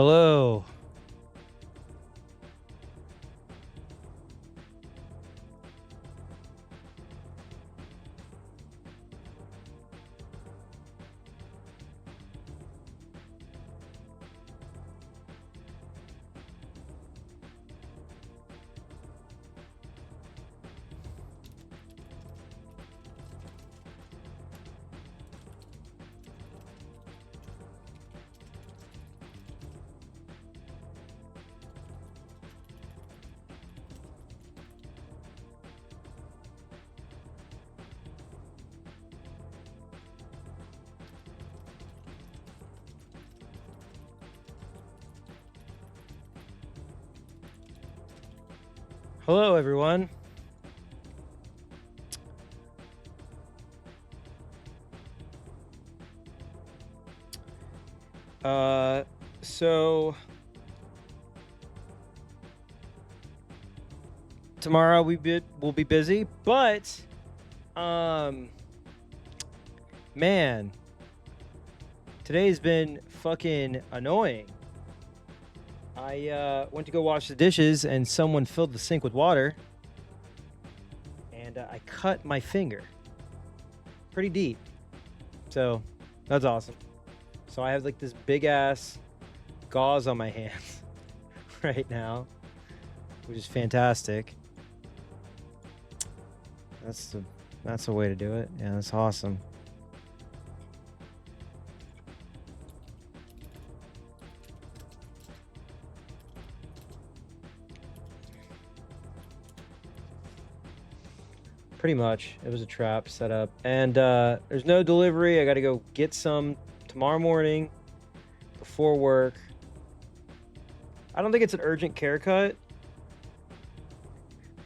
Hello. Hello, everyone. So tomorrow we'll be busy, but man, today's been fucking annoying. I went to go wash the dishes and someone filled the sink with water, and I cut my finger pretty deep. So that's awesome. So I have like this big ass gauze on my hands right now, which is fantastic. That's the way to do it. Yeah, that's awesome. Pretty much, it was a trap set up, and there's no delivery. I got to go get some tomorrow morning before work. I don't think it's an urgent care cut,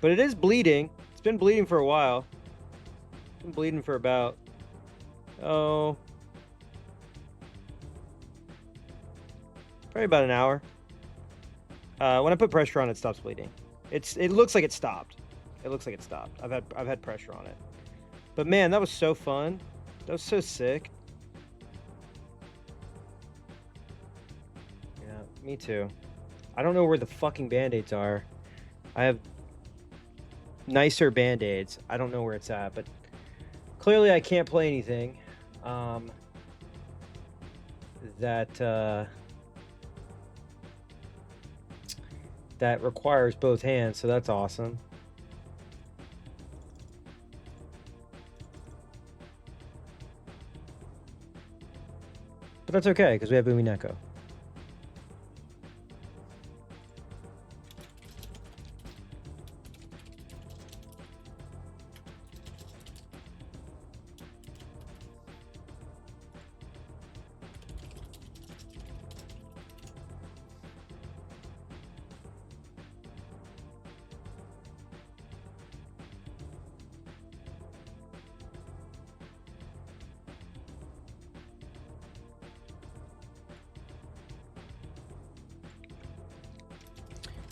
but it is bleeding. It's been bleeding for a while. It's been bleeding for about probably about an hour. When I put pressure on it, stops bleeding. It looks like it stopped. It looks like it stopped. I've had pressure on it. But man, that was so fun. That was so sick. Yeah, me too. I don't know where the fucking band-aids are. I have nicer band-aids. I don't know where it's at, but clearly I can't play anything that requires both hands, so that's awesome. But that's okay, because we have Umineko.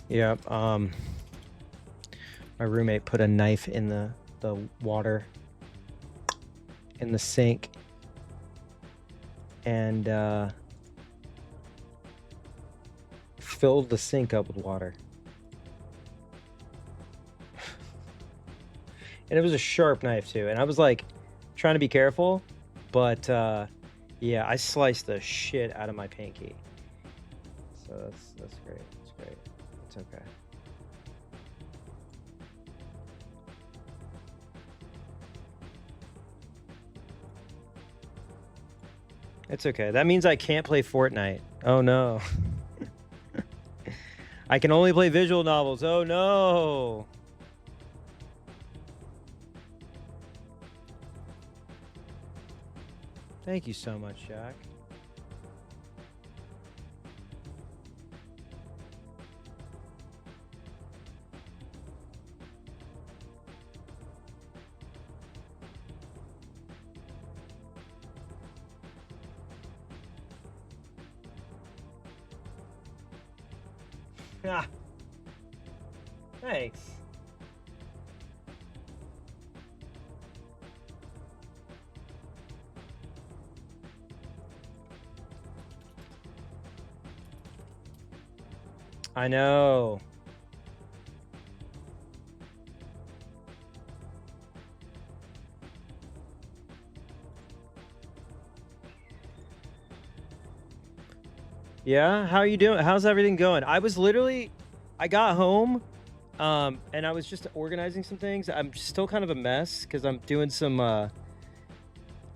Yeah, my roommate put a knife in the water in the sink, and filled the sink up with water. And it was a sharp knife too, and I was like trying to be careful, but yeah, I sliced the shit out of my pinky. So that's great. It's great. It's okay. It's okay. That means I can't play Fortnite. Oh no. I can only play visual novels. Oh no. Thank you so much, Jack. Ah. Thanks. I know. Yeah, how are you doing? How's everything going? I got home, and I was just organizing some things. I'm still kind of a mess because I'm doing some, I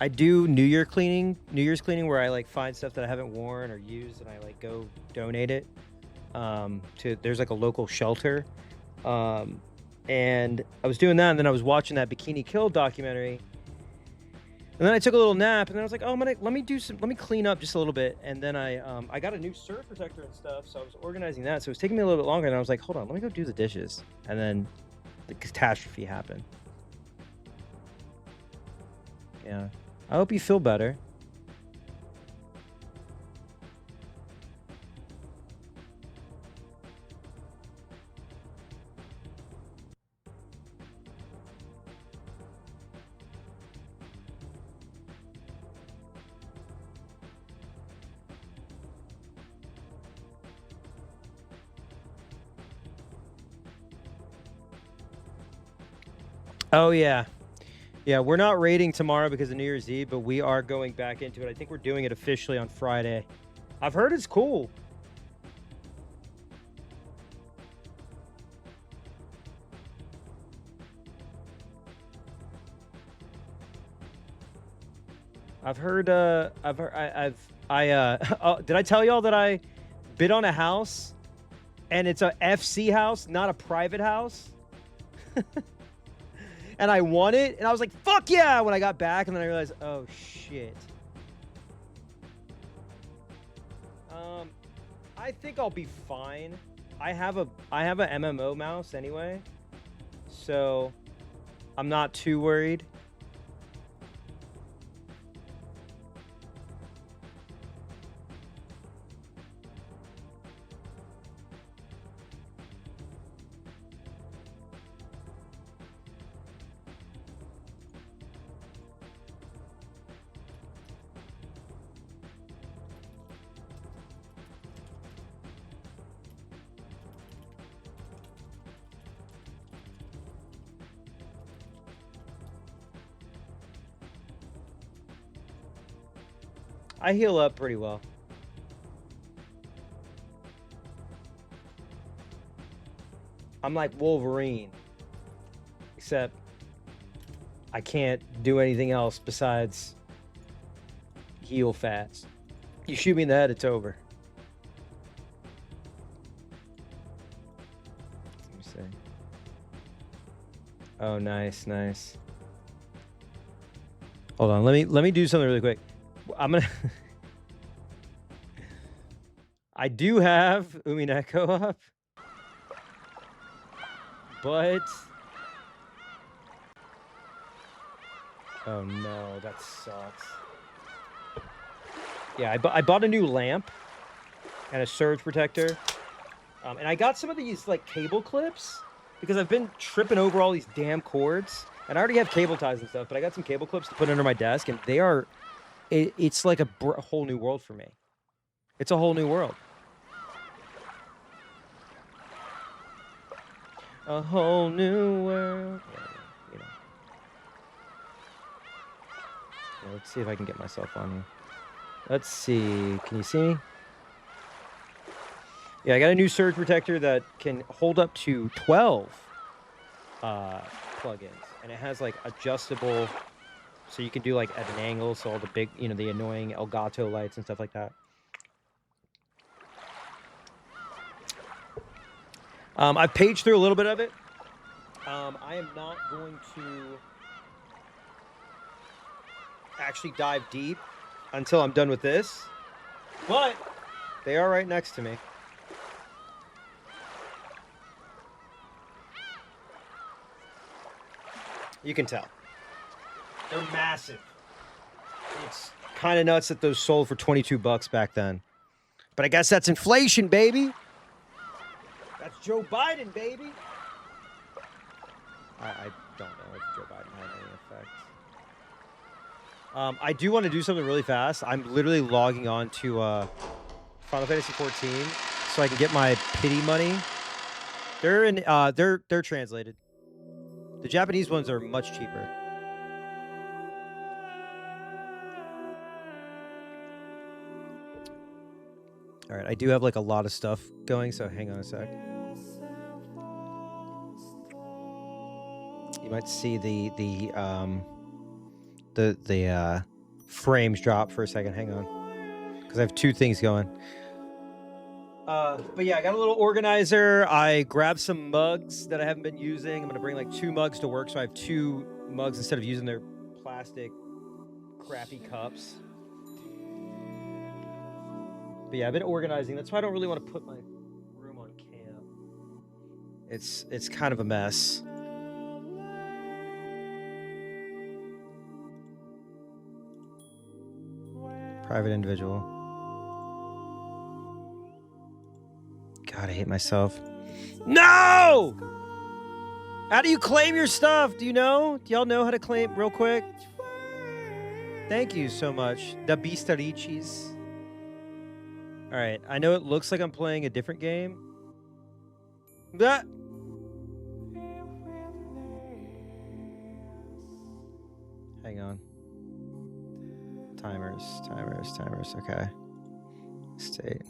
do New Year's cleaning where I like find stuff that I haven't worn or used and I like go donate it, there's like a local shelter. And I was doing that and then I was watching that Bikini Kill documentary. And then I took a little nap, and then I was like, "Oh, let me clean up just a little bit." And then I got a new surge protector and stuff, so I was organizing that. So it was taking me a little bit longer, and I was like, "Hold on, let me go do the dishes." And then the catastrophe happened. Yeah, I hope you feel better. Oh yeah, yeah. We're not raiding tomorrow because of New Year's Eve, but we are going back into it. I think we're doing it officially on Friday. I've heard it's cool. Did I tell y'all that I bid on a house and it's a FC house, not a private house? And I won it, and I was like, fuck yeah, when I got back, and then I realized, oh shit. I think I'll be fine. I have a MMO mouse anyway, so I'm not too worried. I heal up pretty well. I'm like Wolverine, except I can't do anything else besides heal fast. You shoot me in the head, it's over. Let me see. Oh, nice, nice. Hold on, let me do something really quick. I'm gonna. I do have Umineko up, but oh no, that sucks. Yeah, I bought a new lamp and a surge protector, and I got some of these like cable clips because I've been tripping over all these damn cords, and I already have cable ties and stuff. But I got some cable clips to put under my desk, and they are. It's like a whole new world for me. It's a whole new world. A whole new world. Yeah, you know. Yeah, let's see if I can get myself on here. Let's see. Can you see me? Yeah, I got a new surge protector that can hold up to 12 plugins, and it has like adjustable, so you can do like at an angle, so all the big, you know, the annoying Elgato lights and stuff like that. I've paged through a little bit of it. I am not going to actually dive deep until I'm done with this, but they are right next to me. You can tell. They're massive. It's kind of nuts that those sold for 22 bucks back then. But I guess that's inflation, baby. That's Joe Biden, baby. I don't know if Joe Biden had any effects. I do want to do something really fast. I'm literally logging on to Final Fantasy 14 so I can get my pity money. They're in they're translated. The Japanese ones are much cheaper. All right, I do have like a lot of stuff going, so hang on a sec. You might see the frames drop for a second. Hang on, because I have two things going. But yeah, I got a little organizer. I grabbed some mugs that I haven't been using. I'm gonna bring like 2 mugs to work, so I have 2 mugs instead of using their plastic crappy cups. But yeah, I've been organizing. That's why I don't really want to put my room on cam. It's kind of a mess. Private individual. God, I hate myself. No! How do you claim your stuff? Do you know? Do y'all know how to claim real quick? Thank you so much. The Bistarichis. All right, I know it looks like I'm playing a different game. That. Hang on. Timers. Okay. State.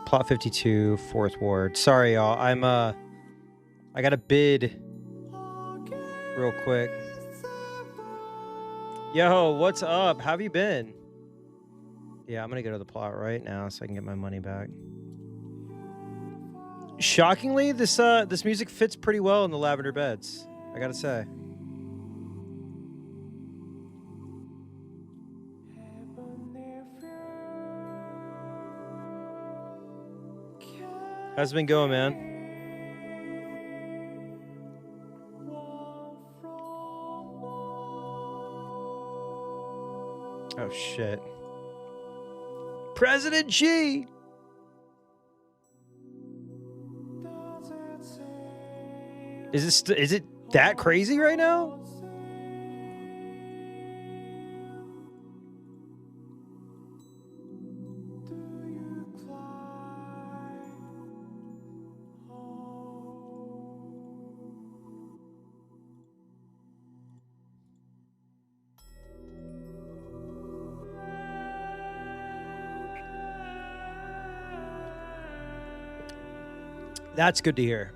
Plot 52, 4th Ward. Sorry, y'all. I got a bid real quick. Yo, what's up? How have you been? Yeah, I'm gonna go to the plot right now so I can get my money back. Shockingly, this music fits pretty well in the lavender beds, I gotta say. How's it been going, man? Oh shit. President G. Is it that crazy right now? That's good to hear.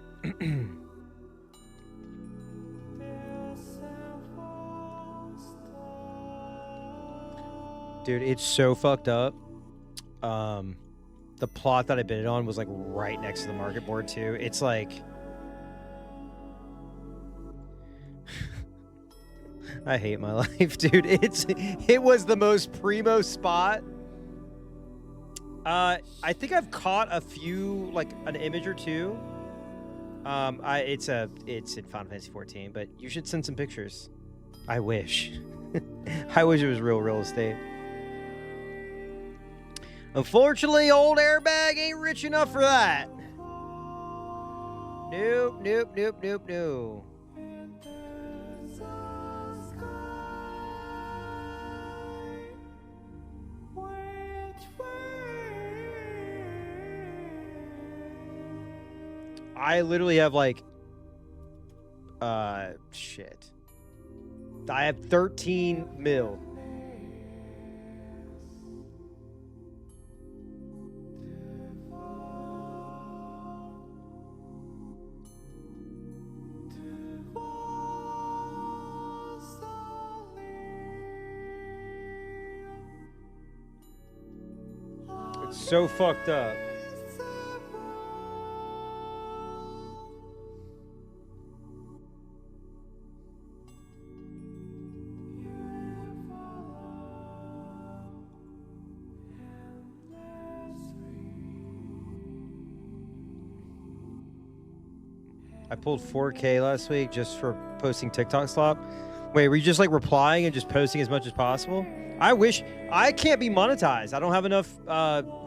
Dude, it's so fucked up. The plot that I bid on was like right next to the market board too. It's like I hate my life, dude. It was the most primo spot. I think I've caught a few, like an image or two. It's in Final Fantasy 14, but you should send some pictures. I wish. I wish it was real estate. Unfortunately, old airbag ain't rich enough for that. Nope. I literally have like, shit. I have 13 mil. It's so fucked up. I pulled 4K last week just for posting TikTok slop. Wait, were you just like replying and just posting as much as possible? I wish. I can't be monetized. I don't have enough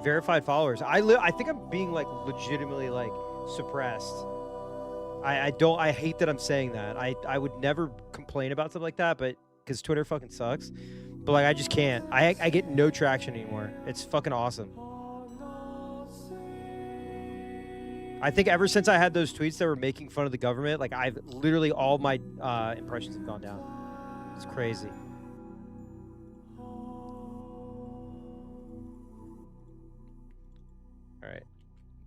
verified followers. I think I'm being like legitimately like suppressed. I hate that I'm saying that. I would never complain about something like that, but because Twitter fucking sucks. But like I just can't. I get no traction anymore. It's fucking awesome. I think ever since I had those tweets that were making fun of the government, like I've literally all my impressions have gone down. It's crazy. All right,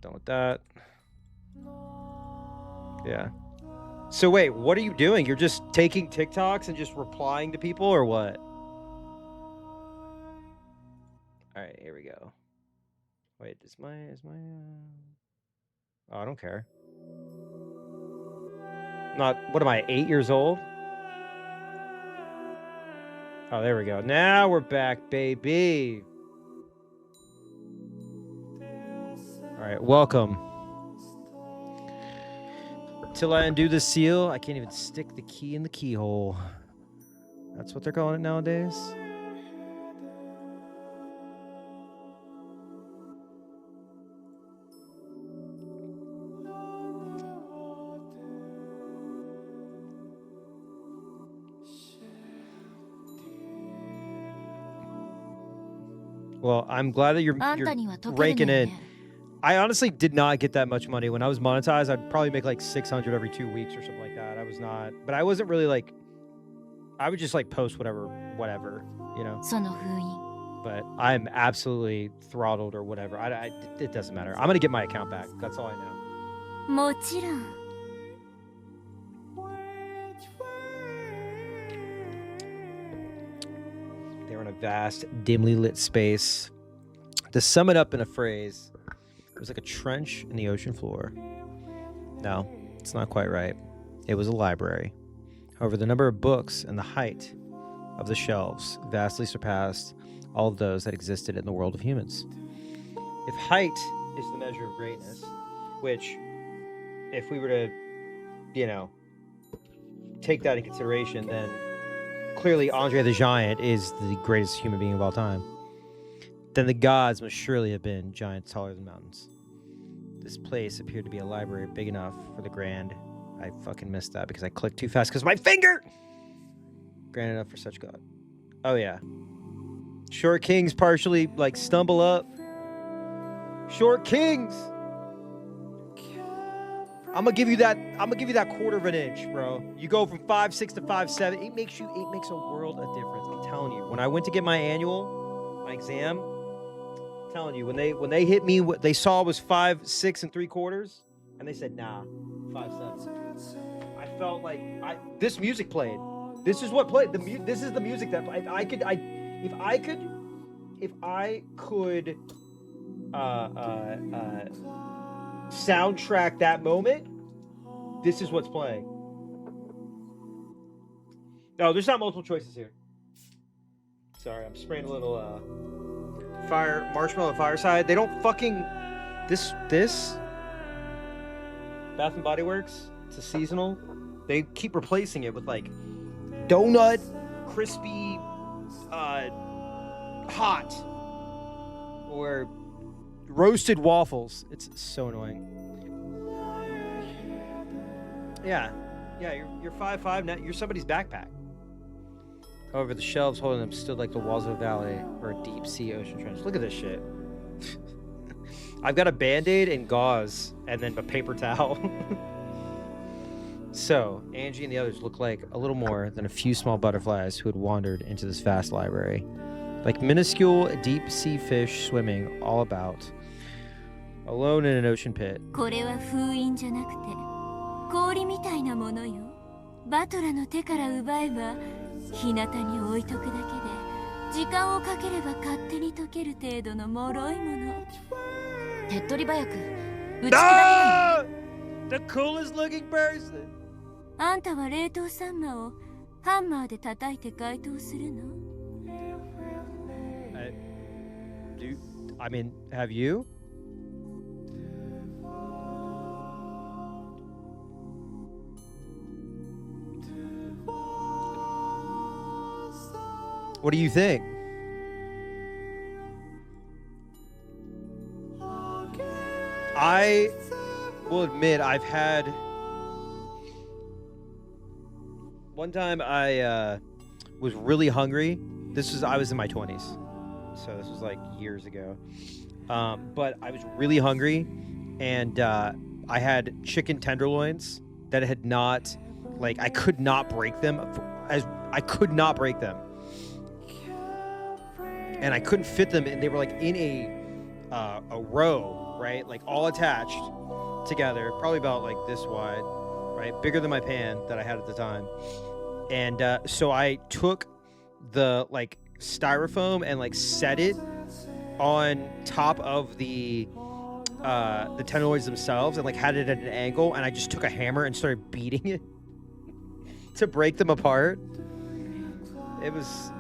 done with that. Yeah. So wait, what are you doing? You're just taking TikToks and just replying to people, or what? All right, here we go. Wait, is my Oh, I don't care. Not, what am I, 8 years old? Oh, there we go. Now we're back, baby. All right, welcome. Till I undo the seal, I can't even stick the key in the keyhole. That's what they're calling it nowadays. Well, I'm glad that you're raking in. I honestly did not get that much money. When I was monetized, I'd probably make like 600 every 2 weeks or something like that. I was not, but I wasn't really like, I would just like post whatever, you know? But I'm absolutely throttled or whatever. It doesn't matter. I'm going to get my account back. That's all I know. They're in a vast, dimly lit space. To sum it up in a phrase, it was like a trench in the ocean floor. No, it's not quite right. It was a library. However, the number of books and the height of the shelves vastly surpassed all of those that existed in the world of humans. If height is the measure of greatness, which, if we were to, you know, take that into consideration, then clearly Andre the Giant is the greatest human being of all time. Then the gods must surely have been giants taller than mountains. This place appeared to be a library big enough for the grand. I fucking missed that because I clicked too fast because my finger! Grand enough for such God. Oh, yeah. Short kings partially, like, stumble up. Short kings! I'm gonna give you that quarter of an inch, bro. You go from 5'6" to 5'7". It makes a world of difference. I'm telling you. When I went to get my exam, I'm telling you, when they hit me, what they saw was 5'6"3/4, and they said, nah, 5'7". I felt like this music played. This is what played. This is the music that if I could soundtrack that moment, this is what's playing. No, there's not multiple choices here. Sorry, I'm spraying a little marshmallow fireside. They don't fucking this Bath and Body Works. It's a seasonal. They keep replacing it with like donut, crispy, hot, or roasted waffles. It's so annoying. Yeah, you're 5'5" now. You're somebody's backpack. However, the shelves holding them stood like the walls of a valley or a deep sea ocean trench. Look at this shit. I've got a Band-Aid and gauze and then a paper towel. So, Angie and the others look like a little more than a few small butterflies who had wandered into this vast library. Like minuscule deep-sea fish swimming all about, alone in an ocean pit. Ah! The coolest looking person! I mean, have you? What do you think? I will admit I've had... One time I was really hungry I was in my 20s, so this was like years ago. But I was really hungry, and I had chicken tenderloins that had not, like, I could not break them. I could not break them, and I couldn't fit them, and they were like in a row, right, like all attached together, probably about like this wide, right, bigger than my pan that I had at the time. And so I took the like styrofoam and like set it on top of the tenderloins themselves, and like had it at an angle, and I just took a hammer and started beating it to break them apart. It was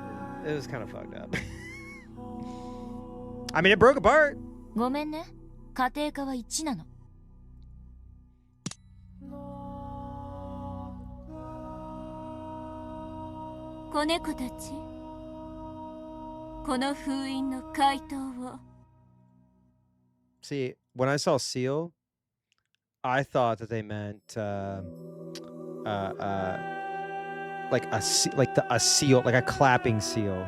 kind of fucked up. I mean, it broke apart. ごめんね。家庭科は1なの。子猫たち、この封印の回答を。See, when I saw seal, I thought that they meant like a seal, like a clapping seal.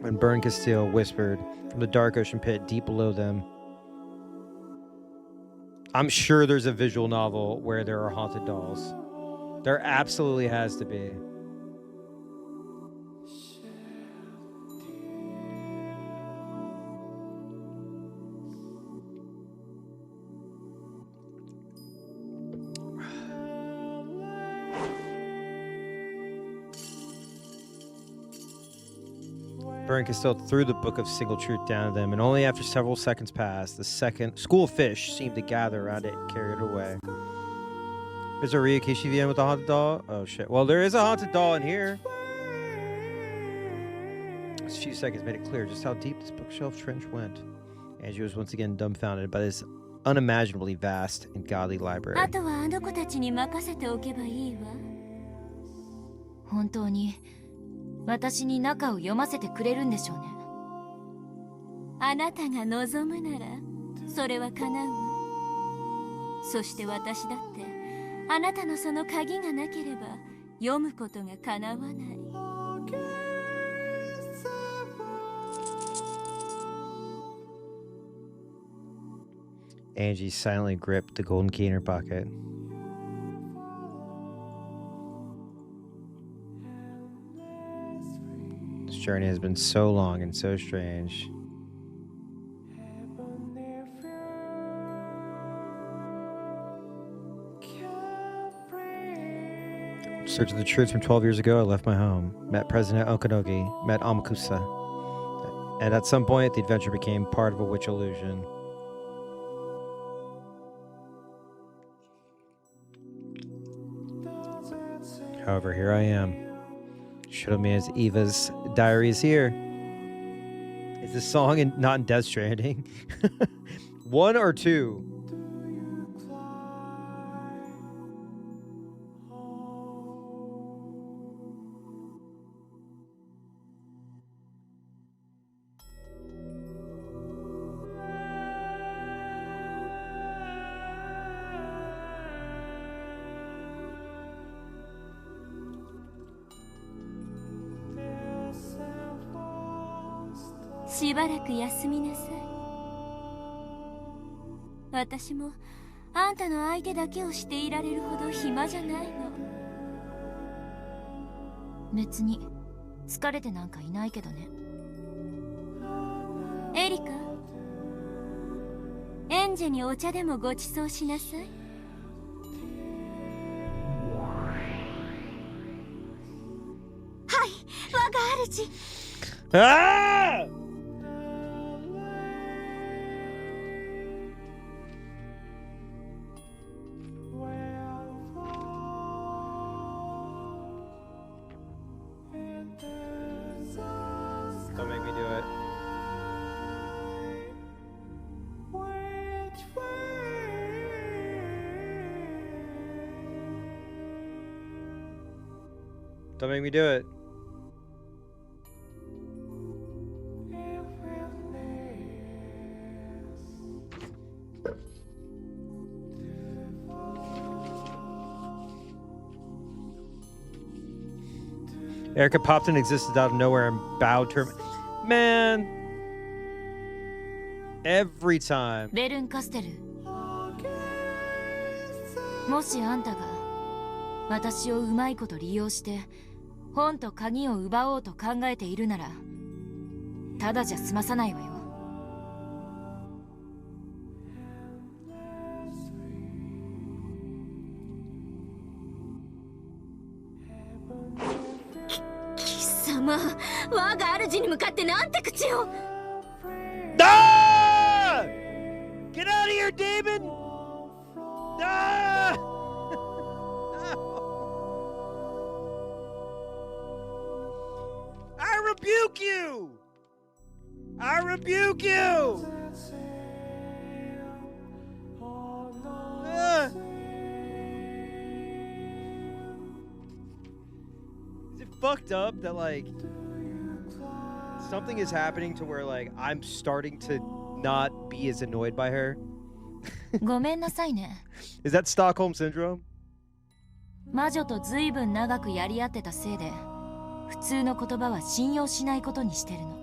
When Bern Castile whispered from the dark ocean pit deep below them. I'm sure there's a visual novel where there are haunted dolls. There absolutely has to be. Bern Castile threw the book of single truth down at them, and only after several seconds passed, the second school of fish seemed to gather around it and carry it away. Is there a Rikishi VM with a haunted doll? Oh shit. Well, there is a haunted doll in here. This few seconds made it clear just how deep this bookshelf trench went. Angie was once again dumbfounded by this unimaginably vast and godly library. あとはあの子たちに任せておけばいいわ。本当に私に中を読ませてくれるんでしょうね。あなたが望むならそれは叶うわ。そして私だってあなたのその鍵がなければ読むことが叶わない。Angie silently gripped the golden key in her pocket. This journey has been so long and so strange. Searching the truth from 12 years ago, I left my home, met President Okanogi, met Amakusa, and at some point the adventure became part of a witch illusion. However, here I am. Showed me as Eva's diary is here. Is this song not in Death Stranding? 1 or 2? "しばらく休みなさい。私もあんたの相手だけをしていられるほど暇じゃないの。別に疲れてなんかいないけどね。エリカ、エンジェにお茶でもご馳走しなさい。はい、我が主。Ah! Don't make me do it. Don't make me do it. Erica popped and existed out of nowhere and bowed to her. Man, every time. ベルンカステル、もしあんたが私をうまいこと利用して本と鍵を奪おうと考えているなら、ただじゃ済まさないわよ。貴様、我が主に向かってなんて口を。Ah! Get out of here, demon! Ah! I rebuke you! I rebuke you! Ah! Is it fucked up that, like, something is happening to where, like, I'm starting to not be as annoyed by her? ごめんなさいね。Is that Stockholm Syndrome? 魔女とずいぶん長くやり合ってたせいで、普通の言葉は信用しないことにしてるの。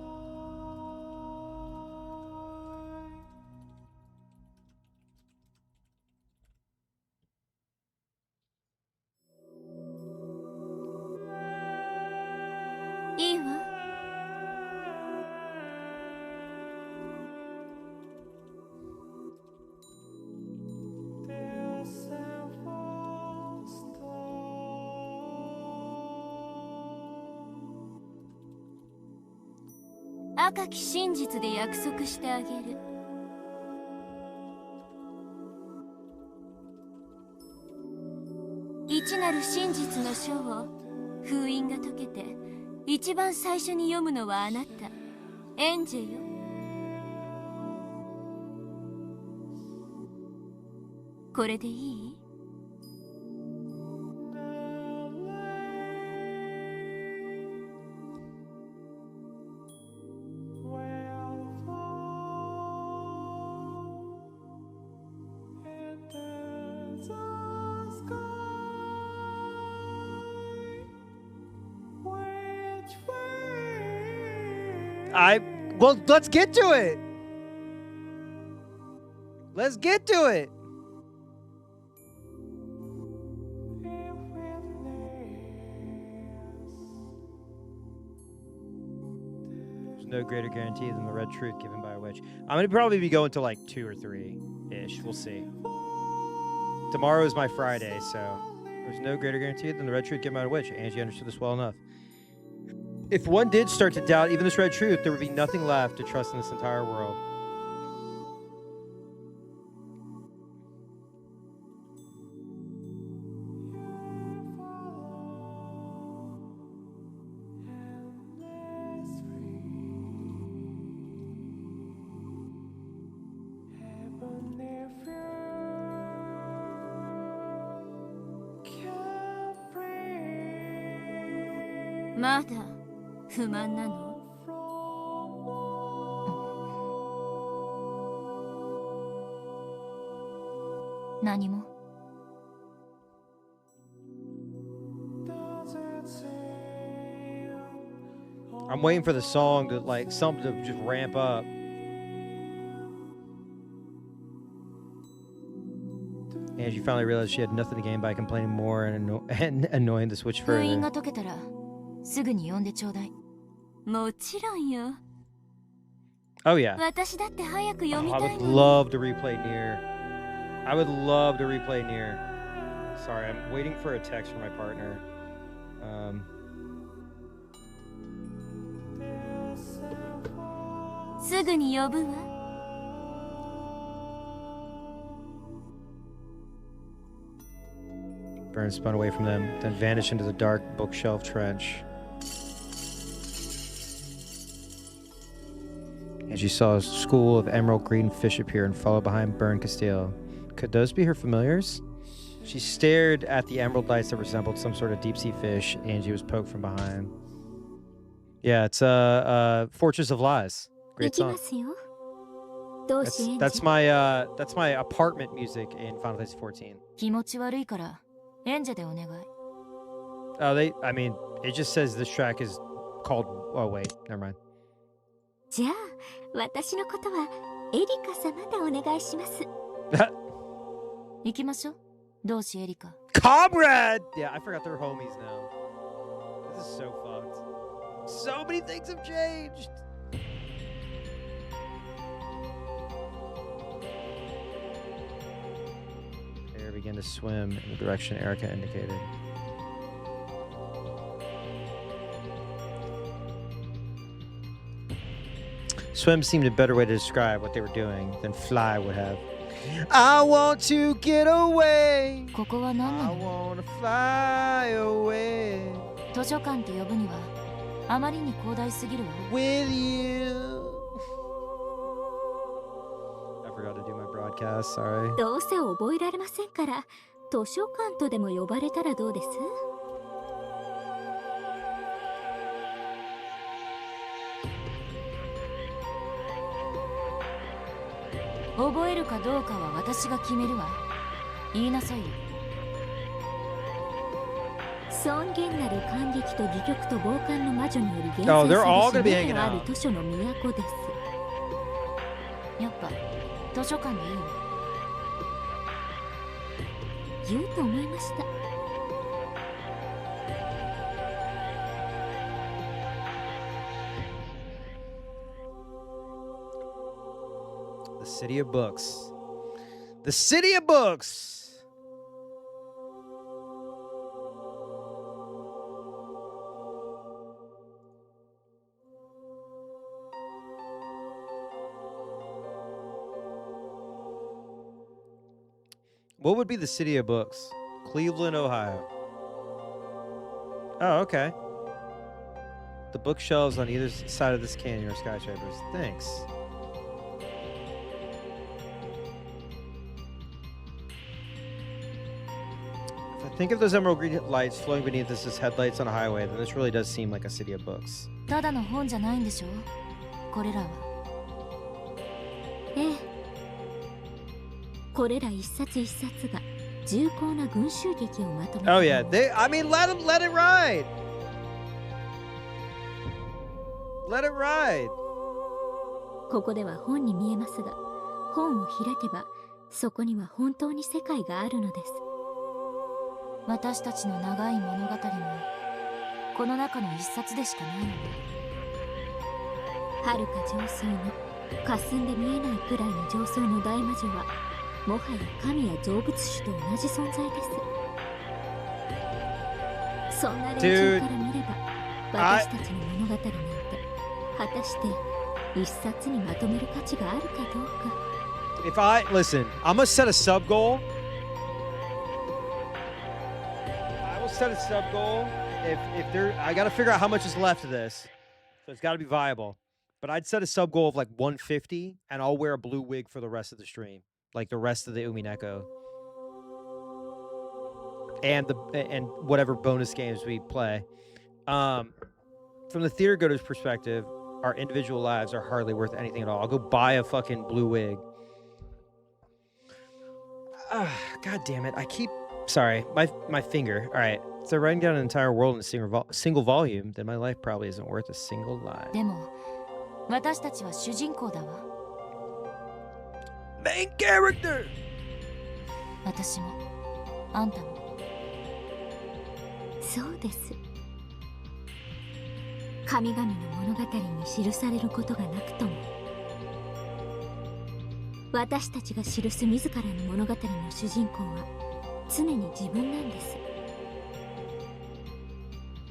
いいわ。赤き真実で約束してあげる。一なる真実の書を封印が解けて一番最初に読むのはあなた、エンジェよ。これでいい？Well, let's get to it. Let's get to it. There's no greater guarantee than the red truth given by a witch. I'm gonna probably be going to like 2 or 3-ish. We'll see. Tomorrow is my Friday, so there's no greater guarantee than the red truth given by a witch. Angie understood this well enough. If one did start to doubt even this red truth, there would be nothing left to trust in this entire world.まだ不満なの？何も。I'm waiting for the song to like something to just ramp up. And she finally realized she had nothing to gain by complaining more and annoying the switch 封印 further. が解けたらすぐに呼んでちょうだい。もちろんよ。 Oh yeah. 私だって早く読み I たい would の。 love to replay Nier. I would love to replay Nier. Sorry, I'm waiting for a text from my partner. Um, すぐに呼ぶわ。 Burn spun away from them, then vanished into the dark bookshelf trench. And she saw a school of emerald green fish appear and follow behind Burn Castile. Could those be her familiars? She stared at the emerald lights that resembled some sort of deep-sea fish. Angie was poked from behind. Yeah, it's Fortress of Lies. Great song. That's my apartment music in Final Fantasy 14. 気持ち悪いからエンジェでお願い。Oh, I mean, it just says this track is called. Oh wait, never mind. じゃあ私のことはエリカ様でお願いします。行きましょう、同志エリカ。Comrade! Yeah, I forgot they're homies now. This is so fucked. So many things have changed. Pair began to swim in the direction Erica indicated. Swim seemed a better way to describe what they were doing than fly would have. I want to get away. ここは何な I の？ want to fly away 図書館って呼ぶにはあまりに広大すぎるわ。 with you. I forgot to do my broadcast, sorry. どうせ覚えられませんから、図書館とでも呼ばれたらどうです？覚えるかどうかは私が決めるわ。言いなさいよ。尊厳なる感激と戯曲と傍観の魔女により厳選されし名ある図書の都です。やっぱ図書館でいいの？言うと思いました。The City of Books. The City of Books! What would be the City of Books? Cleveland, Ohio. Oh, okay. The bookshelves on either side of this canyon are skyscrapers. Thanks. If I think of those emerald green lights flowing beneath us as headlights on a highway, then this really does seem like a city of books. ただの本じゃないんでしょ？これらは。ええ。これら一冊一冊が重厚な群衆劇をまとめた。 Oh yeah, I mean, let it ride. Let it ride. ここでは本に見えますが、本を開けばそこには本当に世界があるのです。私たちの長い物語もこの中の一冊でしかないのね。遥か上層の霞んで見えないくらいの上層の大魔女はもはや神や造物主と同じ存在です。そんな連中から見れば私たちの物語なんて果たして一冊にまとめる価値があるかどうか。 Listen, I'm gonna set a sub goal. I will set a sub goal. If there, I gotta figure out how much is left of this, so it's gotta be viable. But I'd set a sub goal of like 150, and I'll wear a blue wig for the rest of the stream, like the rest of the Umineko, and whatever bonus games we play. From the theater goer's perspective, our individual lives are hardly worth anything at all. I'll go buy a fucking blue wig. God damn it! Sorry, my finger. All right, so writing down an entire world in a single volume, then my life probably isn't worth a single lie. でも私たちは主人公だわ。 Main character. 私もあんたも。そうです。神々の物語に記されることがなくとも、私たちが記す自らの物語の主人公は常に自分なんです。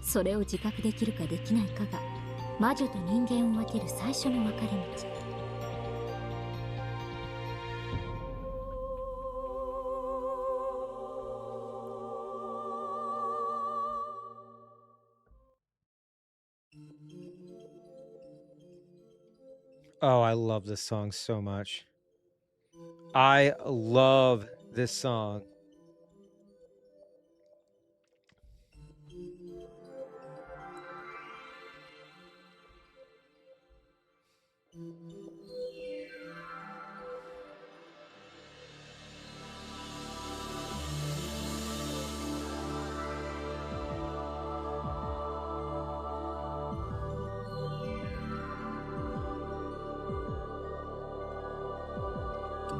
それを自覚できるかできないかが魔女と人間を分ける最初の分かれ道。Oh, I love this song so much. I love this song.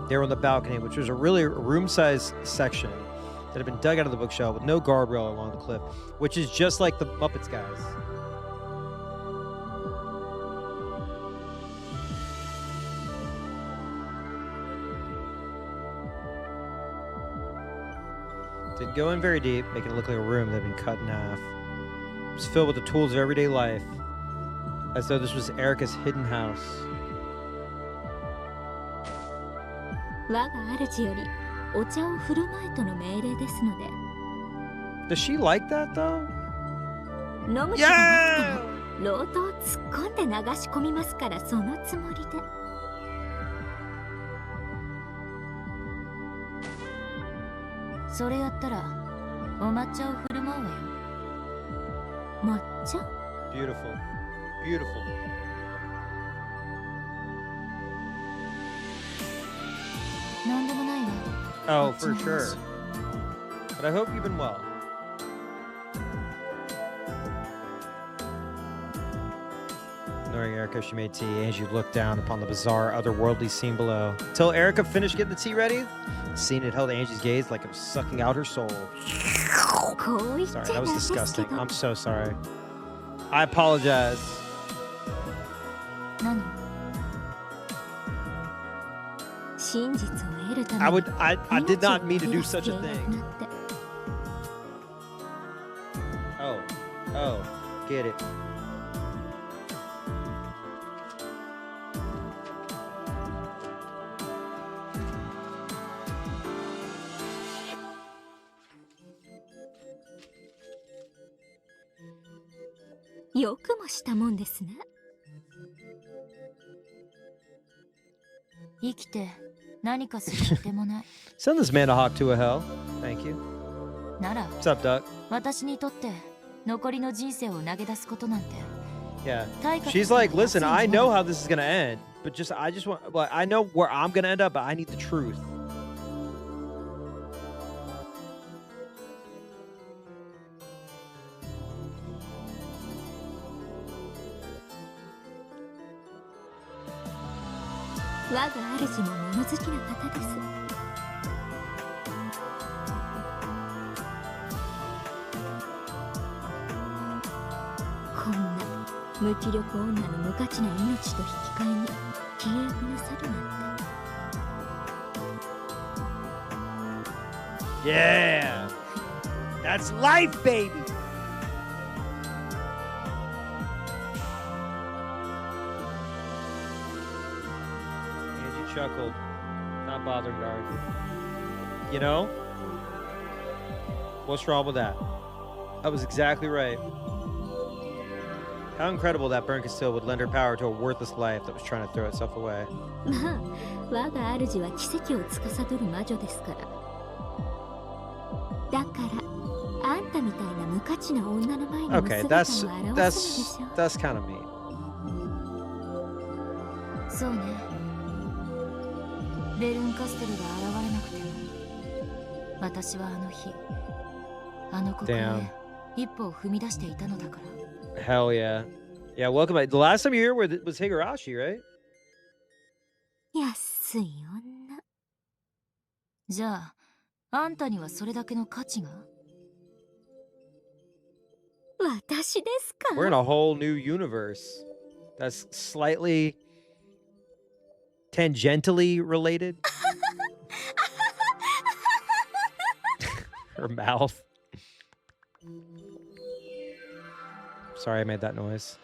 They were on the balcony, which was a really room-sized section that had been dug out of the bookshelf with no guardrail along the cliff, which is just like the Muppets, guys. Didn't go in very deep, making it look like a room that had been cut in half. It was filled with the tools of everyday life, as though this was Erica's hidden house. 我が主よりお茶を振る舞えとの命令ですので。 Does she like that though? 飲む気がなくてもロートを突っ込んで流し込みますから、そのつもりで。それやったらお抹茶を振る舞うわよ。抹茶？ Beautiful. Beautiful. Oh, for sure. But I hope you've been well. Ignoring Erica, she made tea. Angie looked down upon the bizarre, otherworldly scene below. Till Erica finished getting the tea ready, the scene had held Angie's gaze like it was sucking out her soul. Sorry, that was disgusting. I'm so sorry. I apologize. I did not mean to do such a thing. Oh, get it. Send this man a hawk to a hell. Thank you. What's up, Duck? Yeah. She's like, listen, I know how this is gonna end, but I just want, well, I know where I'm gonna end up, but I need the truth. Yeah, that's life, baby. Angie chuckled, not bothering Dorothy. You know, what's wrong with that? That was exactly right. How incredible that burn Castile would lend her power to a worthless life that was trying to throw itself away. Okay, that's kind of mean. Damn. Hell yeah. Yeah, welcome back. The last time you were here was Higurashi, right? We're in a whole new universe that's slightly tangentially related. Her mouth. Sorry I made that noise.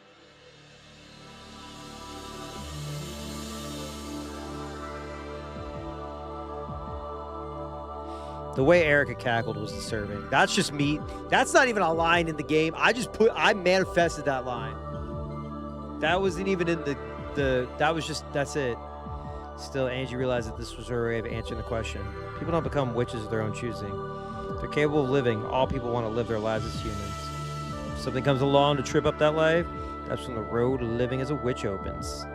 The way Erica cackled was disturbing. That's just me. That's not even a line in the game. I manifested that line. That wasn't even in that's it. Still, Angie realized that this was her way of answering the question. People don't become witches of their own choosing. They're capable of living. All people want to live their lives as humans. If something comes along to trip up that life, that's when the road to living as a witch opens.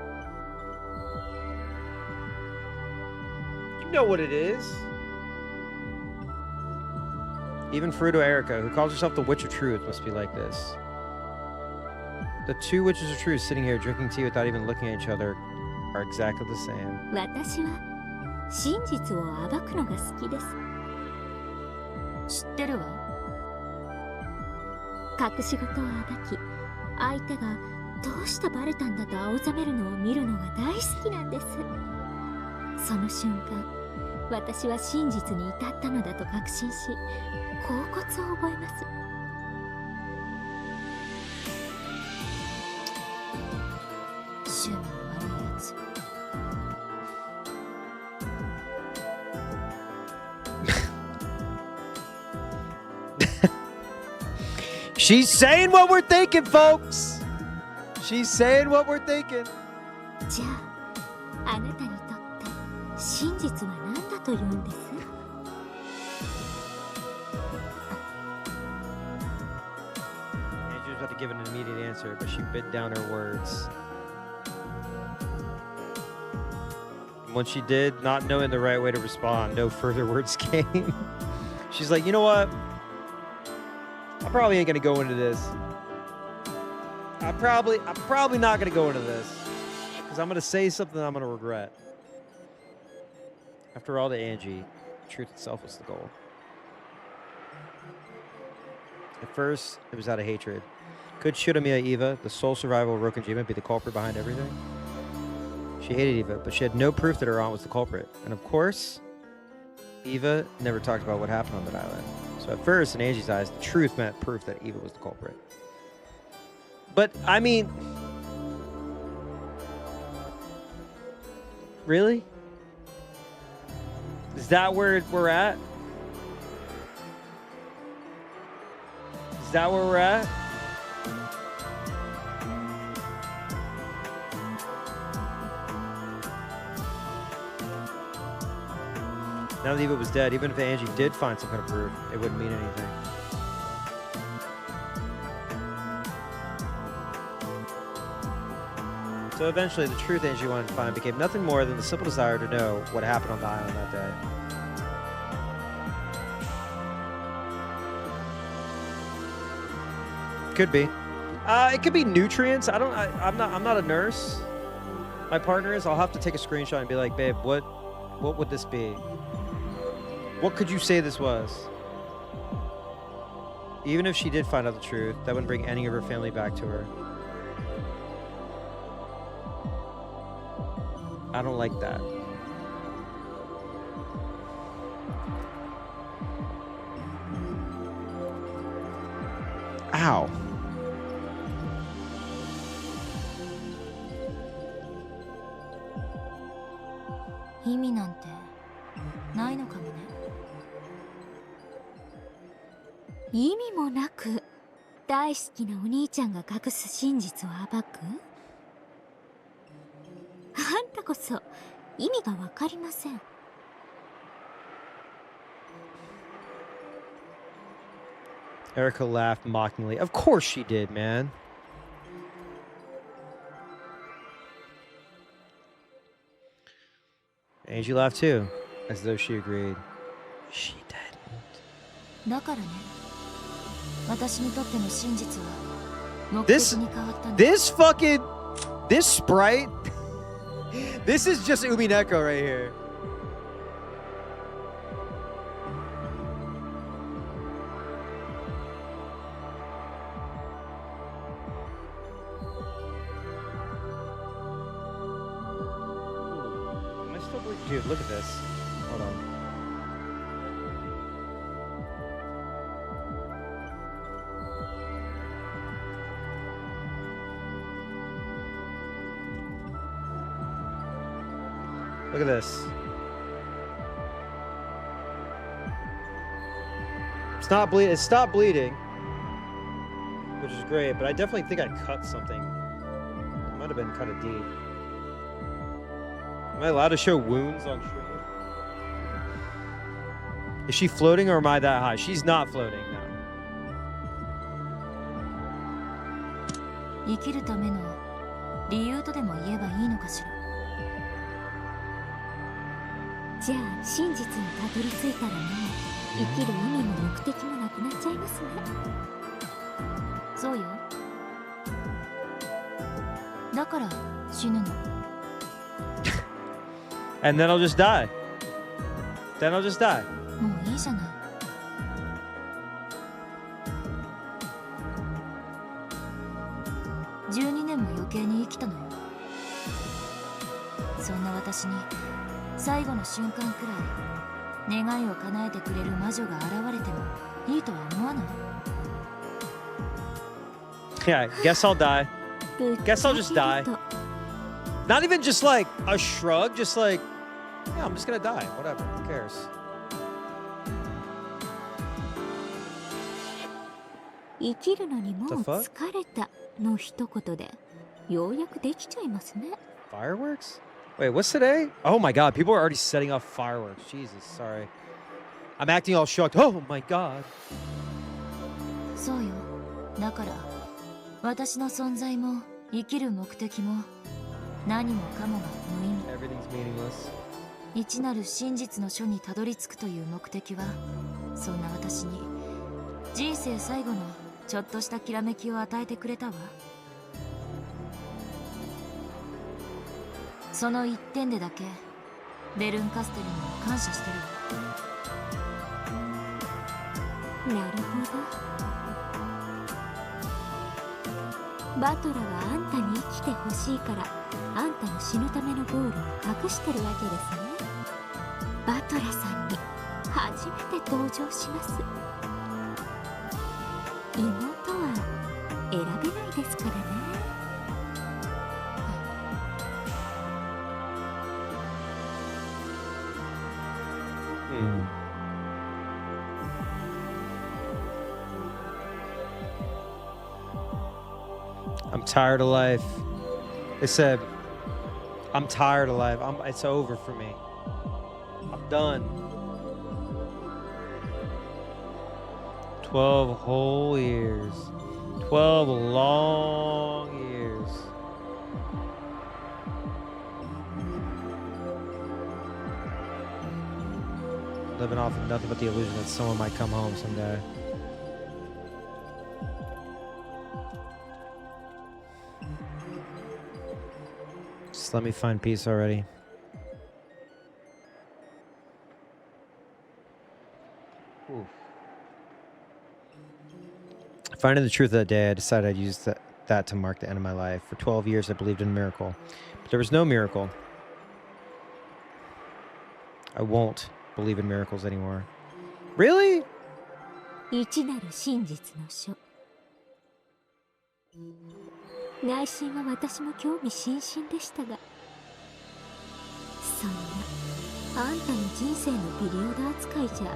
You know what it is. Even Fruto Erica, who calls herself the Witch of Truth, must be like this. The two witches of truth sitting here drinking tea without even looking at each other are exactly the same. 真実を暴くのが好きです。知ってるわ。隠し事を暴き、相手がどうしてバレたんだと青ざめるのを見るのが大好きなんです。その瞬間、私は真実に至ったのだと確信し、恍惚を覚えます。趣味の悪いやつ。She's saying what we're thinking, folks. She's saying what we're thinking. じゃあ、あなたにとって真実は何だというんです？Andrew was about to give an immediate answer, but she bit down her words. When she did, not knowing the right way to respond, no further words came. She's like, you know what? I probably ain't gonna go into this. I'm probably not gonna go into this. Because I'm gonna say something I'm gonna regret. After all, to Angie, truth itself was the goal. At first, it was out of hatred. Could Shuramiya Eva, the sole survivor of Rokujima, be the culprit behind everything? She hated Eva, but she had no proof that her aunt was the culprit. And of course, Eva never talked about what happened on that island. So at first, in Angie's eyes, the truth meant proof that Eva was the culprit. But, I mean... Really? Is that where we're at? Is that where we're at? Now that Eva was dead, even if Angie did find some kind of proof, it wouldn't mean anything. So eventually, the truth Angie wanted to find became nothing more than the simple desire to know what happened on the island that day. Could be. It could be nutrients. I'm not a nurse. My partner is. I'll have to take a screenshot and be like, babe, what would this be? What could you say this was? Even if she did find out the truth, that wouldn't bring any of her family back to her. I don't like that. Ow. Imi もなく大好きなお兄ちゃんが隠す真実を暴く？あんたこそ意味がわかりません。Erica laughed mockingly. Of course she did, man. Angie laughed too, as though she agreed. She didn't. だからね、私にとっての真実は目的に変わったの。This sprite, this is just Umineko right here. Dude, look at this. Hold on. Look at this. It stopped bleeding, which is great, but I definitely think I cut something. It might have been kind of deep. Am I allowed to show wounds on stream? Is she floating or am I that high? She's not floating now. 生きるための理由とでも言えばいいのかしら。じゃあ真実にたどり着いたらもう生きる意味も目的もなくなっちゃいますね。そうよ。だから死ぬの。And then I'll just die. Then I'll just die. もういいじゃない。12年も余計に生きたのよ。そんな私に最後の瞬間くらい願いを叶えてくれる魔女が現れてもいいとは思わない？ Yeah, guess I'll die. Guess I'll just die. Not even just like a shrug, just like, yeah, I'm just gonna die. Whatever, who cares? 生きるのにもう疲れたの一言でようやくできちゃいますね。 Fireworks? Wait, what's today? Oh my god, people are already setting off fireworks. Jesus, sorry. I'm acting all shocked. Oh my god. そうよ。だから私の存在も生きる目的も何もかもが無意味。 Everything's meaningless. 一なる真実の書にたどり着くという目的は、そんな私に人生最後のちょっとしたきらめきを与えてくれたわ。その一点でだけベルンカステルにも感謝してるわ。なるほど。バトラはあんたに生きてほしいからあんたの死ぬためのゴールを隠してるわけですね。バトラさんに初めて登場します。妹は選べないですからね。I'm tired of life. They said, I'm tired of life. It's over for me. I'm done. 12 whole years. 12 long years. Living off of nothing but the illusion that someone might come home someday. Just let me find peace already. Ooh. Finding the truth of that day, I decided I'd use that to mark the end of my life. For 12 years, I believed in a miracle. But there was no miracle. I won't believe in miracles anymore. Really? 一なる真実の書。内心は私も興味津々でしたが、そんなあんたの人生のピリオド扱いじゃ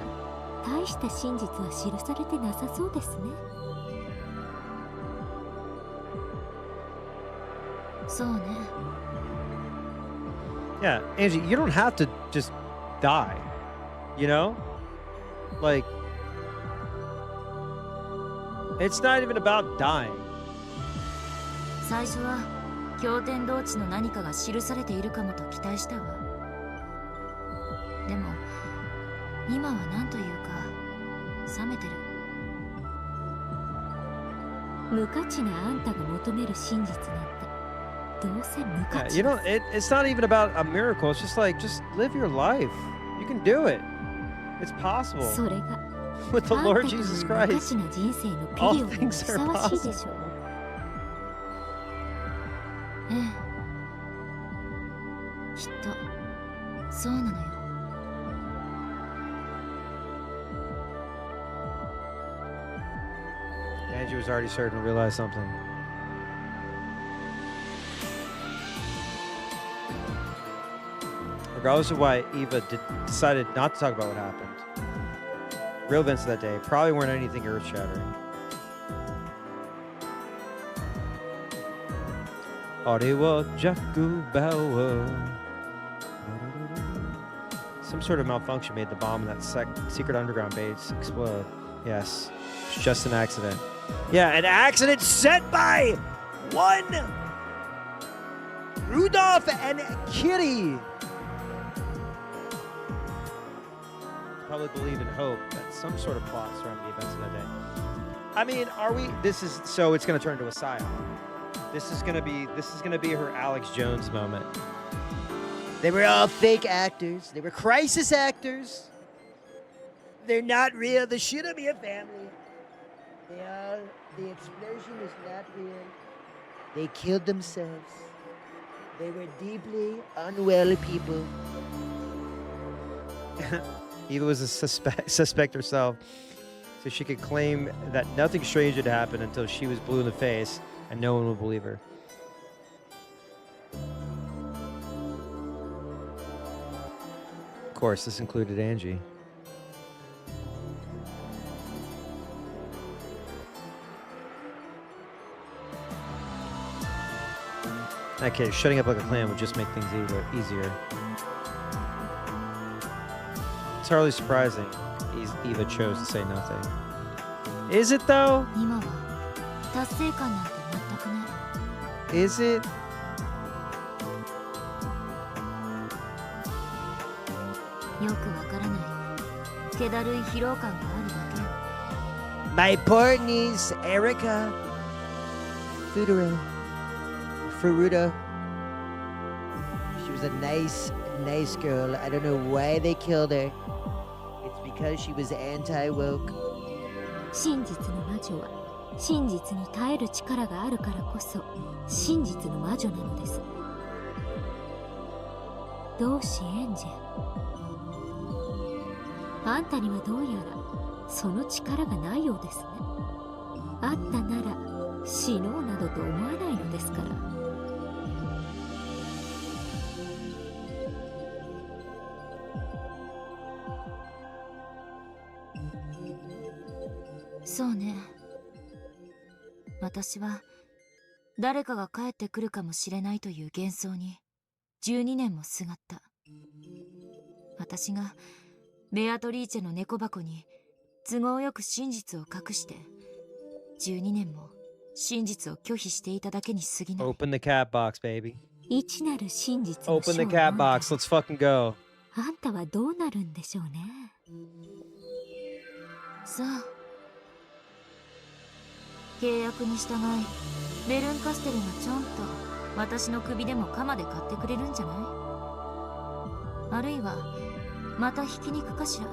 大した真実は記されてなさそうですね。そうね。Yeah, Angie, you don't have to just die. You know? Like, it's not even about dying. 最初は経典同地の何かが記されているかもと期待したわ。でも今は何というか冷めてる。無価値なあんたが求める真実なんてどうせ無価 Yeah, 値。you don't. It's not even about a miracle. It's just like, just live your life. You can do it. It's possible それが with the あんた Lord という Jesus 無価 Christ. 値な人生のピ All リオドに things ふ are さわしいで possible. しょう。ええ、きっとそうなのよ。Angie was already starting to realize something. Regardless of why Eva decided not to talk about what happened, real events of that day probably weren't anything earth-shattering. Some sort of malfunction made the bomb in that secret underground base explode. Yes, it's just an accident. Yeah, an accident set by one Rudolph and Kitty. Probably believe in hope that some sort of plot surrounding the events of that day. I mean, are we? This is so it's going to turn into a psyop. This is going to be her Alex Jones moment. They were all fake actors. They were crisis actors. They're not real. There shouldn't be a family. The explosion is not real. They killed themselves. They were deeply unwell people. Eva was a suspect herself, so she could claim that nothing strange had happened until she was blue in the face, and no one would believe her. Of course, this included Angie. Okay, shutting up like a clam would just make things easier. It's hardly surprising Eva chose to say nothing. Is it though? 今は達成感なんて全くない Is it? よくわからない気だるい疲労感があるだけよ My poor niece, Erica Furuta. She was a nice girl. I don't know why they killed her. It's because she was anti-woke. 真実の魔女は真実に耐える力があるからこそ真実の魔女なのです同志エンジェあんたにはどうやらその力がないようですねあったなら死のうなどと思わないのですからそうね私は誰かが帰ってくるかもしれないという幻想に12年もすがった私がベアトリーチェの猫箱に都合よく真実を隠して12年も真実を拒否していただけに過ぎない Open the cat box, baby. 一なる真実の Open the 書を cat 読んで box. Let's fucking go. あんたはどうなるんでしょうねさあ契約に従いベルンカステルがちょんと私の首でも鎌で買ってくれるんじゃないあるいはまたひき肉かしら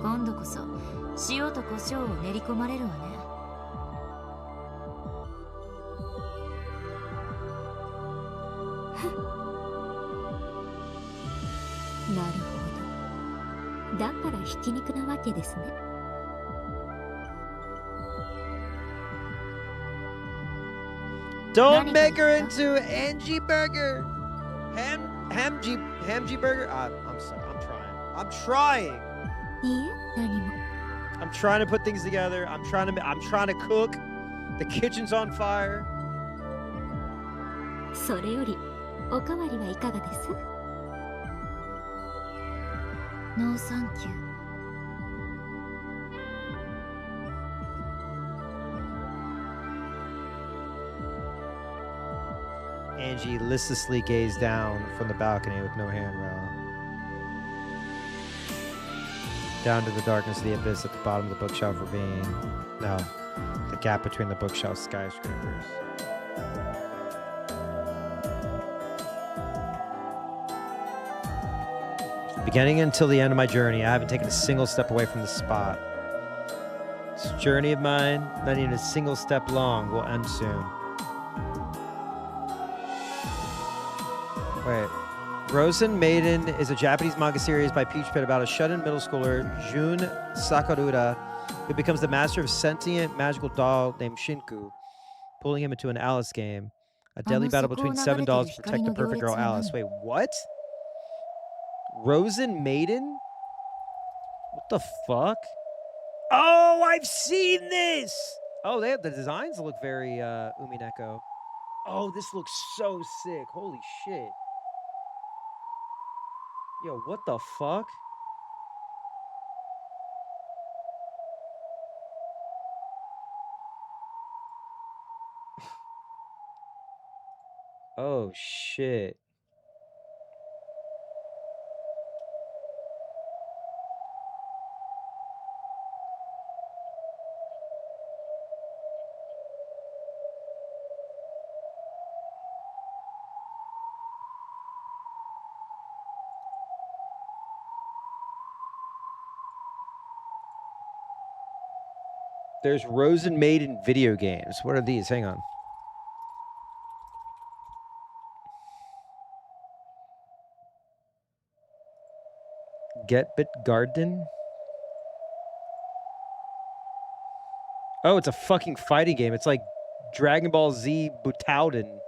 今度こそ塩と胡椒を練り込まれるわねなるほどだからひき肉なわけですねDon't make her into Angie Burger. Hamgie Burger. I'm sorry. I'm trying. いいえ何も I'm trying to put things together. I'm trying to cook. The kitchen's on fire. それよりおかわりはいかがですノーサンキュー Angie listlessly gazed down from the balcony with no handrail. Down to the darkness of the abyss at the bottom of the bookshelf the gap between the bookshelf skyscrapers. Beginning until the end of my journey, I haven't taken a single step away from the spot. This journey of mine, not even a single step long, will end soon. Wait. Rosen Maiden is a Japanese manga series by Peach Pit about a shut-in middle schooler, Jun Sakurura, who becomes the master of a sentient magical doll named Shinku, pulling him into an Alice game. A deadly battle between 7 dolls to protect the perfect girl Alice. Wait, what? Rosen Maiden? What the fuck? Oh, I've seen this! Oh, the designs look very Umineko. Oh, this looks so sick. Holy shit. Yo, what the fuck? Oh, shit. There's Rosen Maiden video games. What are these? Hang on. Get Bit Garden? Oh, it's a fucking fighting game. It's like Dragon Ball Z Butouden.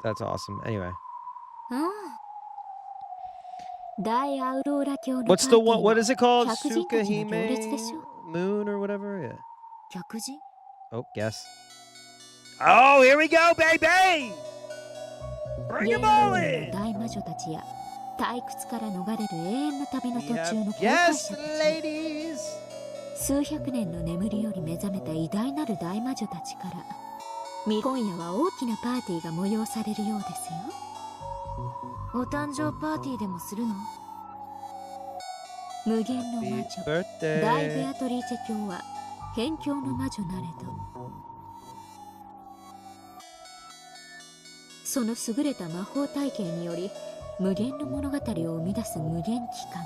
That's awesome. Anyway. What's the one? What is it called? Tsukahime Moon or whatever? Yeah. Oh, guess. Oh, here we go, baby! Bring them all in! Yes, ladies! 数百年の眠りより目覚めた偉大なる大魔女たちから今夜は大きなパーティーが催されるようですよ。お誕生パーティーでもするの？無限の魔女大ベアトリーチェ卿は辺境の魔女なれどその優れた魔法体系により無限の物語を生み出す無限機関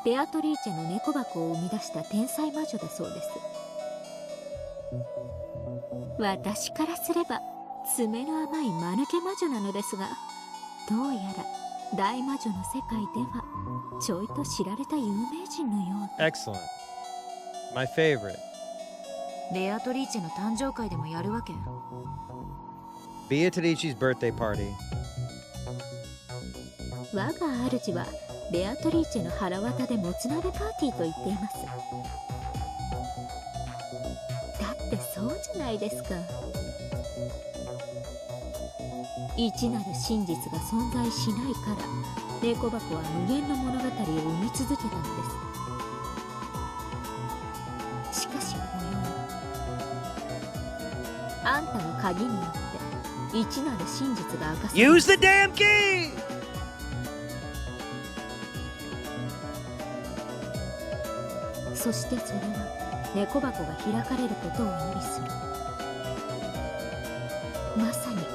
ベアトリーチェの猫箱を生み出した天才魔女だそうです。私からすれば爪の甘い間抜け魔女なのですがどうやら大魔女の世界ではちょいと知られた有名人のようで Excellent. My favorite. ベアトリーチェの誕生会でもやるわけBeatrice's birthday party. 我が主はベアトリーチェの腹渡でもつ鍋パーティーと言っています。だってそうじゃないですか。一なる真実が存在しないから猫箱は無限の物語を生み続けたのです。しかしこのようにあんたの鍵によって一なる真実が明かされる。 Use the damn key! そしてそれは猫箱が開かれることを意味する。まさに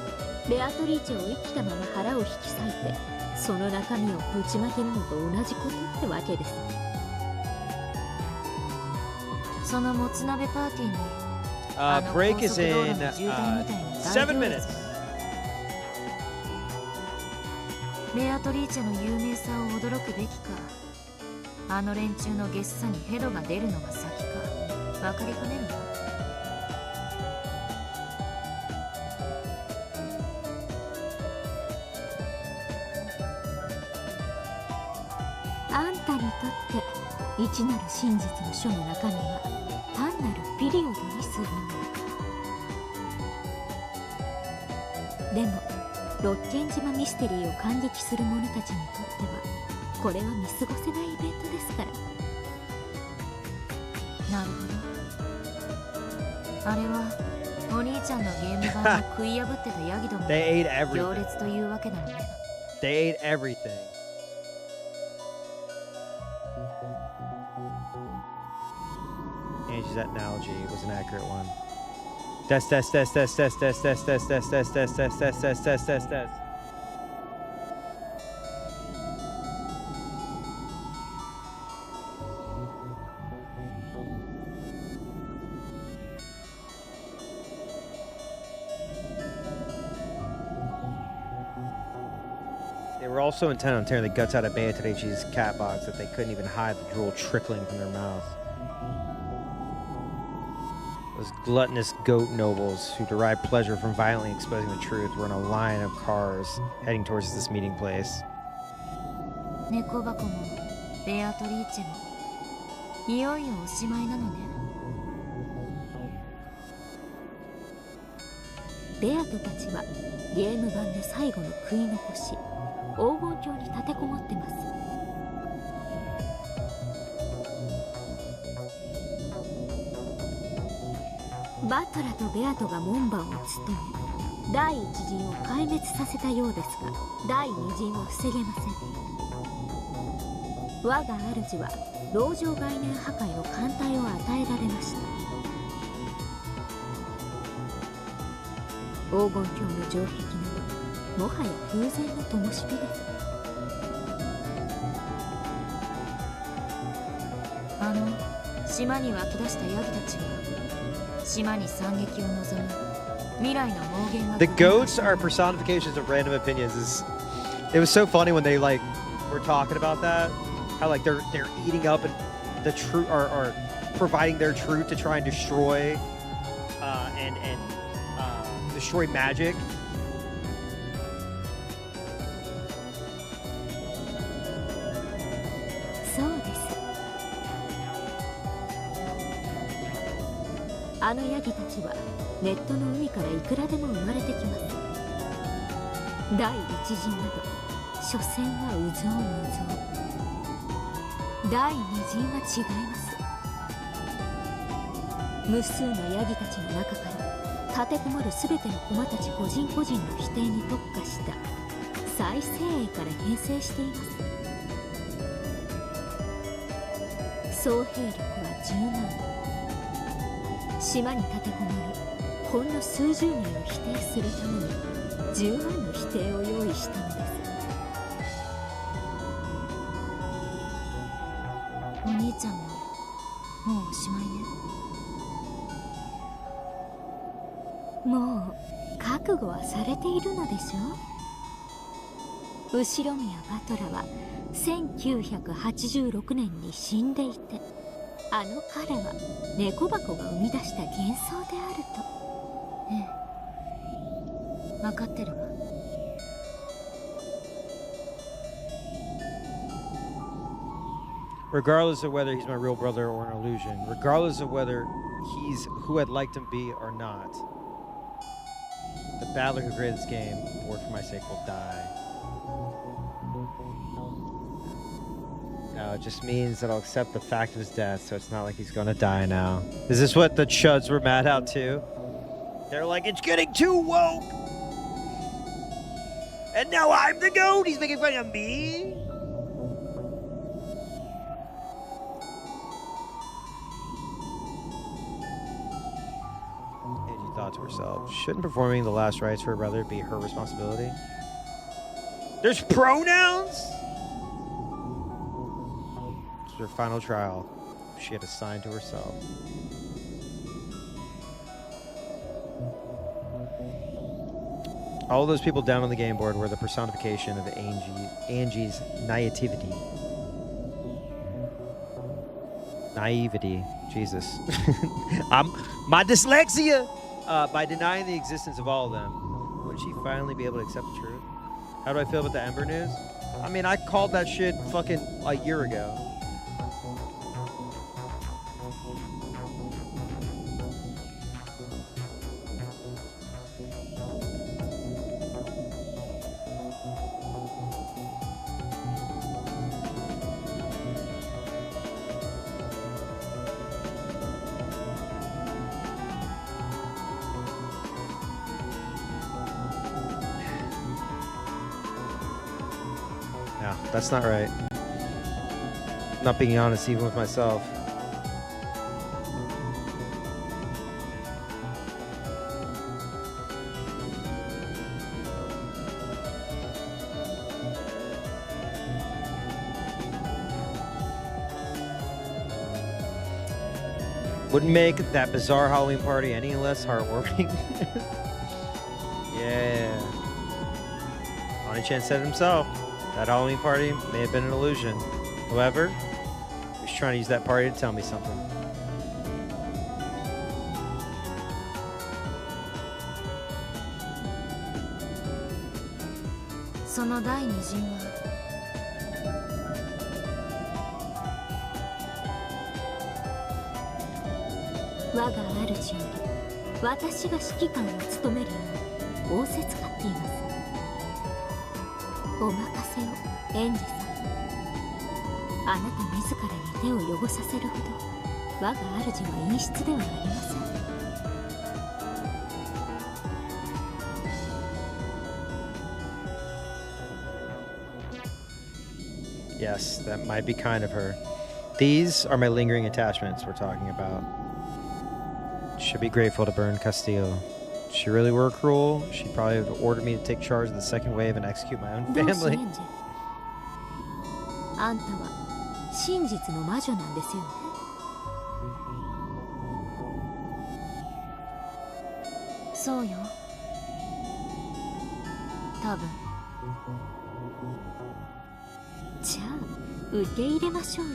ベアトリーチェを生きたまま腹を引き裂いてその中身をぶちまけるのと同じことってわけです。そのもつ鍋パーティーにbreak is in 7 minutes. ベアトリーチェの有名さを驚くべきかあの連中のゲスさにヘドが出るのが先か分かりかねるな。あんたにとって一なる真実の書の中身は単なるピリオドに過ぎない。でも六軒島ミステリーを感激する者たちにとってはこれは見過ごせないイベントですから。なるほど。あれはお兄ちゃんのゲーム版を食い破ってたヤギどもの行列というわけなのね。They ate everything. Angie's analogy was an accurate one. Test, test, test, test, test, test, test, test, test, test, test, test, test, test, test, test, test. They were also intent on tearing the guts out of Beatrice's cat box that they couldn't even hide the drool trickling from their mouths. Those gluttonous goat nobles who derive pleasure from violently exposing the truth were in a line of cars heading towards this meeting place. 猫箱もベアトリーチェもいよいよおしまいなのね。ベアトたちはゲーム版で最後の食い残し黄金鏡に立てこもってます。バトラとベアトが門番を務め第一陣を壊滅させたようですが第二陣を防げません。我が主は籠城概念破壊の艦隊を与えられました。黄金鏡の城壁などもはや風前の灯火です。島に湧き出したヤギたちは島に惨劇を望む未来の妄言は The goats are personifications of random opinions. It was so funny when they like were talking about that, how like they're eating up and the truth are providing their truth to try and destroy and destroy magic. そうです。あのヤギたちはネットの海からいくらでも生まれてきます。第一陣など所詮はうぞうむぞう。第二陣は違います。無数のヤギたちの中から立てこもる全ての駒たち個人個人の否定に特化した再生鋭から編成しています。総兵力は10万。島に立てこもるほんの数十人を否定するために10万の否定を用意したのです。お兄ちゃんももうおしまいね。もう覚悟はされているのでしょう。後宮バトラは1986年に死んでいて、あの彼は猫箱が生み出した幻想であると。ええ、分かってるわ。Regardless of whether he's my real brother or an illusion, regardless of whether he's who I'd like him to be or not, the battler who created this game, born for my sake, will die. No, it just means that I'll accept the fact of his death, so it's not like he's gonna die now. Is this what the chuds were mad at too? They're like, it's getting too woke! And now I'm the goat! He's making fun of me! Angie thought to herself, shouldn't performing the last rites for her brother be her responsibility? There's pronouns?! Her final trial she had assigned to herself. All those people down on the game board were the personification of Angie's naivety. Naivety, Jesus. My dyslexia! By denying the existence of all of them, would she finally be able to accept the truth? How do I feel about the Ember news? I mean, I called that shit fucking a year ago. No, that's not right. Not being honest even with myself. Wouldn't make that bizarre Halloween party any less heartwarming. Yeah. Oni-chan said it himself. That Halloween party may have been an illusion. However, he was trying to use that party to tell me something. Soの第二陣は我が主より私が指揮官を務めるよう仰せつかっています。お任せを、エンジさん。あなた自らに手を汚させるほど我が主は陰湿ではありません。Yes, that might be kind of her. These are my lingering attachments we're talking about. Should be grateful to burn Castillo. If she really were cruel, she probably would have ordered me to take charge of the second wave and execute my own どうし family. エンジェル。あんたは真実の魔女なんですよね。そうよ。多分。じゃあ受け入れましょうよ。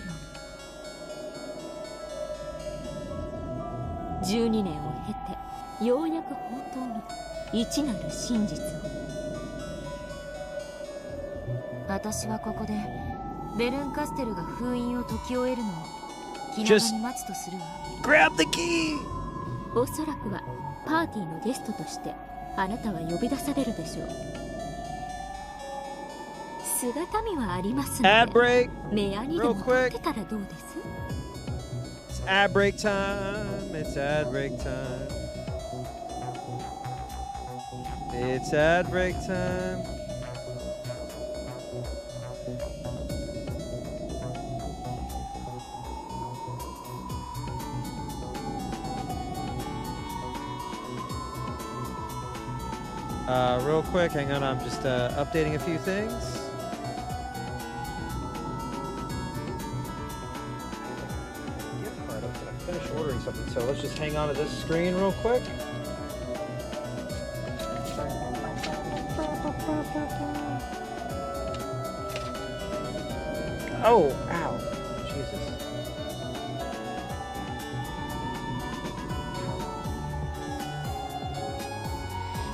12年を経てようやく本当の一なる真実を。私はここでベルンカステルが封印を解き終えるのを気長に待つとするわ。Grab the key! おそらくはパーティーのゲストとしてあなたは呼び出されるでしょう。姿見はありますの Ad で break! 目やにでも立てたらどうです？ It's ad break time. It's ad break time. It's ad break time. Real quick, hang on, I'm just updating a few things. I finished ordering something, so let's just hang on to this screen real quick. Oh, ow. Jesus.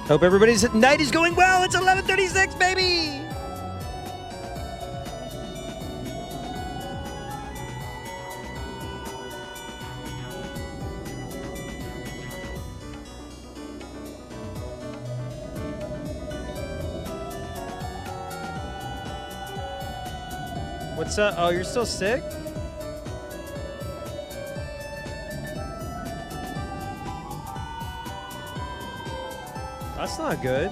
Hope everybody's night is going well. It's 11:36, baby. What's up? Oh, you're still sick? That's not good.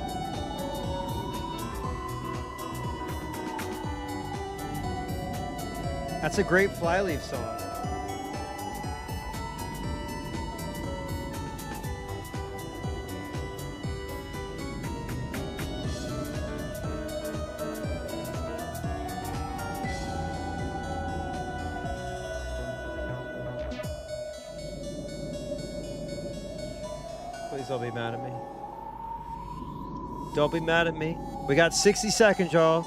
That's a great Flyleaf song. Please don't be mad at me. Don't be mad at me. We got 60 seconds, y'all.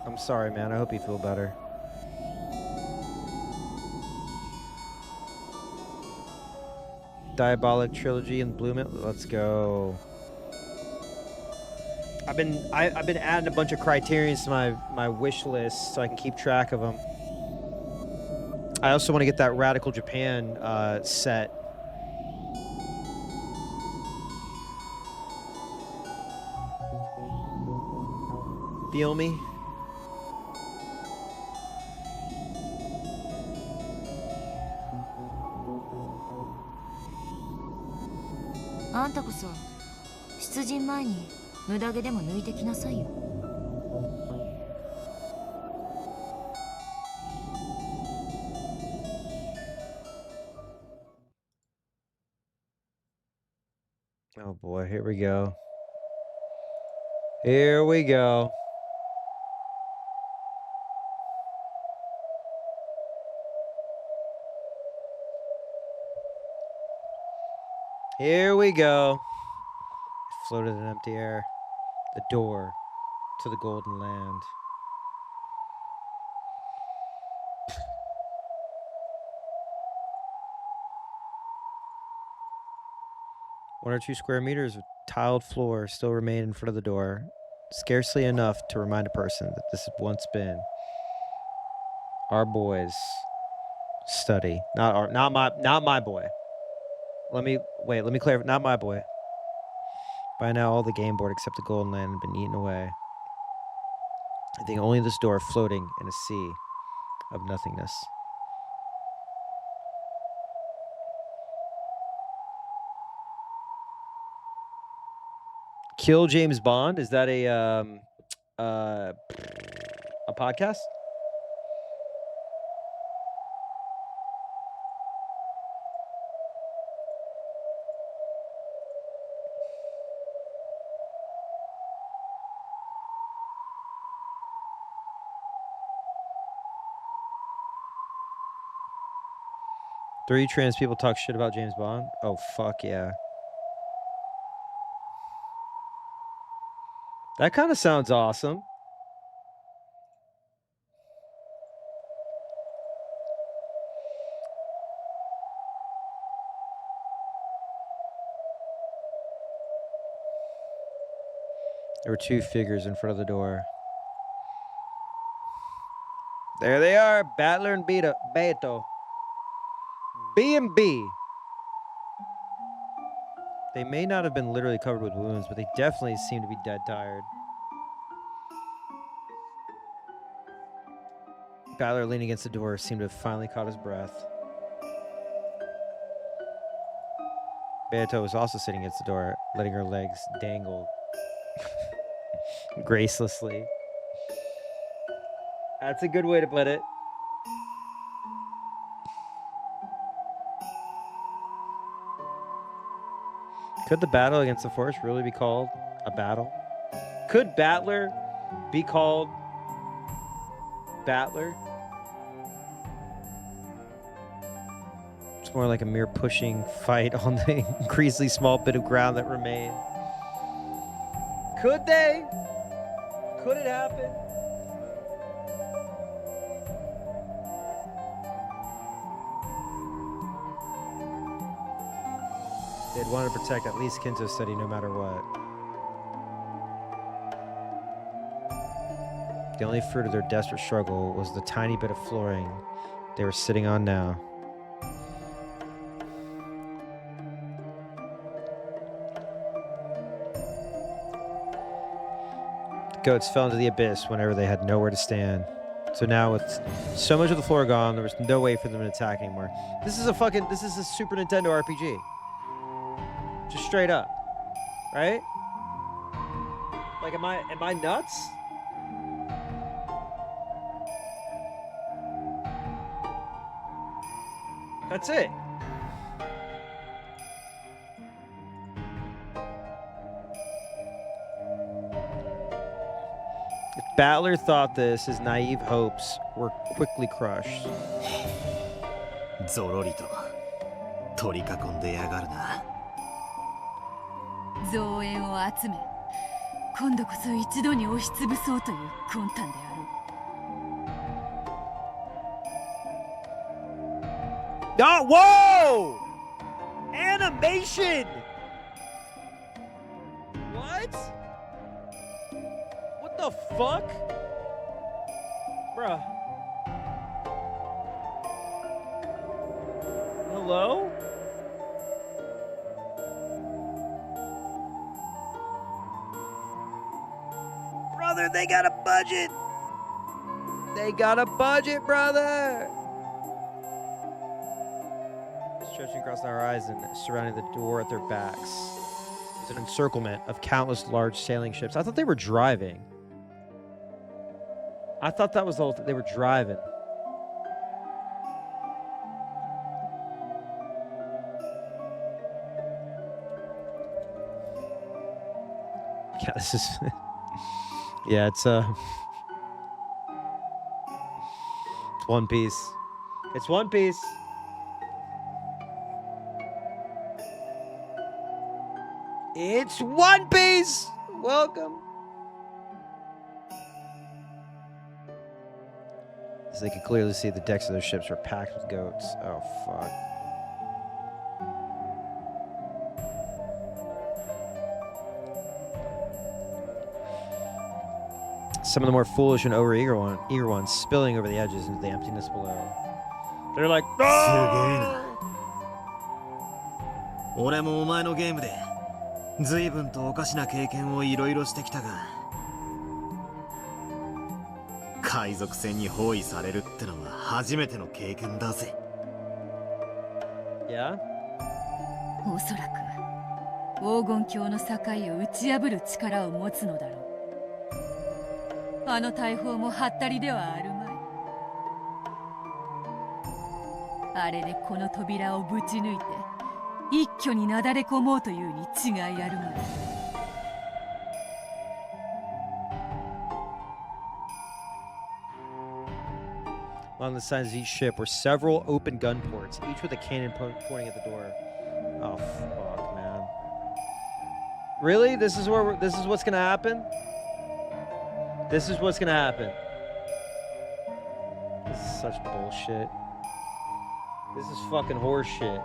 I'm sorry, man. I hope you feel better. Diabolic Trilogy and Bloom It. Let's go. I've been adding a bunch of criterions to my wish list so I can keep track of them. I also want to get that Radical Japan set. Feel me?あんたこそ出陣前に無駄毛でも抜いてきなさいよ。Oh boy, here we go. Here we go. Here we go. It floated in empty air. The door to the golden land. One or two square meters of tiled floor still remain in front of the door, scarcely enough to remind a person that this had once been our boy's study. Not my boy. Let me clarify. Not my boy. By now, all the game board except the golden land had been eaten away. I think only this door floating in a sea of nothingness. Kill James Bond? Is that a podcast? 3 trans people talk shit about James Bond? Oh, fuck yeah. That kind of sounds awesome. There were 2 figures in front of the door. There they are, Battler and Beto. B&B. They may not have been literally covered with wounds, but they definitely seem to be dead tired. Battler leaning against the door seemed to have finally caught his breath. Beto was also sitting against the door, letting her legs dangle gracelessly. That's a good way to put it. Could the battle against the Force really be called a battle? Could Battler be called Battler? It's more like a mere pushing fight on the increasingly small bit of ground that remained. Could they? Could it happen? They'd want to protect at least Kinto's study no matter what. The only fruit of their desperate struggle was the tiny bit of flooring they were sitting on now. The goats fell into the abyss whenever they had nowhere to stand. So now with so much of the floor gone, there was no way for them to attack anymore. This is a Super Nintendo RPG. Just straight up. Right? Like, am I nuts? That's it. If Battler thought this, his naive hopes were quickly crushed. ゾロリと取り囲んでやがるな。増援を集め、今度こそ一度に押しつぶそうという魂胆であろう。Oh, whoa! Animation! What? What the fuck? Bruh. Hello? Brother, they got a budget! They got a budget, brother! Stretching across the horizon, surrounding the door at their backs, is an encirclement of countless large sailing ships. I thought they were driving. I thought that was the whole thing. They were driving. Yeah, this is... yeah, it's One Piece. It's One Piece. It's One Piece! Welcome! As they could clearly see, the decks of their ships were packed with goats. Oh, fuck. Some of the more foolish and overeager ones spilling over the edges into the emptiness below. They're like, "Oh!" 俺もお前のゲームで随分とおかしな経験をいろいろしてきたが、海賊船に包囲されるってのは初めての経験だぜ。Yeah? おそらく黄金鏡の境を打ち破る力を持つのだろう。あの大砲もはったりではあるまい。あれでこの扉をぶち抜いて一挙になだれ込もうというに違いあるまい。Along the sides of each ship were several open gun ports, each with a cannon pointing at the door. Oh fuck, man! Really? This is what's gonna happen? This is what's gonna happen. This is such bullshit. This is fucking horse shit.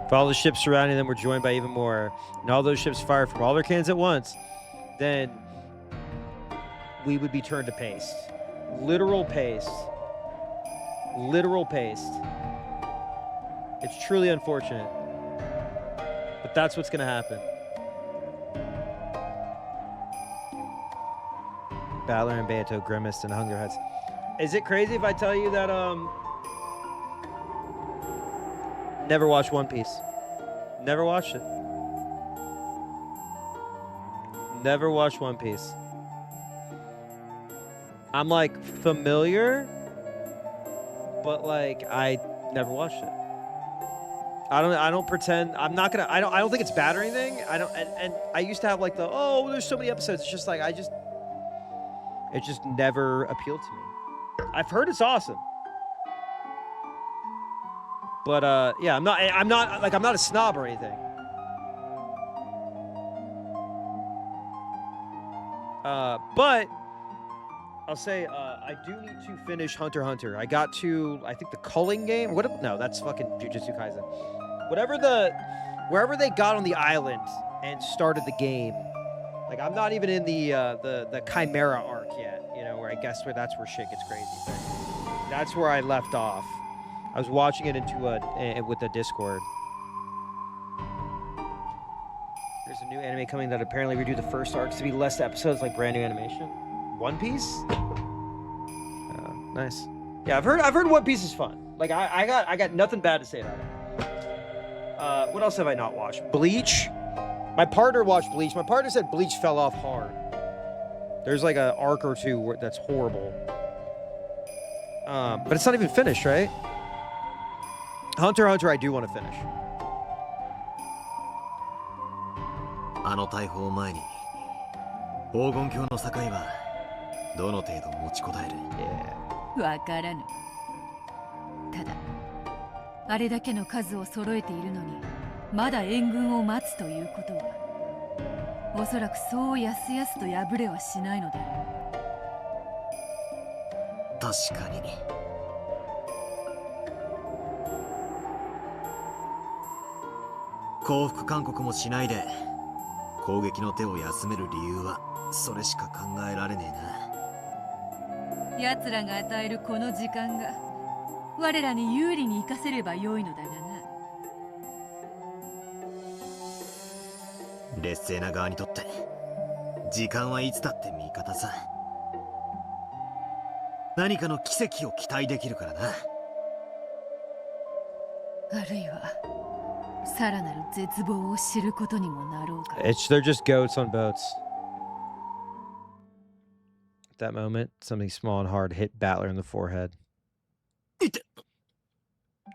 If all the ships surrounding them were joined by even more, and all those ships fired from all their cannons at once, then we would be turned to paste. Literal paste. Literal paste. It's truly unfortunate. But that's what's gonna happen. Battler and Beato grimaced and hung their heads. Is it crazy if I tell you that never watched One Piece? Never watched it. Never watched One Piece. I'm like familiar, but like I never watched it. I don't pretend. I'm not gonna. I don't think it's bad or anything. I don't. And I used to have like the there's so many episodes. It's just like it just never appealed to me. I've heard it's awesome, but yeah, I'm not a snob or anything. But I'll say I do need to finish Hunter x Hunter. I got to I think the culling game. No, that's fucking Jujutsu Kaisen. Wherever they got on the island and started the game. Like I'm not even in the Chimera arc yet, you know, where that's where shit gets crazy. But that's where I left off. I was watching it with the Discord. There's a new anime coming that apparently redo the first arcs to be less episodes, like brand new animation. One Piece? Nice. Yeah, I've heard One Piece is fun. Like I got nothing bad to say about it. What else have I not watched? Bleach. My partner watched Bleach. My partner said Bleach fell off hard. There's like an arc or two that's horrible. But it's not even finished, right? Hunter x Hunter I do want to finish. あの逮捕を前に黄金鏡の境はどの程度持ちこたえる？わからぬ。ただあれだけの数を揃えているのにまだ援軍を待つということはおそらくそうやすやすと敗れはしないのだろう。確かに。降伏勧告もしないで攻撃の手を休める理由はそれしか考えられねえな。奴らが与えるこの時間が我らに有利に生かせればよいのだがな。劣勢な側にとって時間はいつだって味方さ。何かの奇跡を期待できるからな。あるいはさらなる絶望を知ることにもなろうか。They're just goats on boats. At that moment, something small and hard hit Battler in the forehead. Did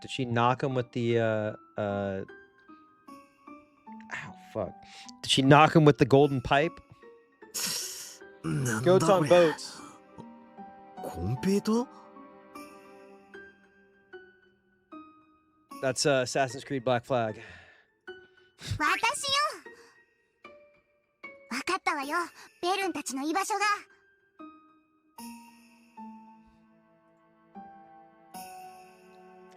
she knock him with the ow, fuck. Did she knock him with the golden pipe? Goats on boats. コンペイト? That's Assassin's Creed Black Flag. 私よ。わかったわよ。ベルンたちの居場所が。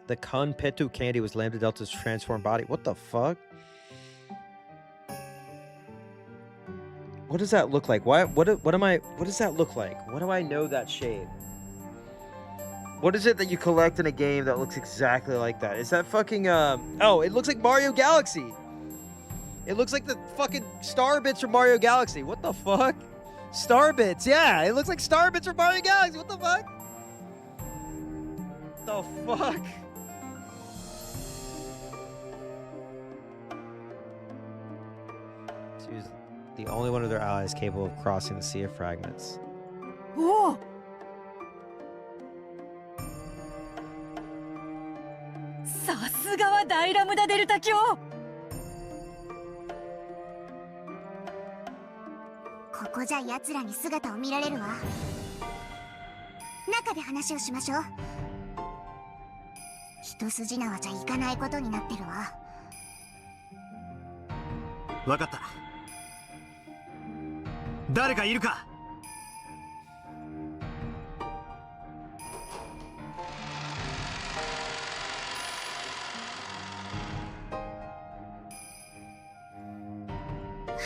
The Conpetu candy was Lambda Delta's transformed body. What the fuck? What does that look like? What does that look like? What do I know that shape? What is it that you collect in a game that looks exactly like that? Is that fucking oh, it looks like Mario Galaxy. It looks like the fucking star bits from Mario Galaxy. What the fuck? Star bits. Yeah, it looks like star bits from Mario Galaxy. What the fuck? The fuck? She was the only one of their allies capable of crossing the Sea of Fragments. Oh! さすがはダイラムダデルタ卿。ここじゃ奴らに姿を見られるわ。中で話をしましょう。一筋縄じゃいかないことになってるわ。わかった。誰かいるか？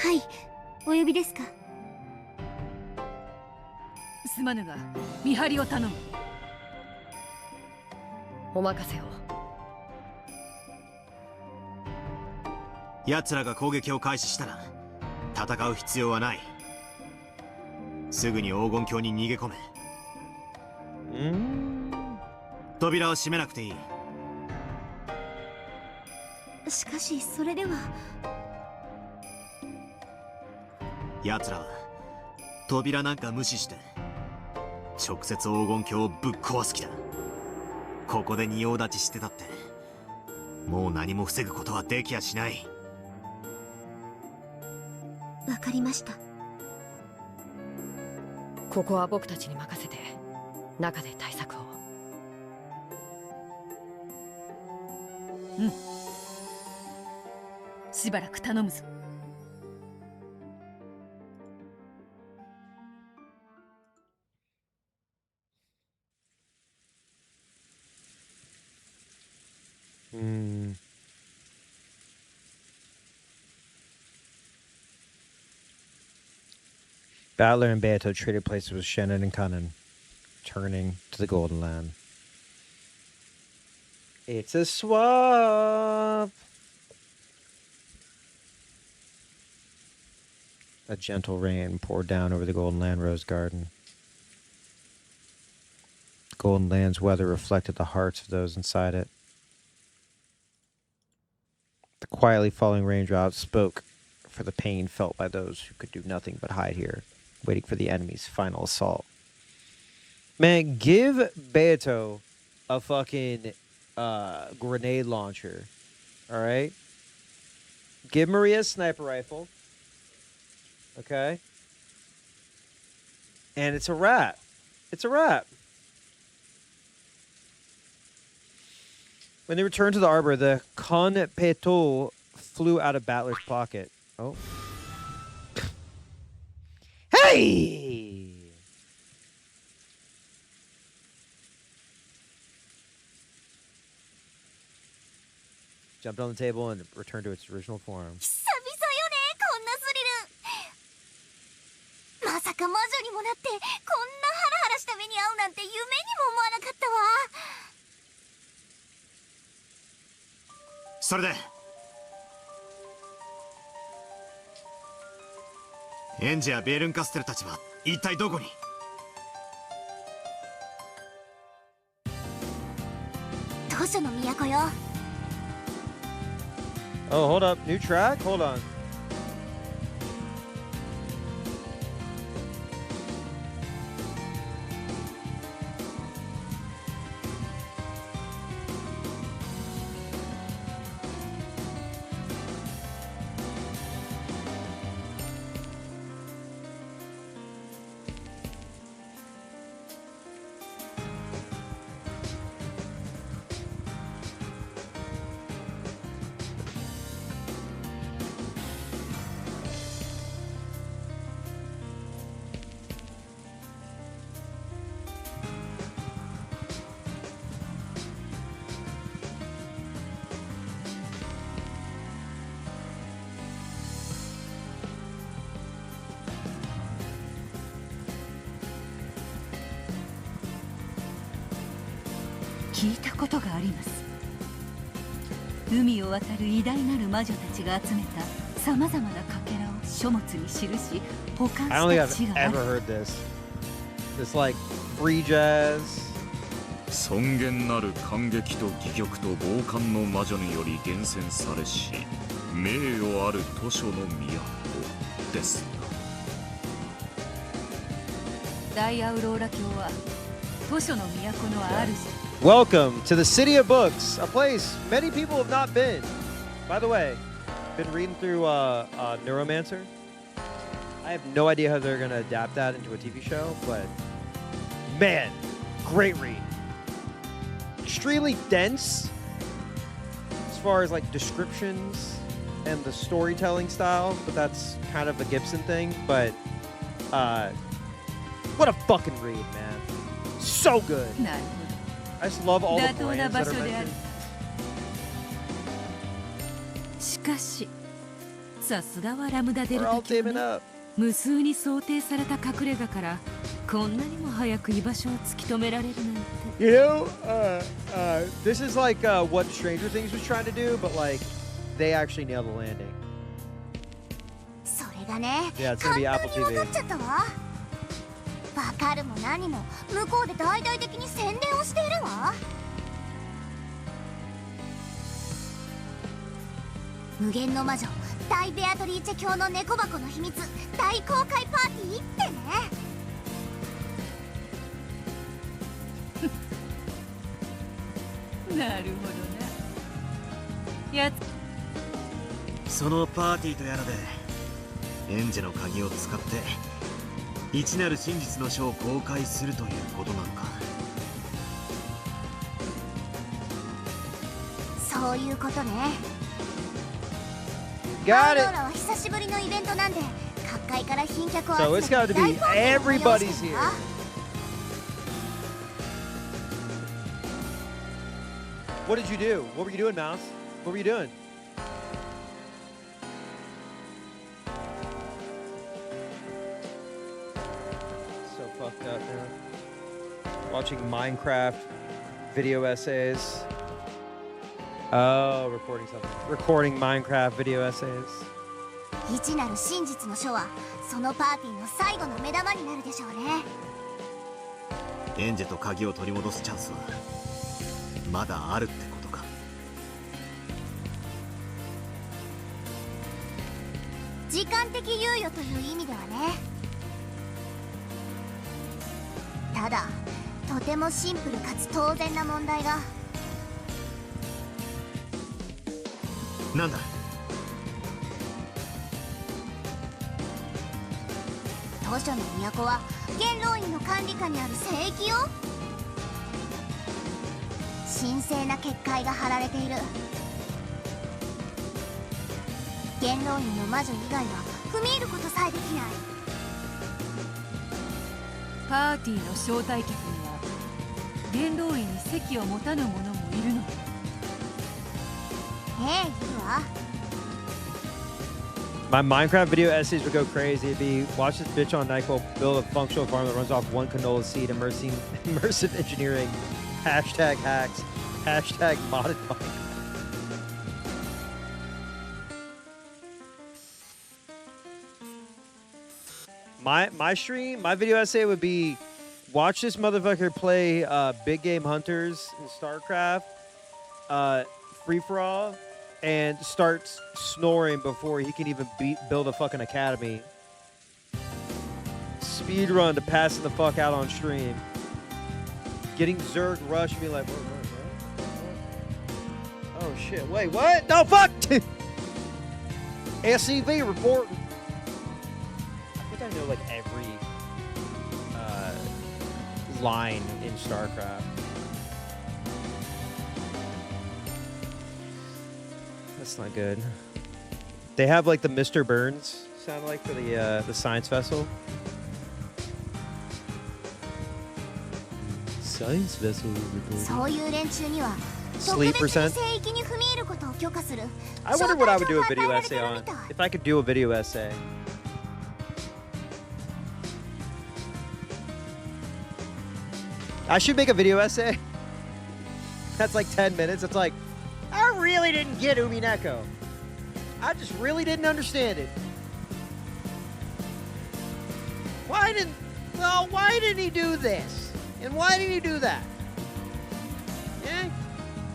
はい、お呼びですか？すまぬが見張りを頼む。お任せを。奴らが攻撃を開始したら戦う必要はない。すぐに黄金鏡に逃げ込め。扉を閉めなくていい。しかしそれでは。奴らは扉なんか無視して直接黄金鏡をぶっ壊す気だ。ここで仁王立ちしてたってもう何も防ぐことはできやしない。わかりました。ここは僕たちに任せて中で対策を。うん、しばらく頼むぞ。Battler and Beato traded places with Shannon and Kanan, turning to the Golden Land. It's a swap! A gentle rain poured down over the Golden Land Rose Garden. Golden Land's weather reflected the hearts of those inside it. The quietly falling raindrops spoke for the pain felt by those who could do nothing but hide here, waiting for the enemy's final assault. Man, give Beato a fucking grenade launcher. Alright? Give Maria a sniper rifle. Okay? And it's a wrap. It's a wrap. When they returned to the arbor, the Conpeto flew out of Battler's pocket. Oh. Hey! Jumped on the table and returned to its original form. 久々よね、こんなスリル。まさか魔女にもなってこんなハラハラした目に遭うなんて夢にも思わなかったわ。それでエンジやベールンカステルたちは一体どこに？図書の都よ。Oh, hold up. New track? Hold on.「聞いたことがあります。海を渡る偉大なる魔女たちが集めたさまざまなかけらを書物に記し保管 I don't think した地 I've があ ever る。 heard this. This like free jazz. 尊厳なる感激と戯曲と傍観の魔女により厳選されし名誉ある図書の都ですが、大アウローラ教は図書の都の主。Welcome to the City of Books, a place many people have not been. By the way, been reading through Neuromancer. I have no idea how they're gonna adapt that into a TV show, but man, great read. Extremely dense as far as like descriptions and the storytelling style, but that's kind of a Gibson thing. But what a fucking read, man. So good. I just love all the brands that are mentioned. しかしさすがはラムダデル We're all タ卿 teaming ね up. 無数に想定された隠れ家からこんなにも早く居場所を突き止められるなんて You know, this is like what Stranger Things was trying to do, but like they actually nailed the landing. それがね、 Yeah, it's gonna be 簡 Apple 単に TV. 分かっちゃったわ。わかるも何も向こうで大々的に宣伝をしているわ。無限の魔女大ベアトリーチェ卿の猫箱の秘密大公開パーティーってね。なるほどなやそのパーティーとやらでエンジェの鍵を使って一なる真実の書を公開するということなのか。そういうことね。 Got ロ it. ーラは久しぶりのイベントなんで各界から賓客を So it's 集 got め to て be 大パーティーを催 everybody's して here. るわ。 What did you do? What were you doing, Mouse? What were you doing? So fucked up, man. Watching Minecraft video essays. Oh, recording something. Recording Minecraft video essays. 一なる真実の書はそのパーティーの最後の目玉になるでしょうね。エンジェと鍵を取り戻すチャンスはまだあるってことか。時間的猶予という意味ではね。ただとてもシンプルかつ当然な問題が。なんだ。図書の都は元老院の管理下にある聖域よ。神聖な結界が張られている。元老院の魔女以外は踏み入ることさえできない。パーティーの招待客には元老院に席を持たぬ者もいるの。ええ、いるわ。My Minecraft video essays would go crazy. It'd be watch this bitch on NyQuil build a functional farm that runs off one canola seed, immersive engineering, hashtag hacks, hashtag modded Minecraft. My stream, my video essay would be watch this motherfucker play big game hunters in StarCraft, free for all, and starts snoring before he can even build a fucking academy. Speed run to passing the fuck out on stream. Getting Zerg rush, be like, what? Oh shit! Wait, what? No, fuck! SCV reporting. I think I know like every line in StarCraft. That's not good. They have like the Mr. Burns sound like for the science vessel. Science vessel. そういう連中には Sleep 特別に percent. 聖域に踏み入ることを許可する I wonder what I would do a 招待 video 状が与えられ essay てる on. みたい。 If I could do a video essay. I should make a video essay. That's like 10 minutes. It's like, I really didn't get Umineko. I just really didn't understand it. Why didn't he do this? And why did he do that? Yeah.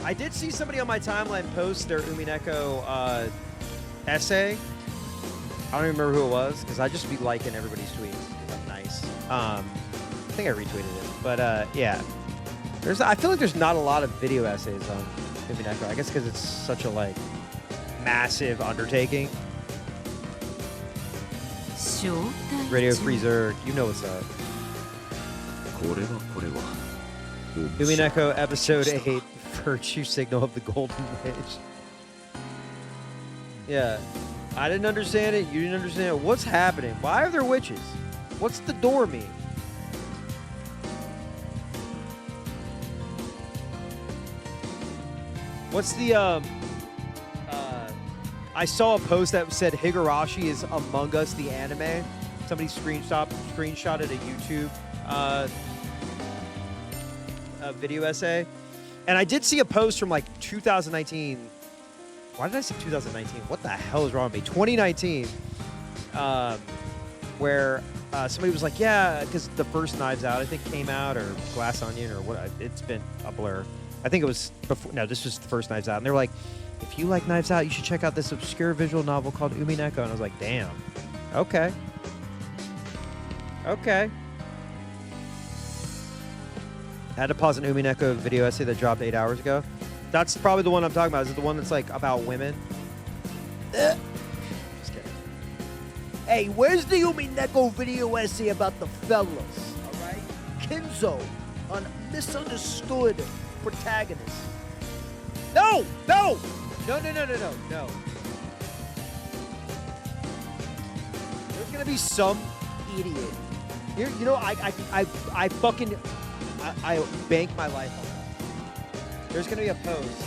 I did see somebody on my timeline post their Umineko essay. I don't even remember who it was because I just be liking everybody's tweets. That's nice. I think I retweeted it, but yeah. I feel like there's not a lot of video essays on Umineko. I guess because it's such a like massive undertaking. Radio Freezer, you know what's up. これは Umineko episode 8, Virtue Signal of the Golden Witch. Yeah. I didn't understand it. You didn't understand it. What's happening? Why are there witches? What's the door mean? What's the I saw a post that said Higurashi is Among Us the anime. Somebody screenshotted a YouTube a video essay. And I did see a post from like 2019. Why did I say 2019? What the hell is wrong with me? 2019, where somebody was like, yeah, because the first Knives Out, I think, came out, or Glass Onion, or what? It's been a blur. I think it was before. No, this was the first Knives Out. And they were like, if you like Knives Out, you should check out this obscure visual novel called Umineko. And I was like, damn. Okay. Okay. I had to pause an Umineko video essay that dropped 8 hours ago. That's probably the one I'm talking about. Is it the one that's like about women? Just kidding. Hey, where's the Umineko video essay about the fellas? All right, Kinzo, on misunderstood protagonist. No. There's gonna be some idiot. Here, you know, I fucking bank my life on that. There's gonna be a post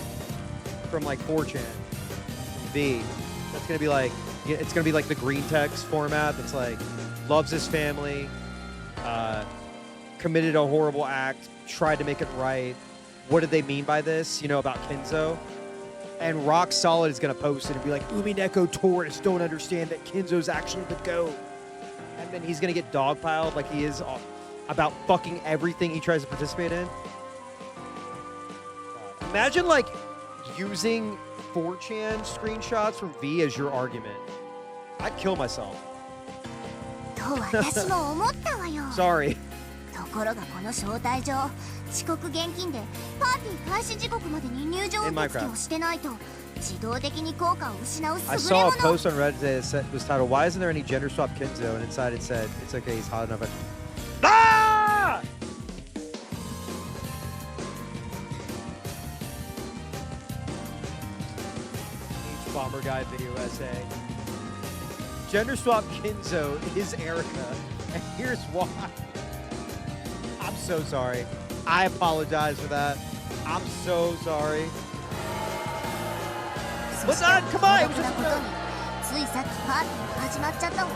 from like 4chan, V, that's gonna be like, it's gonna be like the green text format. That's like, loves his family, committed a horrible act, tried to make it right. What did they mean by this? You know, about Kinzo. And Rock Solid is gonna post it and be like, Umineko tourists don't understand that Kinzo's actually the GOAT. And then he's gonna get dogpiled like he is about fucking everything he tries to participate in. Imagine like using 4chan screenshots from V as your argument. I'd kill myself. と私も思ったわよ。 Sorry. ところがこの招待状、遅刻厳禁でパーティー開始時刻までに入場受付をしてないと自動的に効果を失う優れもの。 I saw a post on Reddit that was titled, "Why isn't there any gender swap Kinzo?" And inside it said, "It's okay, he's hot enough." Ah! Bomber guy video essay. Gender swap Kinzo is Erica, and here's why. I'm so sorry. I apologize for that. I'm so sorry. What's that? Come on! It was just a joke. ついさっきパーティーが始まっちゃったわ。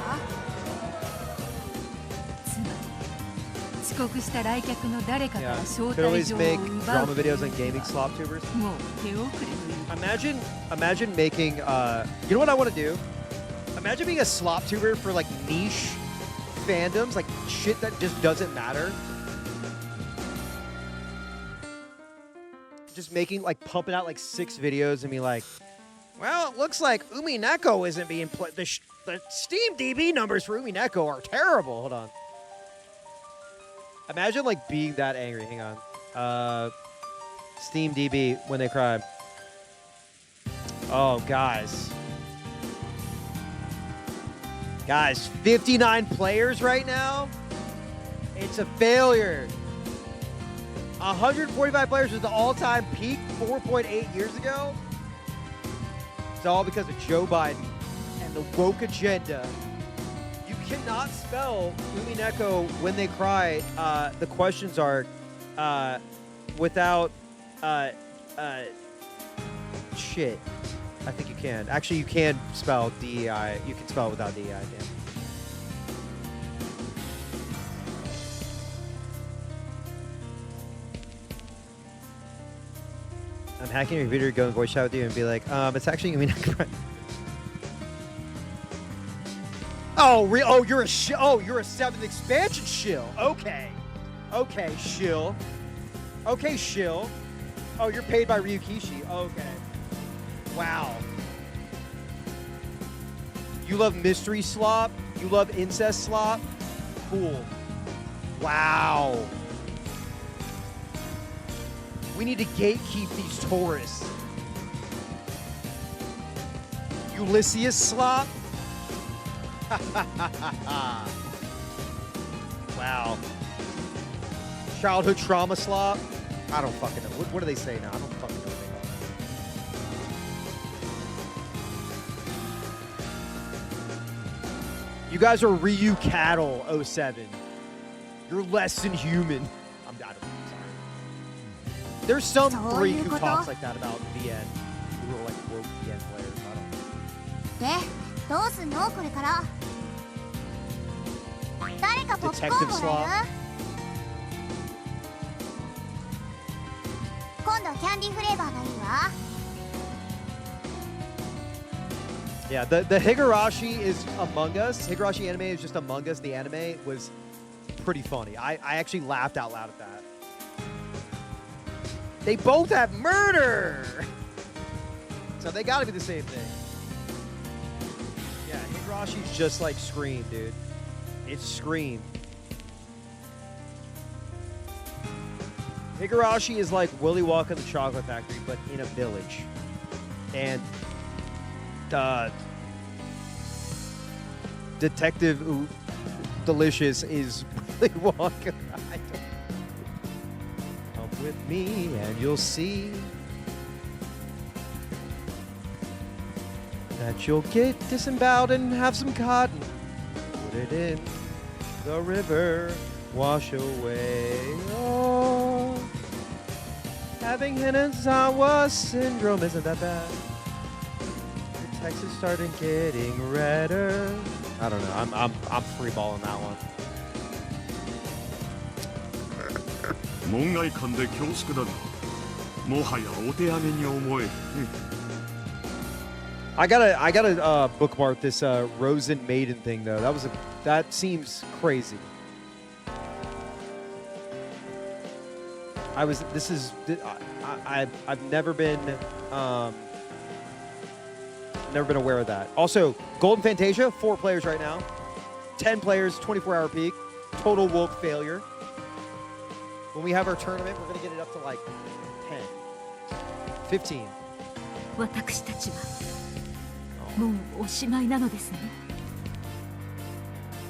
つまり遅刻した来客の誰かから Yeah, 招 could 待 always 状を make 奪 drama う videos on gaming slop tubers. もう手遅れという Imagine making, you know what I want to do? Imagine being a slop tuber for like niche fandoms, like shit that just doesn't matter. Just making, like, pumping out like 6 videos and be like, well, it looks like Umineko isn't being played. The Steam DB numbers for Umineko are terrible. Hold on. Imagine like being that angry. Hang on. Steam DB when they cry. Oh, guys. Guys, 59 players right now? It's a failure. 145 players was the all-time peak 4.8 years ago. It's all because of Joe Biden and the woke agenda. You cannot spell Umineko when they cry. The questions are without shit. I think you can. Actually, you can spell DEI. You can spell it without DEI, damn. I'm hacking your computer, go and voice chat with you and be like, it's actually Umineko. Oh, oh, you're a you're a 7th expansion shill. Okay. Okay, shill. Okay, shill. Oh, you're paid by Ryukishi. Okay. Wow. You love mystery slop? You love incest slop? Cool. Wow. We need to gatekeep these tourists. Ulysses slop? Wow. Childhood trauma slop? I don't fucking know. What do they say now? I don't fucking know what they call that. You guys are Ryu Cattle 07. You're less than human. I'm sorry. There's some freak who talks like that about VN. Who are like woke VN players. I don't know. で、どうすんのこれから。誰かポップコーンもらえる？今度はキャンディーフレーバーがいいわ。Yeah, the Higurashi is Among Us. Higurashi anime is just Among Us. The anime was pretty funny. I actually laughed out loud at that. They both have murder! So they gotta be the same thing. Yeah, Higurashi's just like Scream, dude. It's Scream. Higurashi is like Willy Wonka and the Chocolate Factory, but in a village. And Detective Delicious is Willy Wonka. Come with me and you'll see that you'll get disemboweled and have some cotton. Put it in the river, wash away. Oh, having Hanazawa syndrome isn't that bad. Your Texas started getting redder. I don't know. I'm free balling that one. 門外漢で恐縮だが、もはやお手上げに思えるね。I gotta bookmark this Rosen Maiden thing though. That seems crazy. I've never been aware of that. Also, Golden Fantasia, 4 players right now. 10 players, 24-hour peak. Total woke failure. When we have our tournament, we're gonna get it up to like 10, 15. 私たちはもうおしまいなのですね。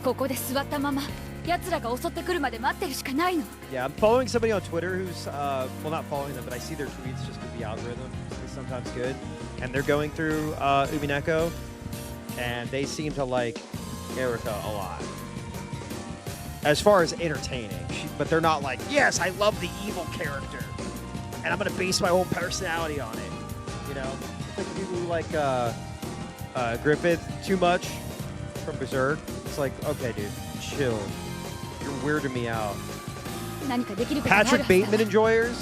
ここで座ったまま奴らが襲ってくるまで待ってるしかないの。Yeah, I'm following somebody on Twitter who's well, not following them, but I see their tweets just because the algorithm is sometimes good, and they're going through Umineko, and they seem to like Erica a lot. As far as entertaining, but they're not like, yes, I love the evil character, and I'm gonna base my whole personality on it. You know, it's like people who like Griffith too much from Berserk. It's like, okay, dude, chill. You're weirding me out. Patrick Bateman enjoyers?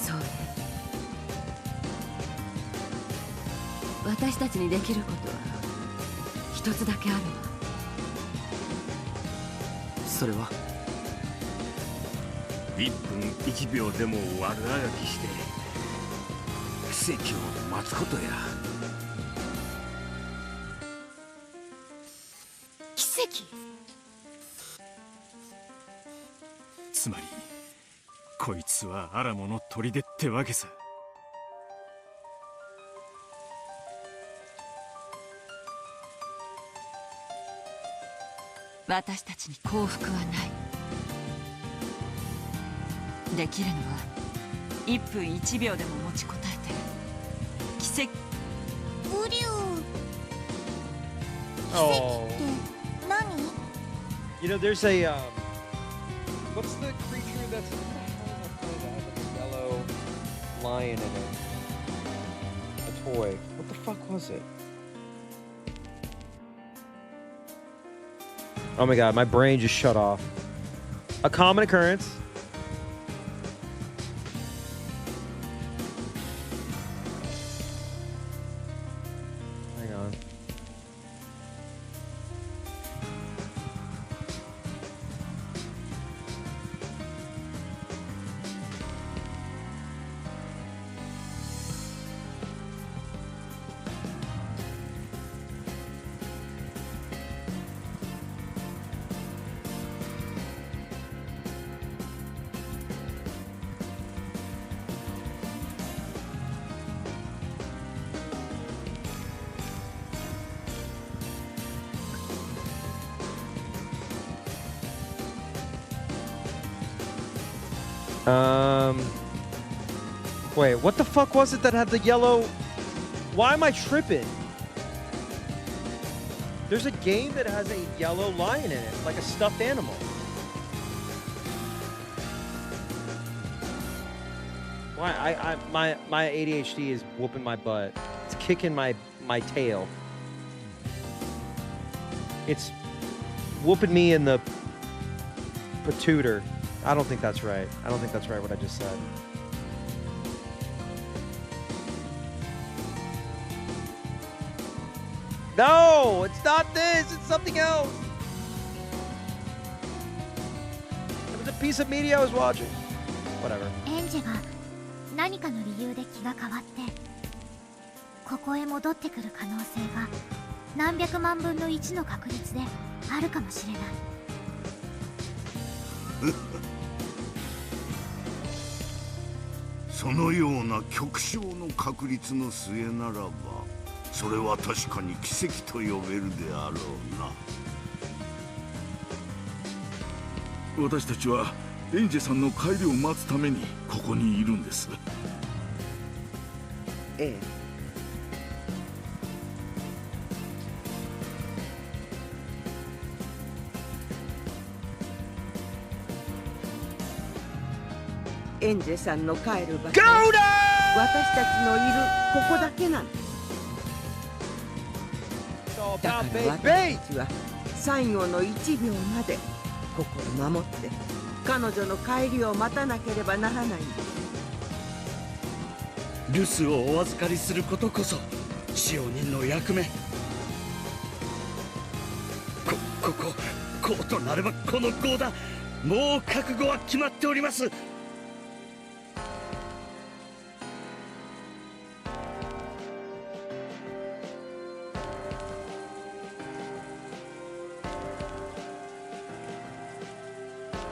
そうね。私たちにできることは一つだけあるわ。それは1分1秒でも悪あがきして奇跡を待つことや。奇跡？つまりこいつはアラモの砦ってわけさ。私たちに幸福はない。できるのは1分1秒でも持ちこたえて奇跡。ウリュウ。 Oh. 奇跡って何？ You know, there's a what's the creature that's a yellow lion in it? A toy. What the fuck was it? Oh my god, my brain just shut off. A common occurrence. Hang on. Wait, what the fuck was it that had the yellow? Why am I tripping? There's a game that has a yellow lion in it, like a stuffed animal. Why? My ADHD is whooping my butt. It's kicking my tail. It's whooping me in the patooter. I don't think that's right. I don't think that's right what I just said. No, it's not this. It's something else. It was a piece of media I was watching. Whatever. エンジェが何かの理由で気が変わってここへ戻ってくる可能性が何百万分の1の確率であるかもしれない。そのような極小の確率の末ならば、それは確かに奇跡と呼べるであろうな。私たちはエンジェさんの帰りを待つためにここにいるんです。ええ。エンジェさんの帰る場所、私たちのいるここだけなんです。だから私たちは最後の1秒までここを守って彼女の帰りを待たなければならないんです。留守をお預かりすることこそ使用人の役目。こうとなればこの号だ。もう覚悟は決まっております。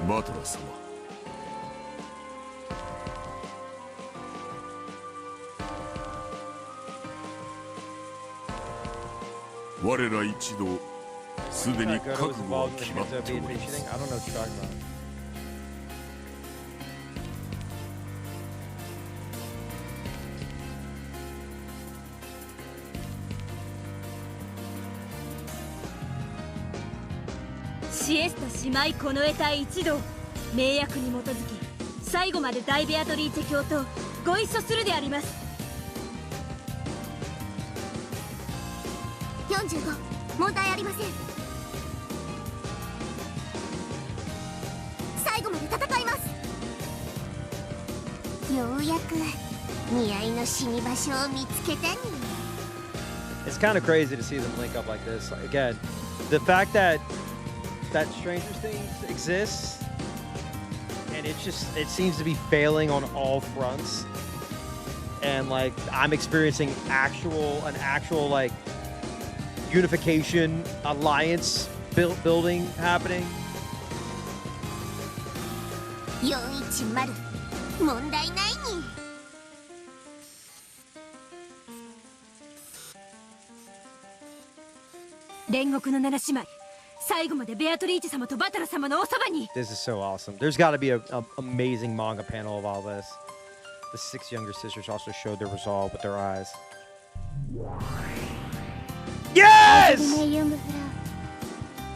バトラー様、我ら一同すでに覚悟は決まっております。シエスタ姉妹この得体一同、盟約に基づき最後まで大ベアトリーチェ教とご一緒するであります。45、問題ありません。最後まで戦います。ようやく似合いの死に場所を見つけたに。It's kind of crazy to see them link up like this. Again, the fact that Stranger Things exists and it seems to be failing on all fronts, and like I'm experiencing an actual like unification alliance building happening. 410、問題ないに。煉獄の7姉妹、最後までベアトリーチェ様とバトラ様のおそばに。 This is so awesome. There's got to be an amazing manga panel of all this. The 6 younger sisters also showed their resolve with their eyes. Yes! ユングフラ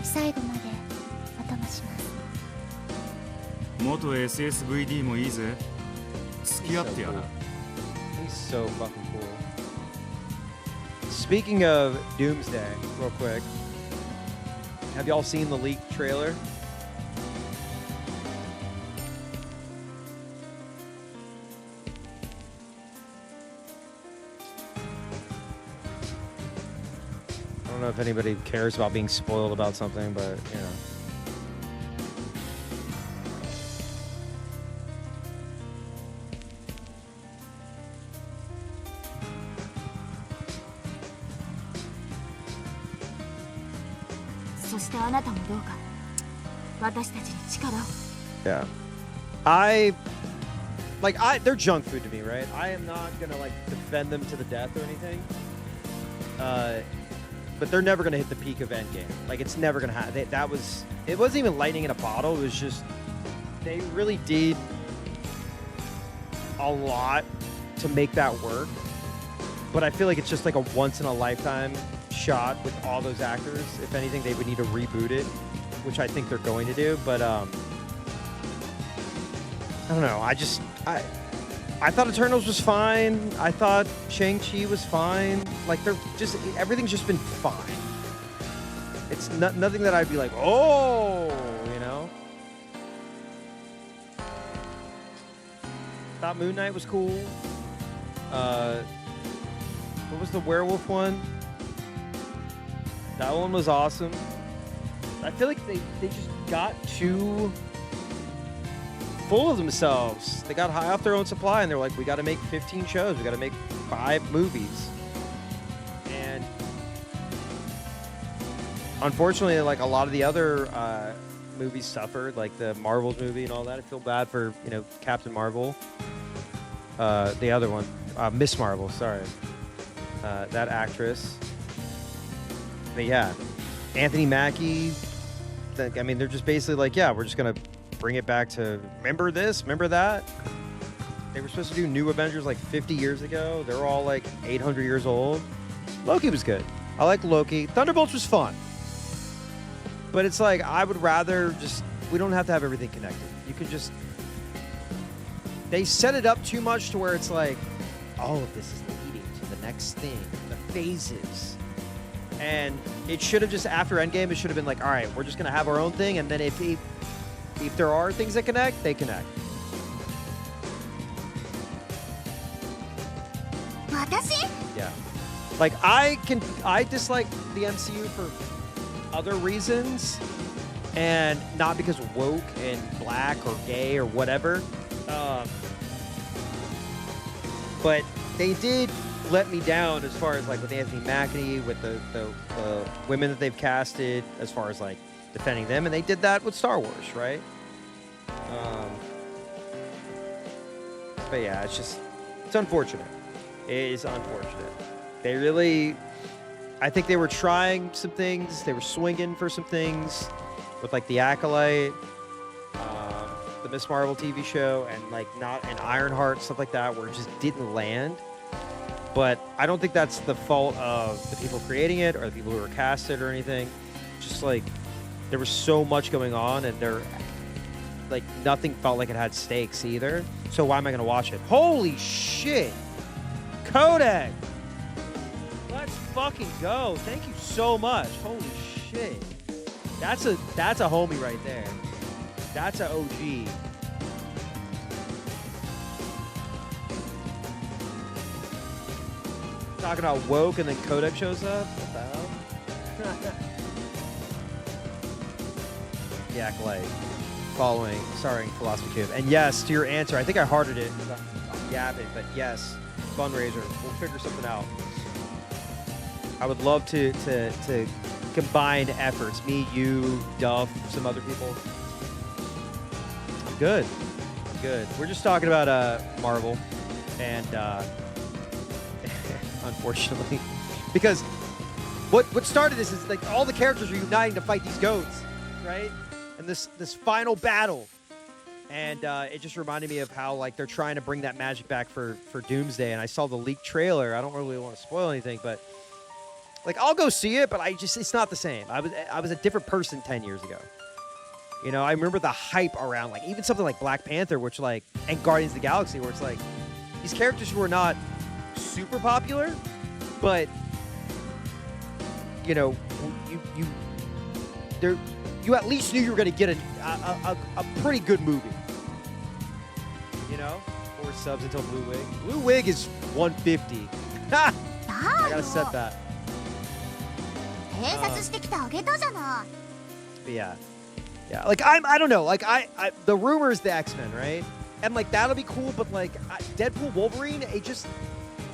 最後までお供します。元 SSVD もいいぜ。付き合ってやる。 He's so fucking cool. Speaking of Doomsday, real quick, have y'all seen the leaked trailer? I don't know if anybody cares about being spoiled about something, but you know. Yeah. They're junk food to me, right? I am not gonna like defend them to the death or anything. But they're never gonna hit the peak of Endgame. Like it's never gonna happen. It wasn't even lightning in a bottle. It was just they really did a lot to make that work. But I feel like it's just like a once-in-a-lifetime shot with all those actors. If anything, they would need to reboot it, which I think they're going to do. But I don't know. I thought Eternals was fine. I thought Shang-Chi was fine. Like, they're just, everything's just been fine. It's nothing that I'd be like, oh, you know? Thought Moon Knight was cool. What was the werewolf one? That one was awesome. I feel like they just got too full of themselves. They got high off their own supply, and they're like, we got to make 15 shows. We got to make 5 movies. And unfortunately, like a lot of the other movies suffered, like the Marvels movie and all that. I feel bad for, you know, Captain Marvel. The other one, Miss Marvel, sorry. That actress. But yeah, Anthony Mackie. I mean, they're just basically like, yeah, we're just going to bring it back to, remember this, remember that? They were supposed to do New Avengers like 50 years ago. They're all like 800 years old. Loki was good. I like Loki. Thunderbolts was fun. But it's like, I would rather just, we don't have to have everything connected. You can just, they set it up too much to where it's like, all of this is leading to the next thing, the phases. And it should have just, after Endgame, it should have been like, all right, we're just going to have our own thing. And then if there are things that connect, they connect. Yeah. Like, I dislike the MCU for other reasons, and not because woke and black or gay or whatever. But they did let me down as far as like with Anthony Mackie, with the women that they've casted, as far as like defending them, and they did that with Star Wars, right? But yeah, it's unfortunate. It is unfortunate. They really, I think they were trying some things. They were swinging for some things with like the Acolyte, the Miss Marvel TV show, and like not an Ironheart, stuff like that, where it just didn't land. But I don't think that's the fault of the people creating it or the people who were casted or anything. Just like there was so much going on, and there, like, nothing felt like it had stakes either. So why am I gonna watch it? Holy shit! Kodak! Let's fucking go. Thank you so much. Holy shit. That's a homie right there. That's a OG. Talking about woke and then Kodak shows up? What the hell? The Acolyte. Following, starring Philosophy Cube. And yes, to your answer, I think I hearted it because I'm yapping, but yes, fundraiser. We'll figure something out. I would love to combine efforts. Me, you, Duff, some other people. I'm good. I'm good. We're just talking about Marvel, and unfortunately, because what started this is like all the characters are uniting to fight these goats, right? And this final battle, and it just reminded me of how like they're trying to bring that magic back for Doomsday. And I saw the leaked trailer. I don't really want to spoil anything, but like I'll go see it, but it's not the same. I was a different person 10 years ago. You know, I remember the hype around like even something like Black Panther, which like, and Guardians of the Galaxy, where it's like these characters who are not super popular, but you know, you at least knew you were going to get a pretty good movie. You know? 4 subs until Blue Wig. Blue Wig is 150. Ha! I gotta set that. But yeah. Yeah, like I don't know. Like I the rumor is the X-Men, right? And like that'll be cool, but like Deadpool Wolverine,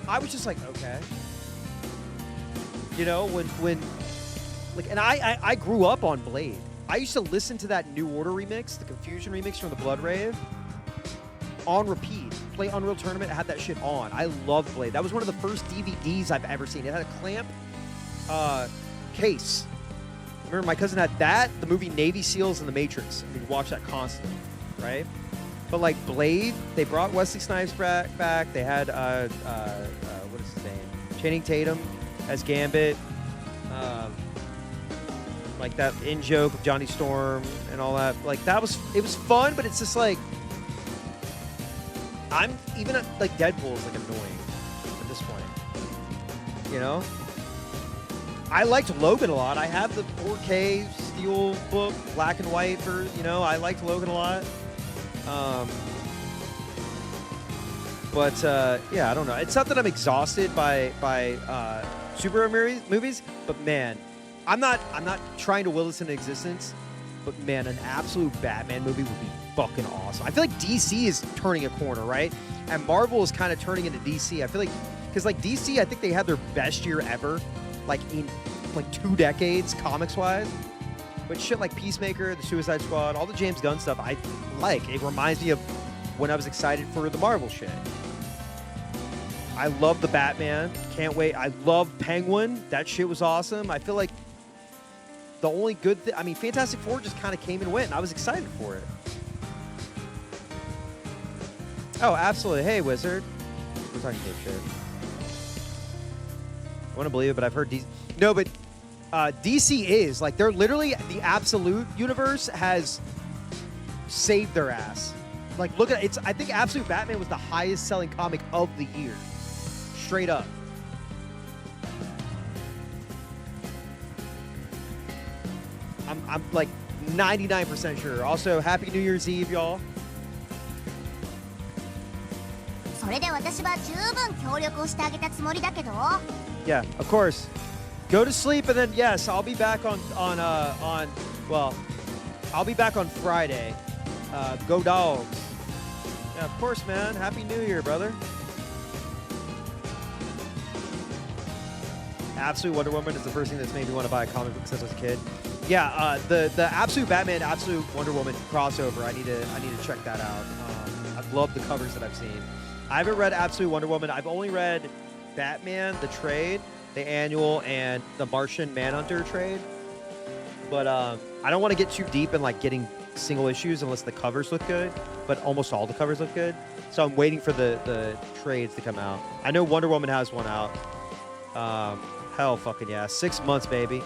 I was just like, okay. You know, when like, and I grew up on Blade. I used to listen to that New Order remix, the Confusion remix from the Blood Rave, on repeat. Play Unreal Tournament, had that shit on. I loved Blade. That was one of the first DVDs I've ever seen. It had a clamp case. Remember, my cousin had that, the movie Navy SEALs and The Matrix. We'd watch that constantly, right? But like Blade, they brought Wesley Snipes back. They had what is his name? Channing Tatum as Gambit. Like that in joke of Johnny Storm and all that. Like it was fun, but it's just like like Deadpool is like annoying at this point. You know? I liked Logan a lot. I have the 4K Steel book, black and white for, you know, I liked Logan a lot. But yeah, I don't know. It's not that I'm exhausted by superhero movies, but man, I'm not trying to will this into existence, but man, an absolute Batman movie would be fucking awesome. I feel like DC is turning a corner, right? And Marvel is kind of turning into DC. I feel like, because like DC, I think they had their best year ever, like in like 2 decades, comics-wise. But shit like Peacemaker, the Suicide Squad, all the James Gunn stuff, I like. It reminds me of when I was excited for the Marvel shit. I love the Batman. Can't wait. I love Penguin. That shit was awesome. I feel like the only good thing, I mean, Fantastic Four just kind of came and went, and I was excited for it. Oh, absolutely. Hey, Wizard. We're talking tape shit. I want to believe it, but I've heard DC. No, but DC is, like, they're literally, the Absolute universe has saved their ass. Like, look at it. I think Absolute Batman was the highest selling comic of the year. Straight up. I'm like 99% sure. Also, Happy New Year's Eve, y'all. それで私は十分協力をしてあげたつもりだけど。Yeah, of course. Go to sleep, and then yes, I'll be back on well, I'll be back on Friday. Go Dogs. Yeah, of course, man. Happy New Year, brother. Absolute Wonder Woman is the first thing that's made me want to buy a comic book since I was a kid. Yeah, the Absolute Batman, Absolute Wonder Woman crossover. I need to check that out. I've loved the covers that I've seen. I haven't read Absolute Wonder Woman. I've only read Batman, the trade, the annual, and the Martian Manhunter trade. But I don't want to get too deep in like getting single issues unless the covers look good. But almost all the covers look good. So I'm waiting for the trades to come out. I know Wonder Woman has one out. Hell fucking yeah. 6 months, baby.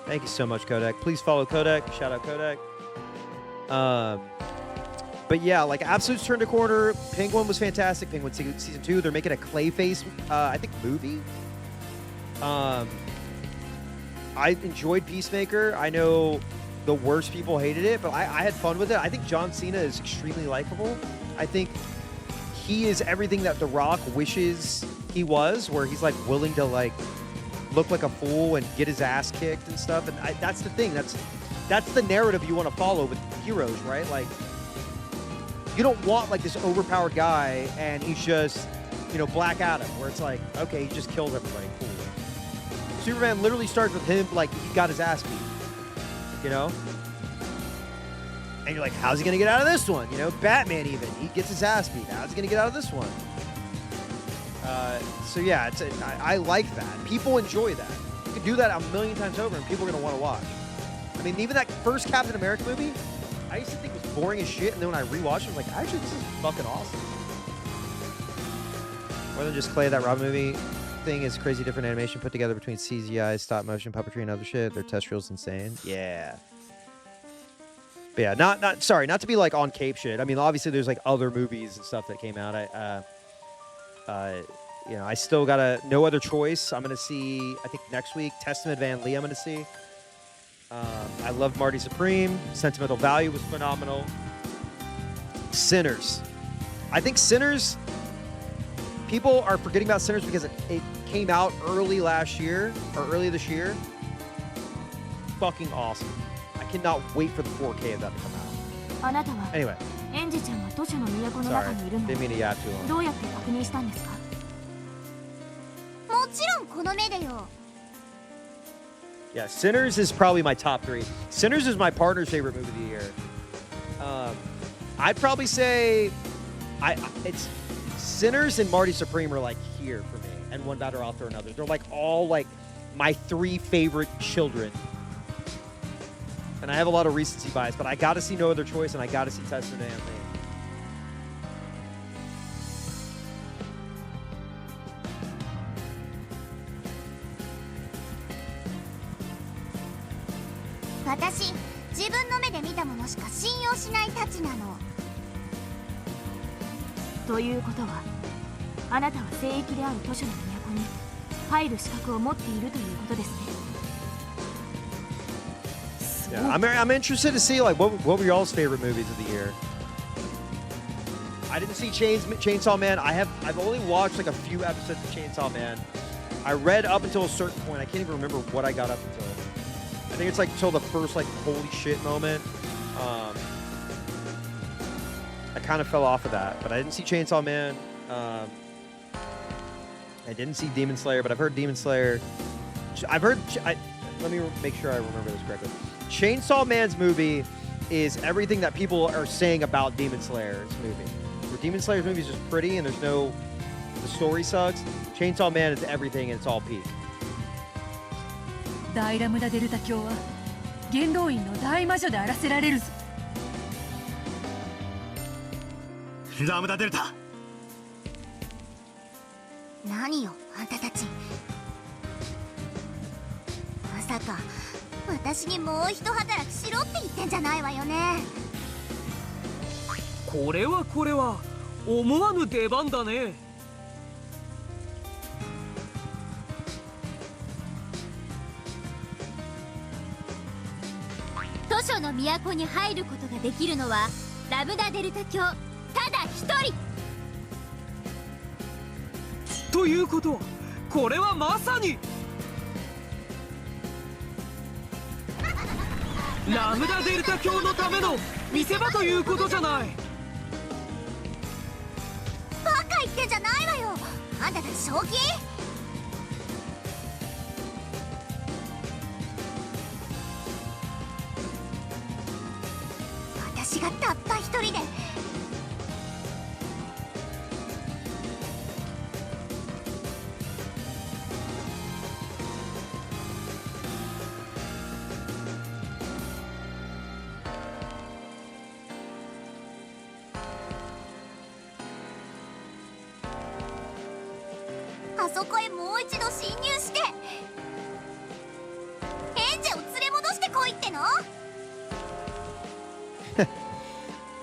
Thank you so much, Kodak. Please follow Kodak. Shout out Kodak. But yeah, like Absolute's turned a corner. Penguin was fantastic. Penguin season 2. They're making a Clayface, I think, movie. I enjoyed Peacemaker. I know the worst people hated it, but I had fun with it. I think John Cena is extremely likable. I think he is everything that The Rock wishes he was, where he's like willing to like look like a fool and get his ass kicked and stuff. And that's the thing. That's the narrative you want to follow with heroes, right? Like, you don't want like this overpowered guy and he's just, you know, Black Adam, where it's like, okay, he just killed everybody. Cool. Superman literally starts with him like he got his ass beat, you know? And you're like, how's he going to get out of this one? You know, Batman even, he gets his ass beat. How's he going to get out of this one? So yeah, I like that. People enjoy that. You can do that a million times over and people are going to want to watch. I mean, even that first Captain America movie, I used to think it was boring as shit, and then when I rewatched it, I was like, actually, this is fucking awesome. More than just Clay, that Robin movie thing is crazy different animation put together between CGI, stop motion, puppetry, and other shit. Their test reel's insane. Yeah. But yeah, not to be like on Cape shit. I mean, obviously there's like other movies and stuff that came out. You know, I still got No Other Choice. I'm going to see, I think next week, Testament Van Lee I'm going to see. I love Marty Supreme. Sentimental Value was phenomenal. Sinners. I think Sinners, people are forgetting about Sinners because it came out early last year, or early this year. Fucking awesome. I cannot wait for the 4K of that to come out. Anyway. Sorry, didn't mean to yap too long. もちろんこの目でよ。 Yeah, Sinners is probably my top 3. Sinners is my partner's favorite movie of the year. I'd probably say it's Sinners and Marty Supreme are like here for me, and One Better Off or Another. They're like all like my 3 favorite children. And I have a lot of recency bias, but I got to see No Other Choice, and I got to see Testament Van Lee. 私自分の目で見たものしか信用しないたちなの。ということはあなたは聖域である図書の都に入る資格を持っているということですね。 Yeah, I'm interested to see like what were y'all's favorite movies of the year. I didn't see Chainsaw Man. I've only watched like a few episodes of Chainsaw Man. I read up until a certain point. I can't even remember what I got up until. I think it's like till the first like holy shit moment. I kind of fell off of that, but I didn't see Chainsaw Man. I didn't see Demon Slayer, but I've heard Demon Slayer. I've heard. Let me make sure I remember this correctly. Chainsaw Man's movie is everything that people are saying about Demon Slayer's movie. Where Demon Slayer's movie is just pretty and there's no, the story sucks. Chainsaw Man is everything and it's all peak. ダイラムダデルタ教は元老院の大魔女であらせられるぞ。ラムダデルタ。何よあんたたち。まさか私にもう一働きしろって言ってんじゃないわよね。これは思わぬ出番だね。図書の都に入ることができるのはラムダデルタ教ただ一人。ということはこれはまさにラムダデルタ教のための見せ場ということじゃない。バカ言ってんじゃないわよ。あんたたち正気？私がたった一人であそこへもう一度侵入してエンジェを連れ戻してこいっての。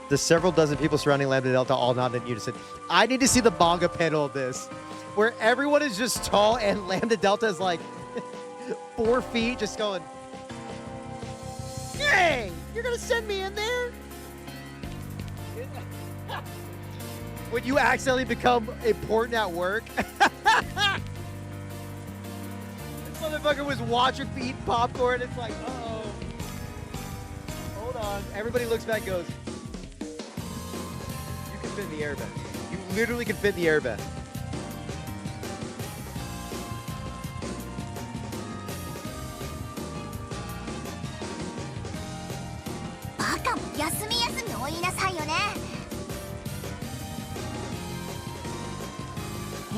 The several dozen people surrounding Lambda Delta all nodded in unison. I need to see the manga panel of this, where everyone is just tall and Lambda Delta is like 4 feet, just going, "Hey, you're gonna send me in there?" When you accidentally become important at work. This motherfucker was watching me eat popcorn. It's like, uh-oh. Hold on. Everybody looks back and goes, you can fit in the airbag. You literally can fit in the airbag. バカも休み休みお言いなさいよね。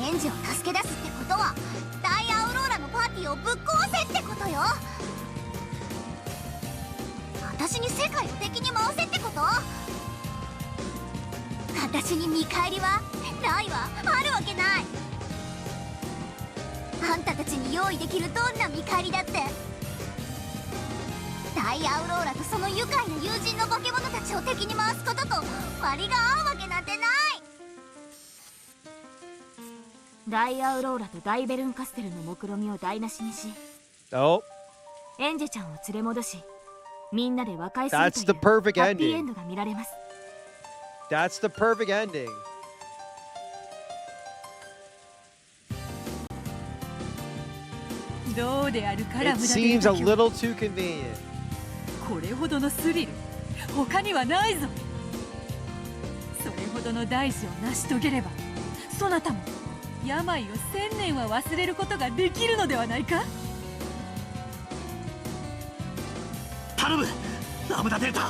エンジを助け出すってことはダイアウローラのパーティーをぶっ壊せってことよ。私に世界を敵に回せってこと？私に見返りはないわ。あるわけない。あんたたちに用意できるどんな見返りだってダイアウローラとその愉快な友人の化け物たちを敵に回すことと割が合うわけなんてない。ダイアウローラとダイベルンカステルの目論見を台無しにし、Oh, エンジェちゃんを連れ戻し、みんなで和解するという that's the perfect ハッピーエン ending. ドが見られます。 That's the perfect ending. どうであるかラ It ムダデル seems タ a 教。 little too convenient. これほどのスリル他にはないぞ。それほどの大事を成し遂げればそなたも病を1000年は忘れることができるのではないか。頼むラムダデルタ。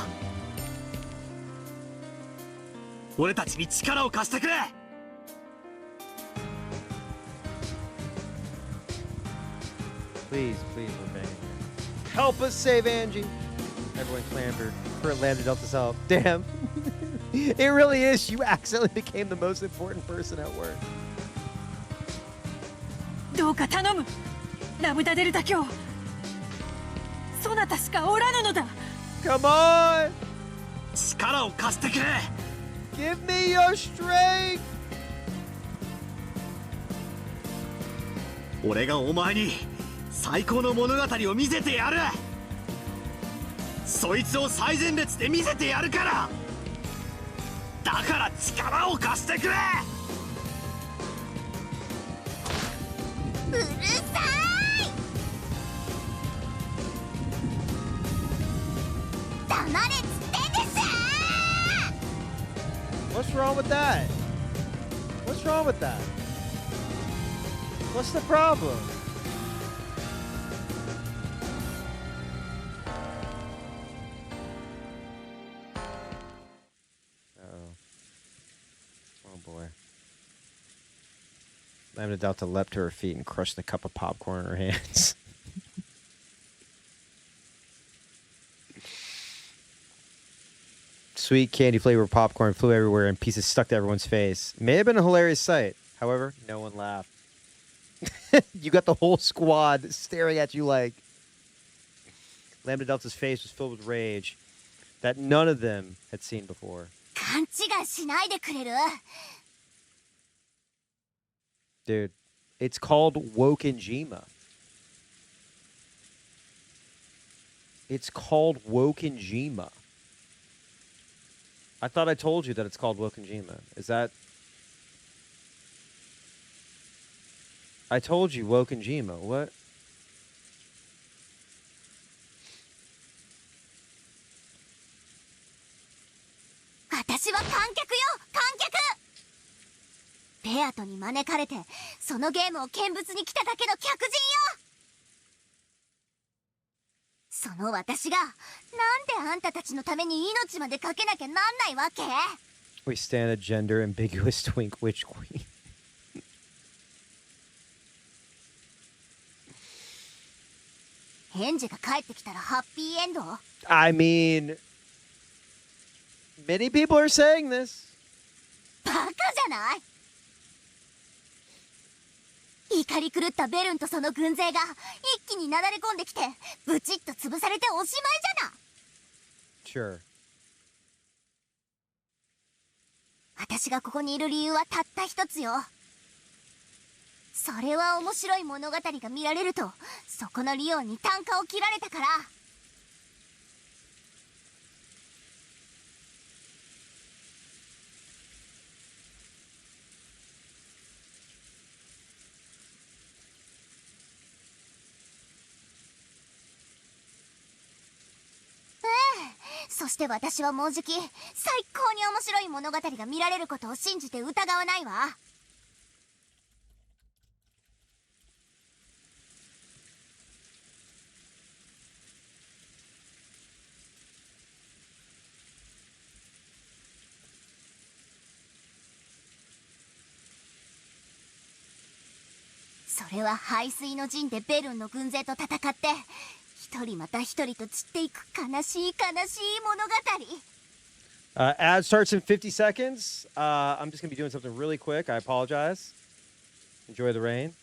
俺たちに力を貸してくれ。Please, please, we're begging you. Help us save Angie. Everyone clambered for Lambda Delta's help. Damn. It really is. You accidentally became the most important person at work. どうか頼むラムダデルタ教。そなたしかおらぬのだ。 Come on! 力を貸してくれ。 Give me your strength! 俺がお前に最高の物語を見せてやる。そいつを最前列で見せてやるから。だから力を貸してくれ。うるさい。黙れっつってんです。 What's wrong with that? What's wrong with that? What's the problem? Uh-oh. Oh boy. Lambda Delta leapt to her feet and crushed the cup of popcorn in her hands. Sweet candy flavored popcorn flew everywhere and pieces stuck to everyone's face. May have been a hilarious sight. However, no one laughed. You got the whole squad staring at you like... Lambda Delta's face was filled with rage that none of them had seen before. 勘違いしないでくれる？ Dude, it's called Wokenjima. It's called Wokenjima. I thought I told you that it's called Wokenjima. Is that... I told you Wokenjima. What? 私は観客よ、観客。ベアトに招かれてそのゲームを見物に来ただけの客人よ。その私がなんであんたたちのために命までかけなきゃなんないわけ？ We stand a gender ambiguous twink witch queen. Henji が帰ってきたらハッピーエンド？ I mean, many people are saying this. バカじゃない？怒り狂ったベルンとその軍勢が一気になだれ込んできてブチッと潰されておしまいじゃな。 Sure. 私がここにいる理由はたった一つよ。それは面白い物語が見られるとそこのリオンに単価を切られたから。そして私はもうじき最高に面白い物語が見られることを信じて疑わないわ。それは排水の陣でベルンの軍勢と戦って一人また一人と散っていく悲しい悲しい物語。Ad starts in 50 seconds. I'm just going to be doing something really quick. I apologize. Enjoy the rain.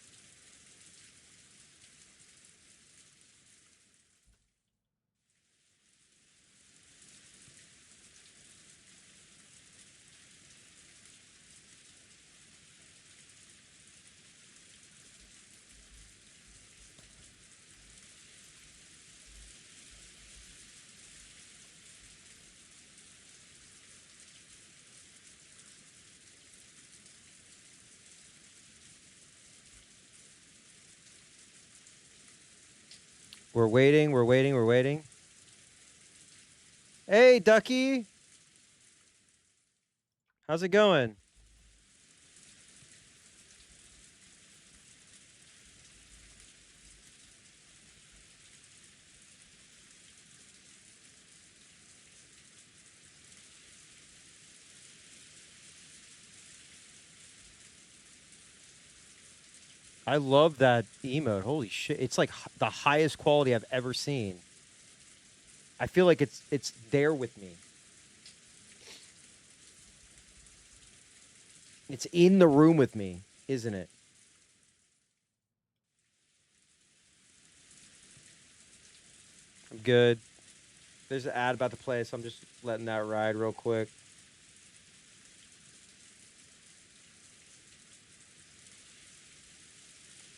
We're waiting, we're waiting, we're waiting. Hey, Ducky. How's it going? I love that emote. Holy shit. It's like the highest quality I've ever seen. I feel like it's there with me. It's in the room with me, isn't it? I'm good. There's an ad about to play, so I'm just letting that ride real quick.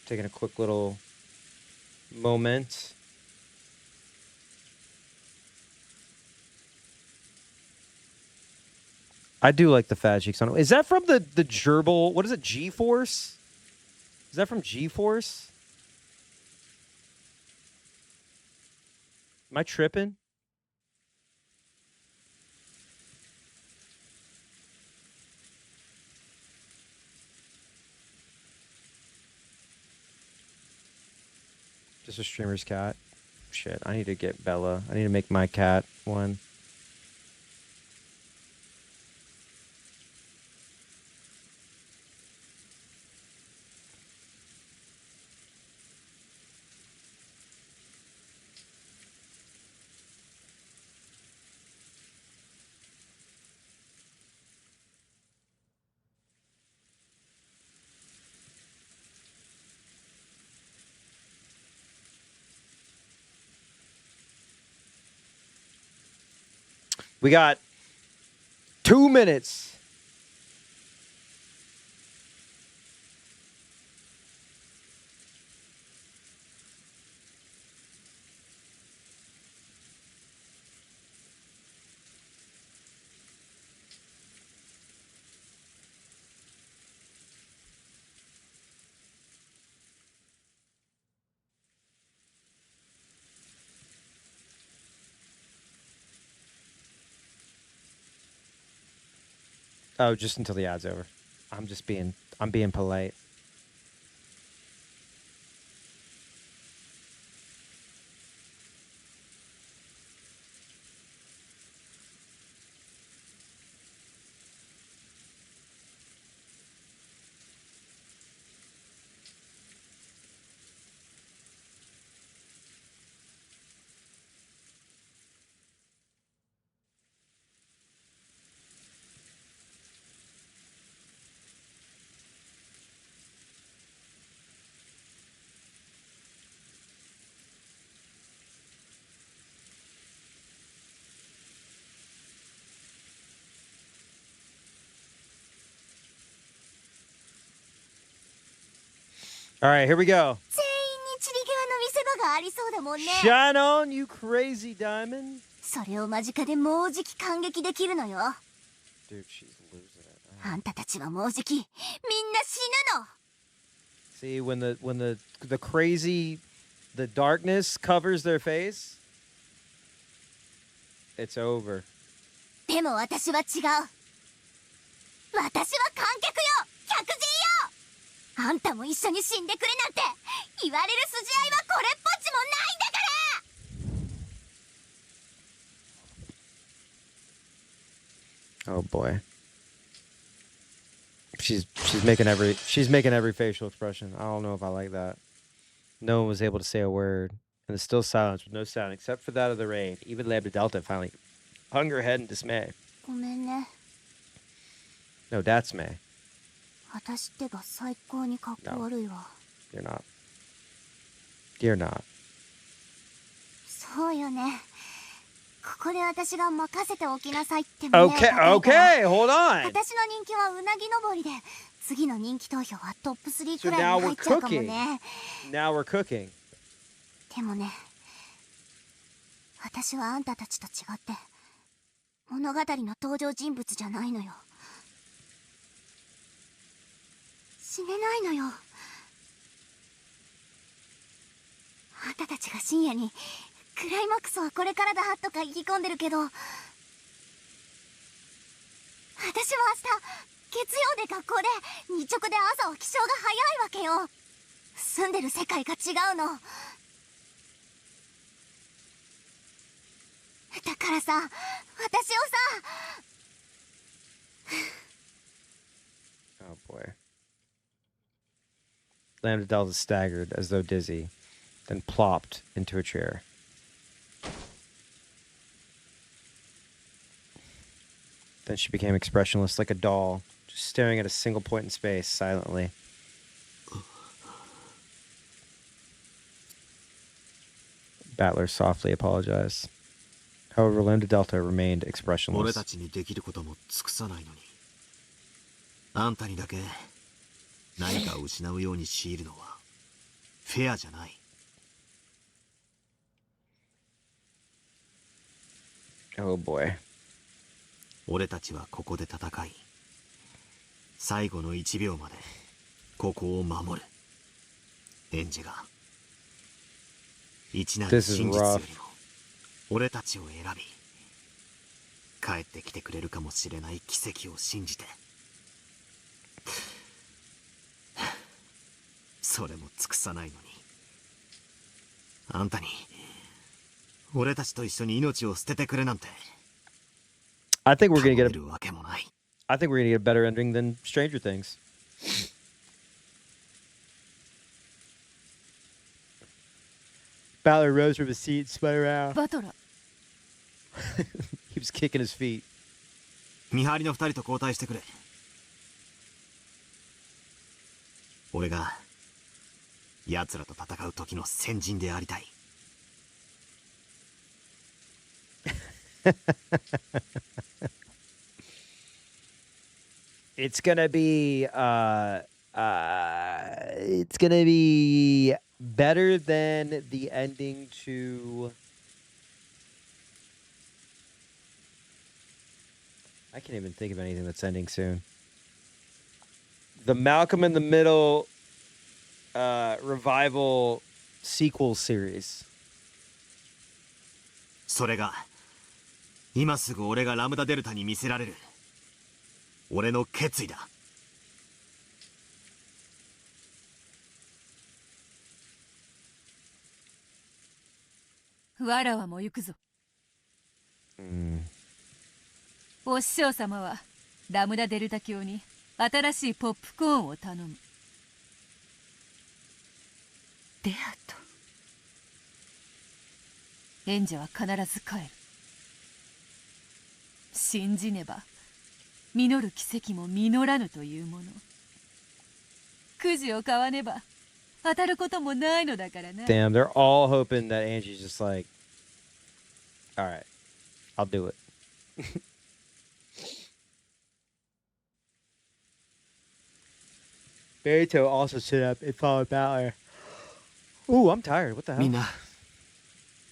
Taking a quick little moment. I do like the fat cheeks on it. Is that from the gerbil? What is it? G-Force? Is that from G-Force? Am I tripping? Just a streamer's cat. Shit, I need to get Bella. I need to make my cat one. We got 2 minutes. Oh, just until the ad's over. I'm being polite. All right, here we go. Shine on, you crazy diamond. それを間近でもうじき感激できるのよ。 Dude, she's losing it. あんたたちはもうじきみんな死ぬの。 See, when the crazy, the darkness covers their face, it's over. でも私は違う。私は観客よ、客人よ。あんたも一緒に死んでくれなんて言われる筋合いはこれっぽっちもないんだから。 Oh boy. She's making every facial expression. I don't know if I like that. No one was able to say a word, and there's still silence with no sound except for that of the rain. Even Lambda Delta finally hung her head in dismay. ごめんね。 No, that's May. 私ってば最高にかっこ悪いわ。 You're not. You're not. そうよね。ここで私が任せておきなさいってね。Okay, okay, hold on. 私の人気はうなぎ登りで、次の人気投票はトップ3 So くらい now に we're 入っちゃうかも cooking. ね。 Now we're cooking. でもね、私はあんたたちと違って物語の登場人物じゃないのよ。死ねないのよ。あんたたちが深夜にクライマックスはこれからだとか意気込んでるけど、私も明日月曜で学校で日直で朝は起床が早いわけよ。住んでる世界が違うの。だからさ、私をさ。 Oh boy. Lambda Delta staggered as though dizzy, then plopped into a chair. Then she became expressionless like a doll, just staring at a single point in space silently. Battler softly apologized. However, Lambda Delta remained 俺 expressionless. たちにできることも尽くさないのに、あんたにだけ何かを失うように強いるのはフェアじゃない。 Oh boy. 俺たちはここで戦い、最後の1秒までここを守る。エンジが一なる This is 真実よ rough. りも俺たちを選び、帰ってきてくれるかもしれない奇跡を信じて、それも尽くさないのに、あんたに俺たちと一緒に命を捨ててくれなんて I think we're gonna 頼 get めるわけもない。 I think we're gonna get a better ending than Stranger Things. Battler rose from his seat and spun around. バトラー He was kicking his feet. 見張りの2人と交代してくれ。俺が奴らと戦う時の先人でありたい。It's gonna be it's gonna be better than the ending to I can't even think of anything that's ending soon. The Malcolm in the Middle revival sequel series. それが今すぐ俺がラムダデルタに見せられる俺の決意だ。わらわも行くぞ。お師匠様はラムダデルタ教に新しいポップコーンを頼む。ベアト、演者は必ず帰る。信じねば実る奇跡も実らぬというもの。くじを買わねば当たることもないのだからな。 Damn, they're all hoping that Angie's just like, all right, I'll do it. Barito also stood up and followed Battler. Ooh, I'm tired. What the hell? みんな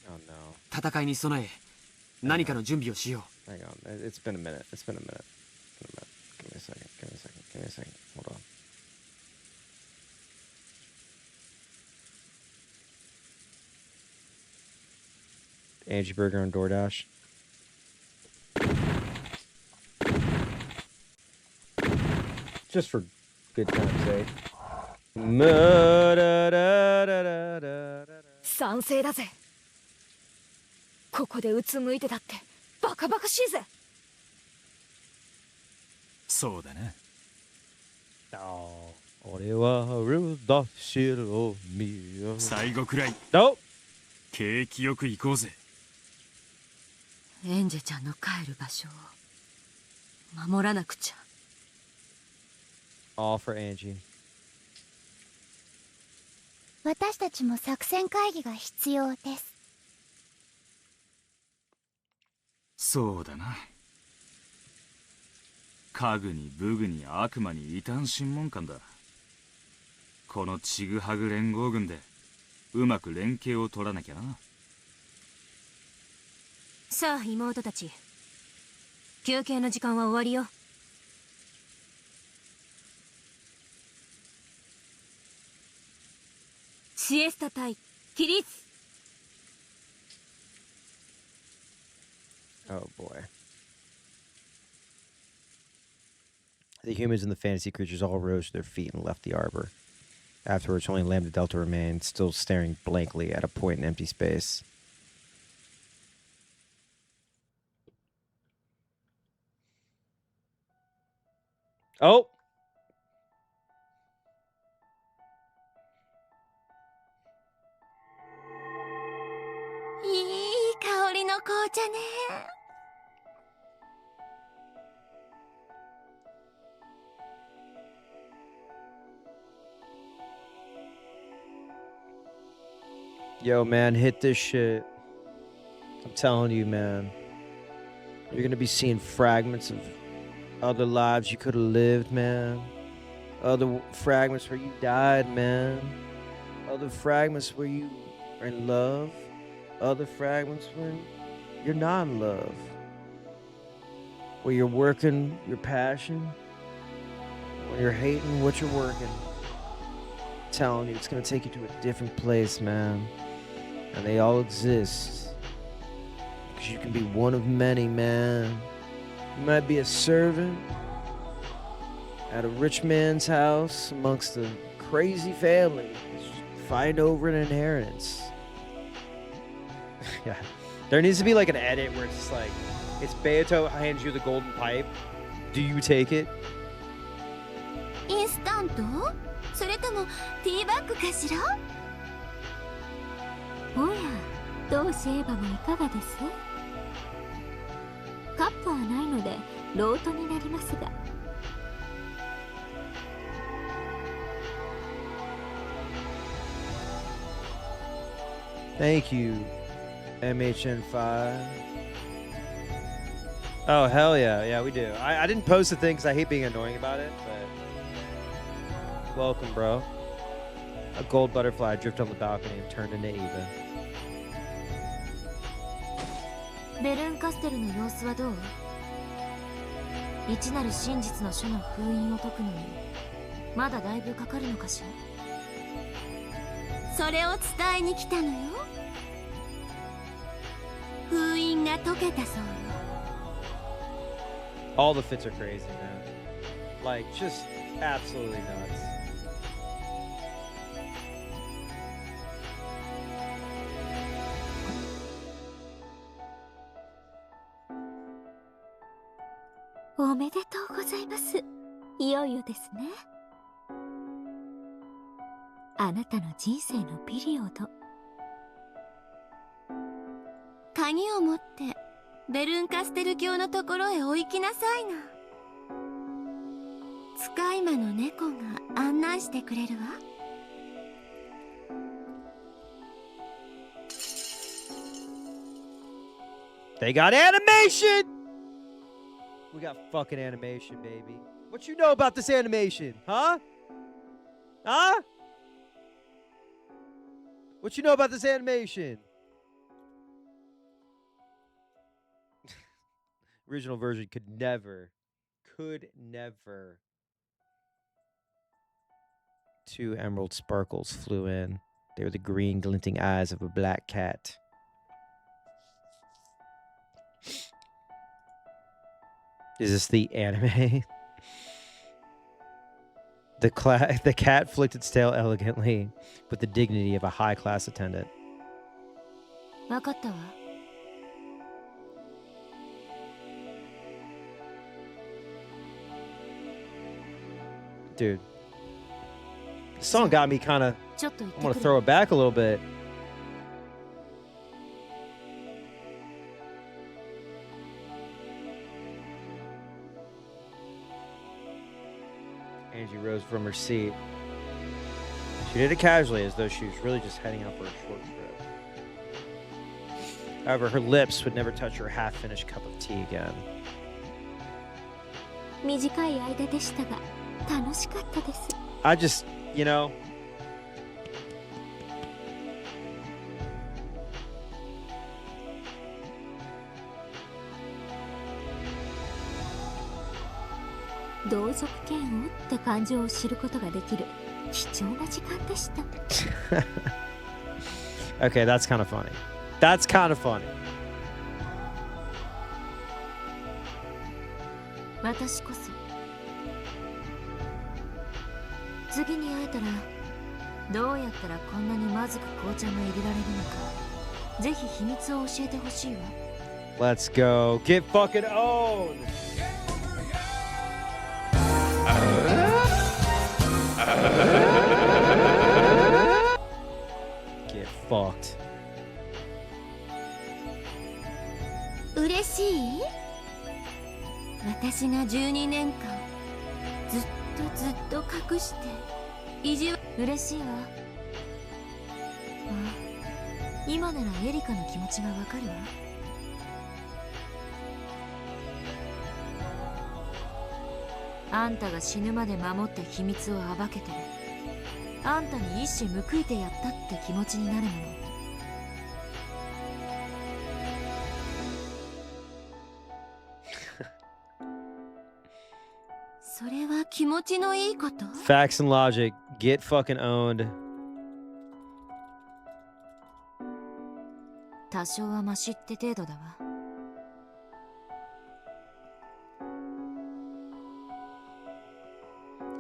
Oh no. 戦いに備え何かの準備をしよ Hang on. It's been a minute. It's been a minute. Give me a second. Give me a second. Give me a second. Hold on. Angie Burger on DoorDash. Just for good time's sake. 賛成だぜ。ここでうつむいてだってバカバカしいぜ。そうだな。俺はルダシルを見よ。最後くらい Nope. 景気よく行こうぜ。エンジェちゃんの帰る場所を守らなくちゃ。All for Angie. 私たちも作戦会議が必要です。そうだな。家具に武具に悪魔に異端審問官だ。このちぐはぐ連合軍でうまく連携を取らなきゃな。さあ妹たち、休憩の時間は終わりよ。シエスタ対起立。 Oh boy. The humans and the fantasy creatures all rose to their feet and left the arbor. Afterwards, only Lambda Delta remained, still staring blankly at a point in empty space. Oh! いい香りの紅茶ね。Yo, man, hit this shit. I'm telling you, man. You're gonna be seeing fragments of other lives you could have lived, man. Other fragments where you died, man. Other fragments where you are in love. Other fragments where you're not in love. Where you're working your passion. When you're hating what you're working. I'm telling you, it's gonna take you to a different place, man. And they all exist. Because you can be one of many, man. You might be a servant at a rich man's house amongst a crazy family fighting over an inheritance. Yeah. There needs to be like an edit where it's just like, it's Beato hands you the golden pipe. Do you take it? インスタント？それともティーバッグかしら？おや、どうしエヴァもいかがです？カップはないのでロートになりますが。Thank you, MHN5. Oh, hell yeah. Yeah, we do. I didn't post the thing because I hate being annoying about it, but welcome, bro. A gold butterfly drift on the balcony and turned into Eva. ベルンカステルの様子はどう？一なる真実の書の封印を解くのにまだだいぶかかるのかしら？それを伝えに来たのよ。封印が解けたそうよ。All the fits are crazy, man. Like, just absolutely nuts.「おめでとうございます。いよいよですね。あなたの人生のピリオド。鍵を持ってベルンカステル教のところへお行きなさいな。使い魔の猫が案内してくれるわ。They got animation! We got fucking animation, baby. What you know about this animation, huh? Huh? What you know about this animation? Original version could never. Two emerald sparkles flew in. They were the green glinting eyes of a black cat. Is this the anime? The cat flicked its tail elegantly with the dignity of a high-class attendant. わかったわ。Dude, this song got me kind of. I want to throw it back a little bit. Angie rose from her seat. She did it casually, as though she was really just heading out for a short trip. However, her lips would never touch her half-finished cup of tea again. 短い間でしたが楽しかったです。I just, you know. 同族嫌悪って感情を知ることができる貴重な時間でした。Okay, that's kind of funny. That's kind of funny. 私こそ次に会えたらどうやったらこんなにまずく紅茶が入れられるのかぜひ秘密を教えてほしいわ。 Let's go. Get fucking owned. Get fucked. 嬉しい？私が12年間ずっと隠して意地悪。嬉しいわ。今ならエリカの気持ちがわかるわ。あんたが死ぬまで守って秘密を暴けて、あんたに一矢報いてやったって気持ちになるもの。それは気持ちのいいこと？ Facts and logic. Get fucking owned. 多少はマシって程度だわ。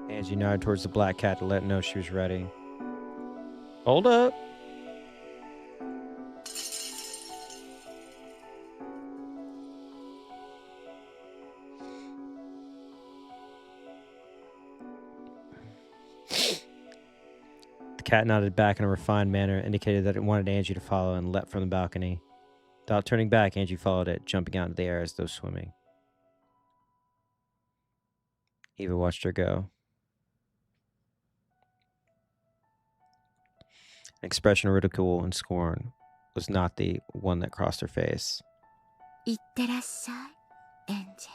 Angie nodded towards the black cat to let it know she was ready. Hold up. The cat nodded back in a refined manner, indicated that it wanted Angie to follow, and leapt from the balcony. Without turning back, Angie followed it, jumping out into the air as though swimming. Eva watched her go. An expression of ridicule and scorn was not the one that crossed her face. いってらっしゃい、エンジェ。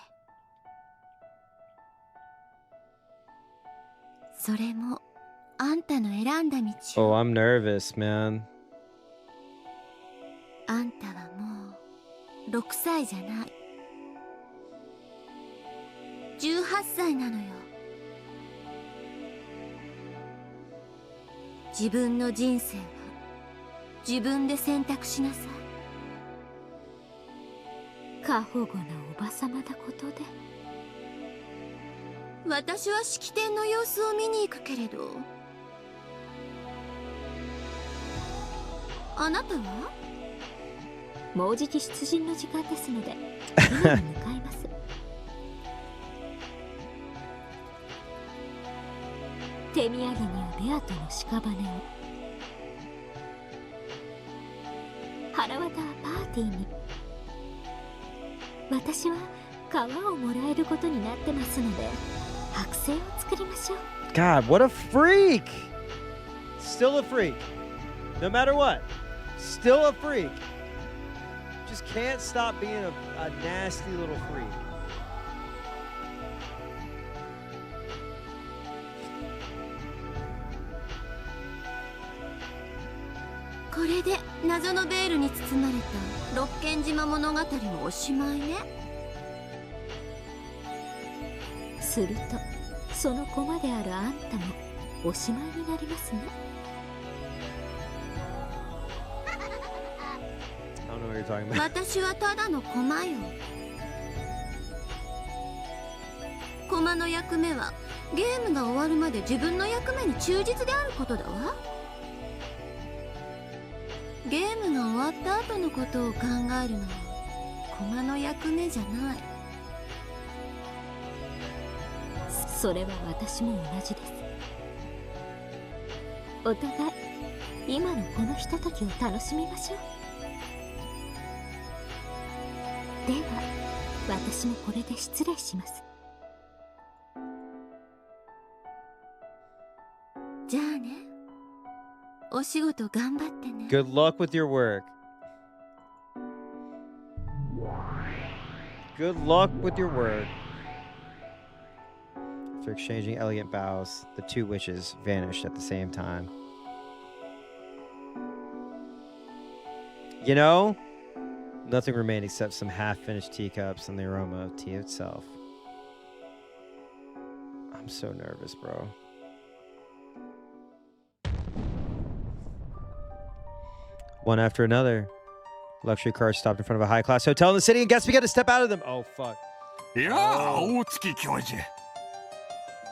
それもあんたの選んだ道。 Oh, I'm nervous, man. あんたはもう6歳じゃない。18歳なのよ。自分の人生は自分で選択しなさい。過保護なおばさまだことで。私は式典の様子を見に行くけれど、あなたは？もうじき出陣の時間ですので、今に向かいます。手土産にはベアとの屍を、腹渡はパーティーに。私は皮をもらえることになってますので、剥製を作りましょう。 God, what a freak! Still a freak. No matter what. Still a freak. Just can't stop being a nasty little freak. これで謎のベールに包まれた六軒島物語もおしまいね。するとその駒であるあんたもおしまいになりますね。私はただの駒よ。駒の役目はゲームが終わるまで自分の役目に忠実であることだわ。ゲームが終わった後のことを考えるのは駒の役目じゃない。それは私も同じです。お互い今のこのひとときを楽しみましょう。では私もこれで失礼します。じゃあね、お仕事頑張ってね。 Good luck with your work. Good luck with your work. After exchanging elegant bows, the two witches vanished at the same time. You know, nothing remained except some half-finished teacups and the aroma of tea itself. I'm so nervous, bro. One after another, luxury cars stopped in front of a high-class hotel in the city, and guests began to step out of them. Oh, fuck. Oh.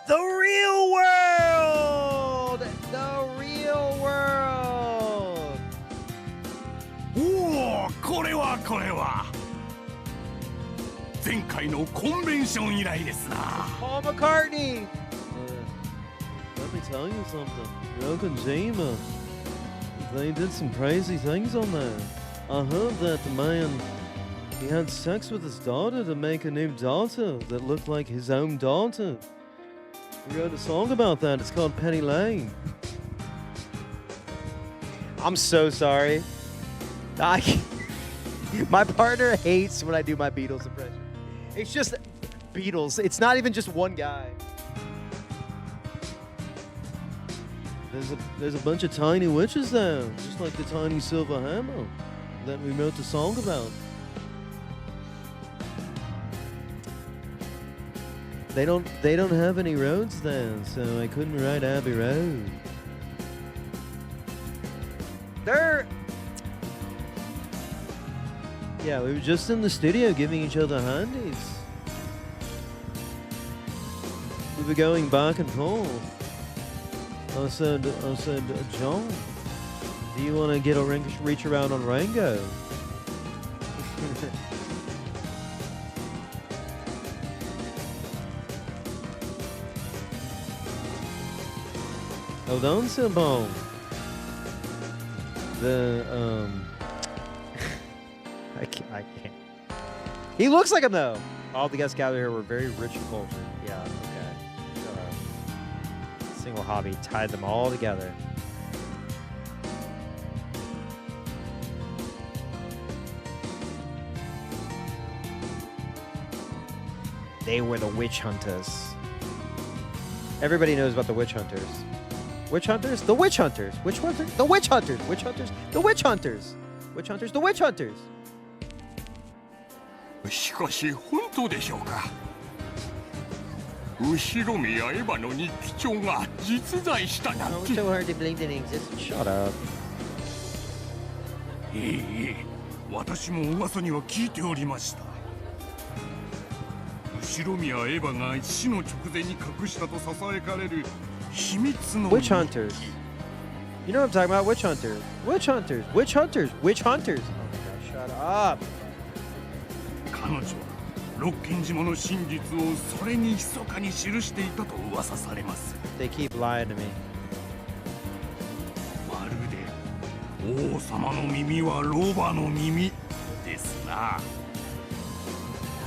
The real world! The real world! Oh, これは前回のコンベンション以来ですな。 Paul McCartney! Let me tell you something. Young Kojima, they did some crazy things on there. I heard that the man, he had sex with his daughter to make a new daughter that looked like his own daughter. We wrote a song about that. It's called Penny Lane. I'm so sorry. My partner hates when I do my Beatles impression. It's just Beatles. It's not even just one guy. There's a bunch of tiny witches there, just like the tiny silver hammer that we wrote the song about. They don't have any roads there, so I couldn't ride Abbey Road. Yeah, we were just in the studio giving each other handies. We were going back and forth. I said, John, do you want to get a reach around on Rango? Hold on, Simone. I can't. He looks like him though. All the guests gathered here were very rich and cultured. Yeah, okay. A single hobby tied them all together. They were the witch hunters. Everybody knows about the witch hunters. Witch hunters? The witch hunters. Witch hunters? The witch hunters. Witch hunters? The witch hunters. Witch hunters? The witch hunters. しかし本当でしょうか。後ろ宮エヴァの日記帳が実在したなんて。So hard to believe that it exists. Shut up. ええ、私も噂には聞いておりました。後ろ宮エヴァが死の直前に隠したとささやかれる秘密の Witch hunters. You know what I'm talking about? Witch hunters. Witch hunters. Witch hunters. Witch hunters. Oh my gosh, shut up. 彼女はロッキン島の真実をそれに密かに記していたと噂されます。They keep lying to me. まるで王様の耳はロバの耳ですな。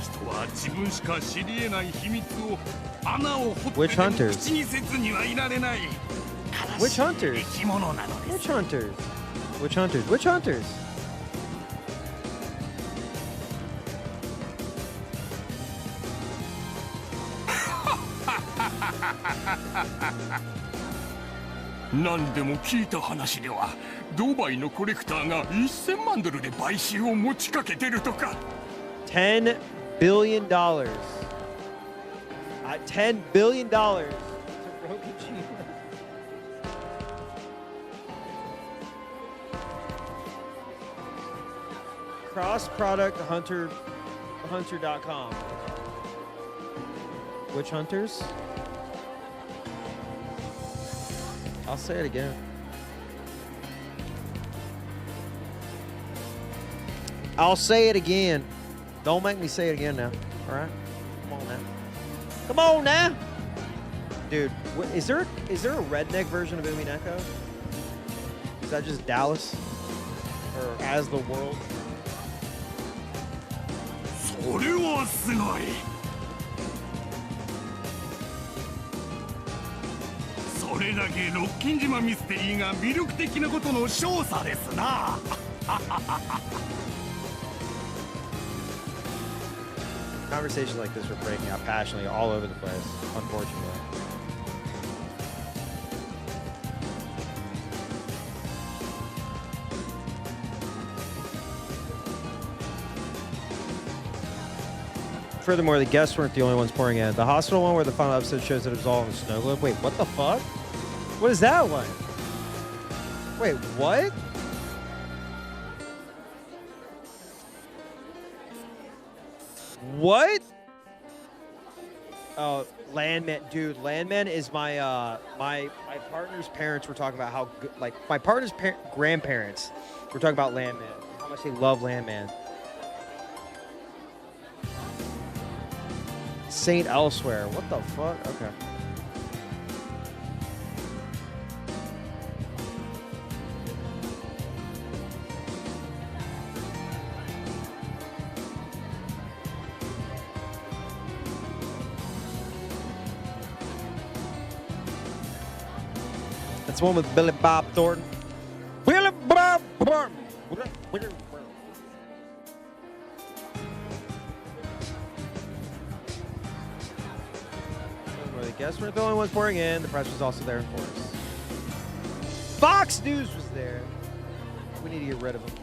人は自分しか知り得ない秘密を穴を掘ってでも口にせずにはいられない。悲しい生き物なのです。Witch hunters. Witch hunters. Witch hunters. $何でも聞いた話ではドバイのコレクターが$1000万で買収を持ちかけてるとか。$10 billion. $10 billion. Cross product hunter.com. Witch hunters? I'll say it again. I'll say it again. Don't make me say it again now. All right? Come on now. Come on now. Dude, is there a redneck version of Umineko? Is that just Dallas? Or as the world? それはすごい。それだけロッキン島ミステリーが魅力的なことの証左ですな。Conversations like this are breaking out passionately all over the place, unfortunately. Furthermore, the guests weren't the only ones pouring in. The hospital one where the final episode shows that it was all in the snow globe. Wait, what the fuck? What is that one? Wait, what? What? Oh, Landman, dude. Landman is my my partner's parents were talking about how good, like my partner's grandparents were talking about Landman, how much they love Landman. Saint Elsewhere. What the fuck? Okay. That's one with Billy Bob Thornton. Billy Bob Thornton. Guess we're the only ones pouring in. The press was also there in force. Fox News was there. We need to get rid of them.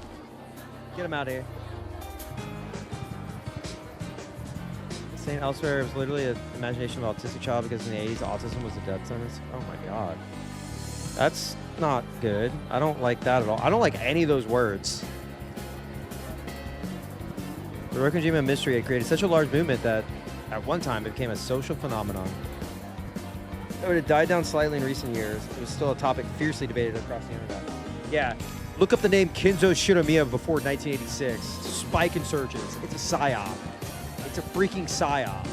Get them out of here. Saying elsewhere, it was literally an imagination of an autistic child because in the 80s, autism was a death sentence. Oh my god. That's not good. I don't like that at all. I don't like any of those words. The Rokujima mystery had created such a large movement that at one time it became a social phenomenon. Though it had died down slightly in recent years, it was still a topic fiercely debated across the internet. Yeah, look up the name Kinzo Shinomiya before 1986. Spike insurgents. It's a psyop. It's a freaking psyop.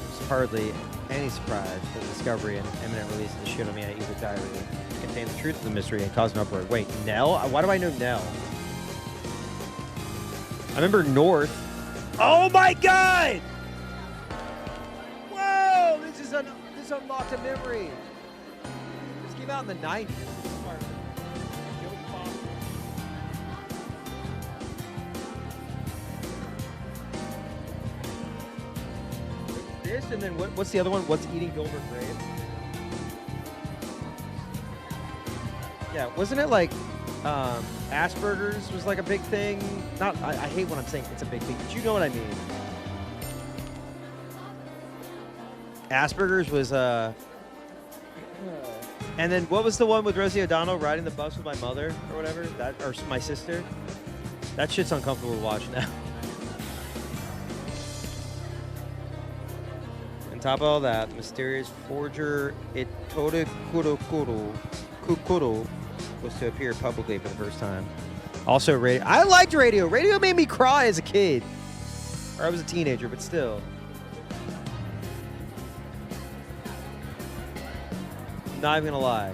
There's hardly any surprise that the discovery and imminent release of the Shinomiya Ebook Diary contained the truth of the mystery and caused an uproar. Wait, Nell? Why do I know Nell? I remember North. Oh my god! Whoa! This unlocked a memory. This came out in the 90s. This and then what's the other one? What's Eating Gilbert Grape? Yeah, wasn't it like Asperger's was like a big thing? Not, I hate when I'm saying it's a big thing, but you know what I mean. Asperger's was and then what was the one with Rosie O'Donnell riding the bus with my mother or whatever? That or my sister? That shit's uncomfortable to watch now. On top of all that, the mysterious forger Itore Kukuro was to appear publicly for the first time. Also, radio. I liked radio. Radio made me cry as a kid. Or I was a teenager, but still. Not even gonna lie.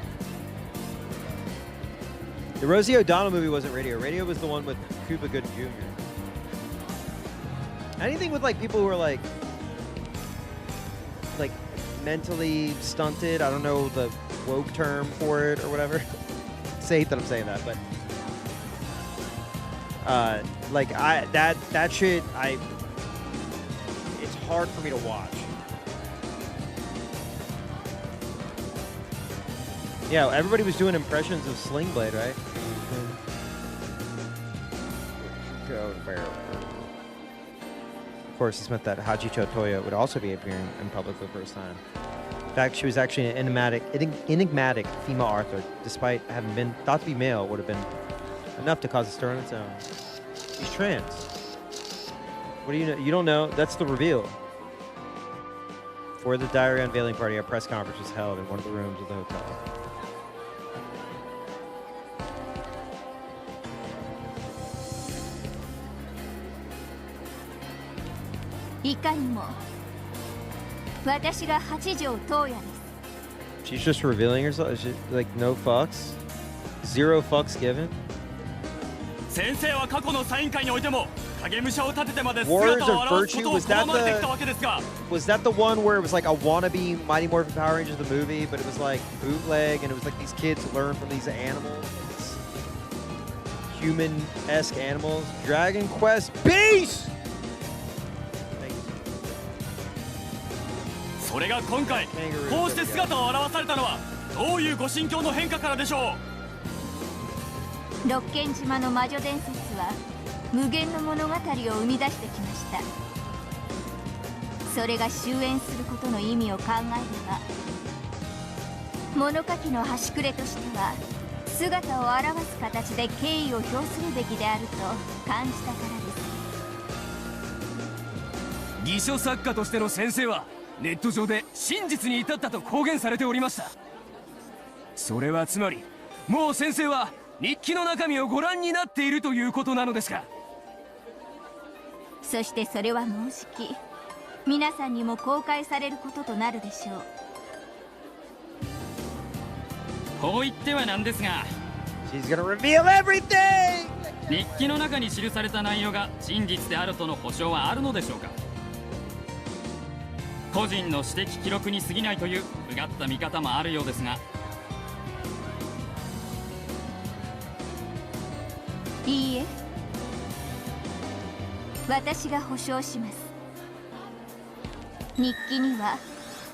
The Rosie O'Donnell movie wasn't radio. Radio was the one with Cuba Gooding Jr. Anything with like people who are like mentally stunted. I don't know the woke term for it or whatever. Say that I'm saying that, but like that shit, it's hard for me to watch. Yeah, everybody was doing impressions of Sling Blade, right? Of course, this meant that Hachicho Toyo would also be appearing in public for the first time. In fact, she was actually an enigmatic female author, despite having been thought to be male, would have been enough to cause a stir on its own. She's trans. What do you know? You don't know? That's the reveal. For the diary unveiling party, a press conference was held in one of the rooms of the hotel. She's just revealing herself. She, like no fucks, zero fucks given. Warriors of Virtue, was that the one where it was like a wannabe Mighty Morphin Power Rangers the movie, but it was like bootleg and it was like these kids learn from these animals, human-esque animals. Dragon Quest Beast. それが今回こうして姿を現されたのはどういうご心境の変化からでしょう。六軒島の魔女伝説は無限の物語を生み出してきました。それが終焉することの意味を考えれば、物書きの端くれとしては姿を現す形で敬意を表するべきであると感じたからです。偽書作家としての先生はネット上で真実に至ったと公言されておりました。それはつまりもう先生は日記の中身をご覧になっているということなのですか。そしてそれはもうじき皆さんにも公開されることとなるでしょう。こう言ってはなんですが、 She's gonna reveal everything! 日記の中に記された内容が真実であるとの保証はあるのでしょうか。個人の私的記録に過ぎないといううがった見方もあるようですが。いいえ、私が保証します。日記には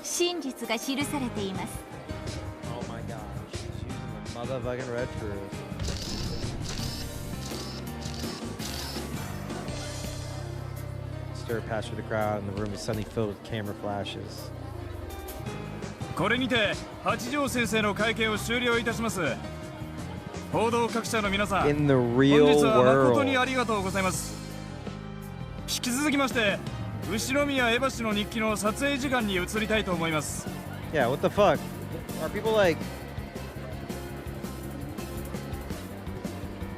真実が記されています。 Oh my gosh, she's using the motherfucking red truth. Stir passed through the crowd, and the room is suddenly filled with camera flashes. これにて八条先生の会見を終了いたします。報道各社の皆さん、 In the real 本日は誠に world. ありがとうございます。引き続きまして後宮エバ氏の日記の撮影時間に移りたいと思います。 Yeah, what the fuck? Are people like...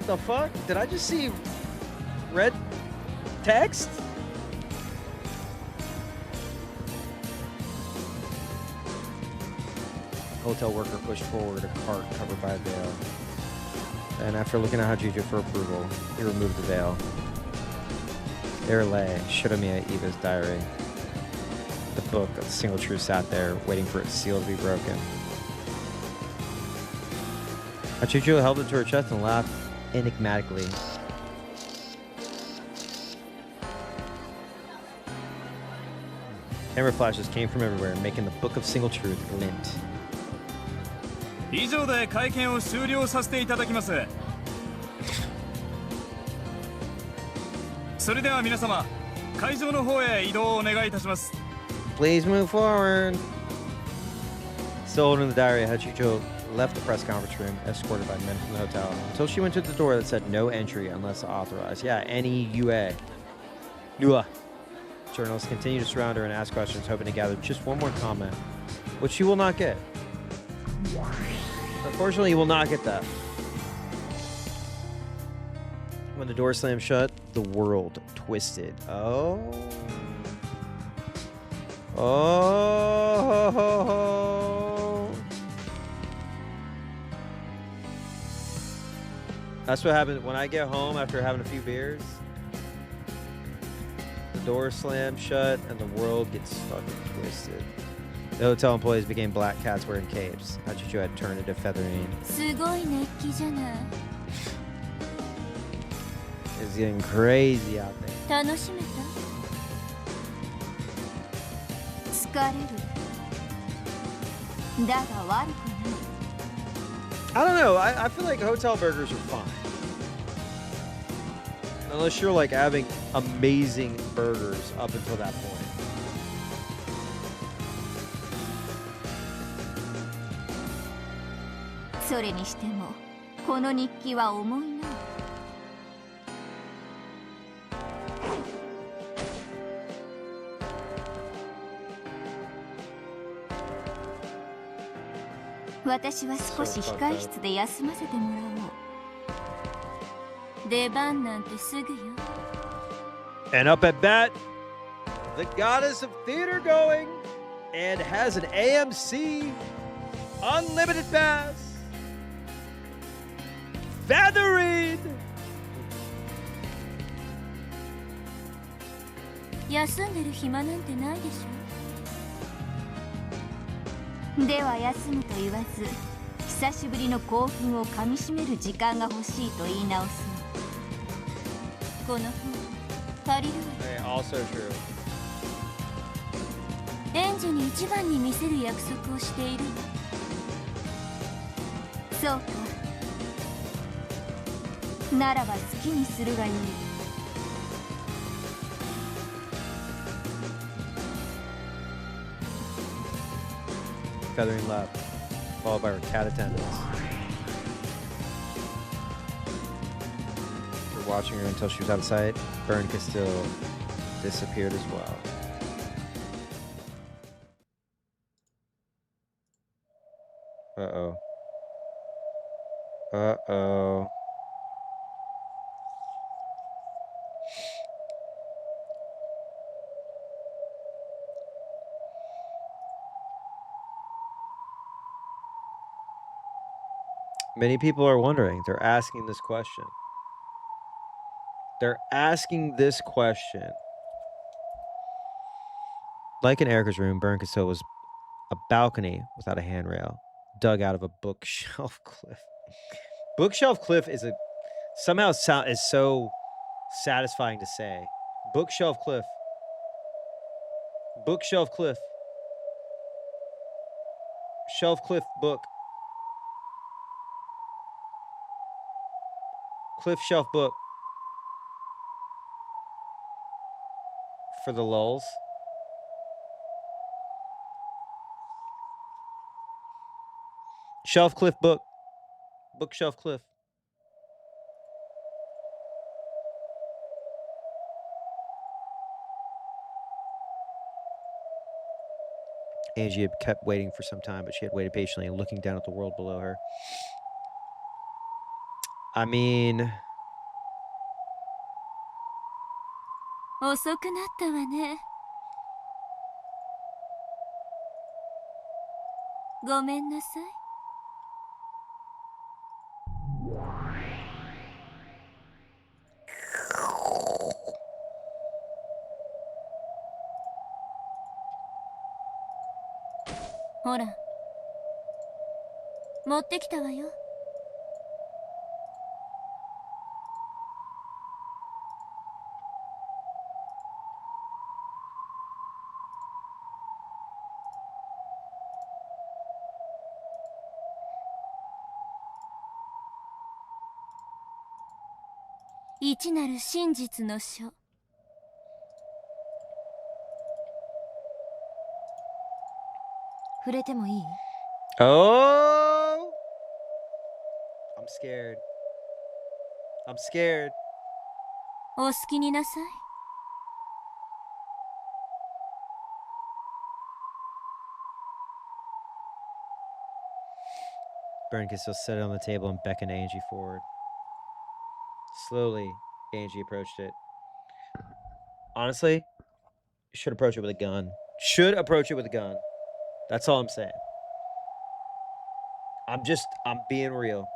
The fuck? Did I just see red text? Hotel worker pushed forward a cart covered by a veil. And after looking at Hachijo for approval, he removed the veil. There lay Shiromiya Iba's diary. The book of the single truth sat there, waiting for its seal to be broken. Hachijo held it to her chest and laughed enigmatically. Camera flashes came from everywhere, making the book of single truth glint. 以上で会見を終了させていただきます。それでは皆様、会場の方へ移動をお願いいたします。 Please move forward. Still holding the diary, Hachijo left the press conference room, escorted by men from the hotel, until she went to the door that said no entry unless authorized. Yeah, NEUA. NUA. Journalists continue to surround her and ask questions, hoping to gather just one more comment, which she will not get. Unfortunately, you will not get that. When the door slammed shut, the world twisted. Oh. Oh. That's what happens when I get home after having a few beers. The door slams shut and the world gets fucking twisted. The hotel employees became black cats wearing capes. Hachijo had turned into feathering. すごい熱気じゃない。 It's getting crazy out there. 楽しめた？疲れる。だが悪くない。 I don't know. I feel like hotel burgers are fine. Unless you're like having amazing burgers up until that point. それにしてもこの日記は重いな。私は少し控室で休ませてもらおう。出番なんてすぐよ。 And up at bat, the goddess of theater going and has an AMC unlimited pass. Feathering. 休んでる暇なんてないでしょ。では休むと言わず、久しぶりの興奮をかみしめる時間が欲しいと言い直す。この本足りるわ。 Also true. 園児に一番に見せる約束をしているわ。そうか。ならば好きにするがよい。 Feathering left, followed by her cat attendants. We're watching her until she was out of sight. Bern Castile disappeared as well. Uh-oh. Uh-oh. Many people are wondering. They're asking this question. They're asking this question. Like in Erica's room, Bern Castile was a balcony without a handrail, dug out of a bookshelf cliff. Bookshelf cliff is somehow is so satisfying to say. Bookshelf cliff. Bookshelf Cliff. Shelf Cliff book. Cliff Shelf book. For the lulls. Shelf Cliff book. Bookshelf Cliff. Angie had kept waiting for some time, but she had waited patiently and looking down at the world below her. I mean... 遅くなったわね。ごめんなさい。ほら、持ってきたわよ。一なる真実の書。触れてもいい？ Oh! I'm scared. I'm scared. お好きになさい。Bernkastel set it on the table and beckoned Angie forward. Slowly, Angie approached it. Honestly, should approach it with a gun. Should approach it with a gun. That's all I'm saying. I'm being real.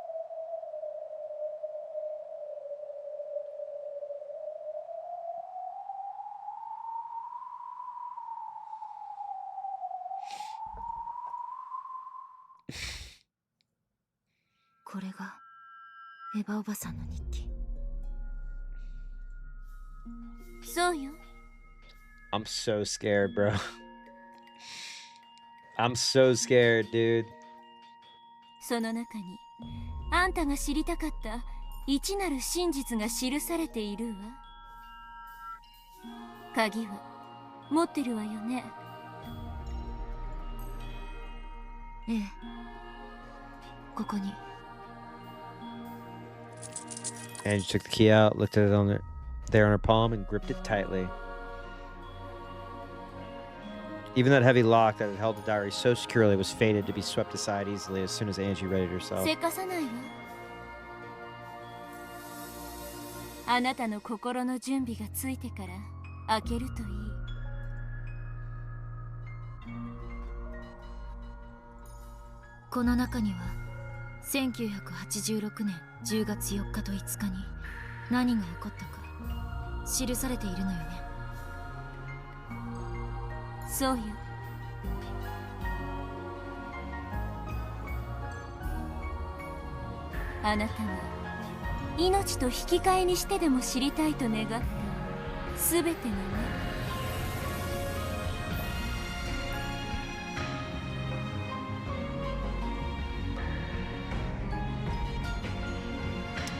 I'm so scared, bro. I'm so scared, dude. その中にあんたが知りたかった一なる真実が記されているわ。鍵は持ってるわよね。ええ、ここに。Angie took the key out, looked at it there on her palm, and gripped it tightly. Even that heavy lock that had held the diary so securely was fated to be swept aside easily as soon as Angie readied herself. せかさないわ。あなたの心の準備がついてから開けるといい。この中には1986年10月4日と5日に何が起こったか記されているのよね。そうよ。あなたが命と引き換えにしてでも知りたいと願ったすべてのね。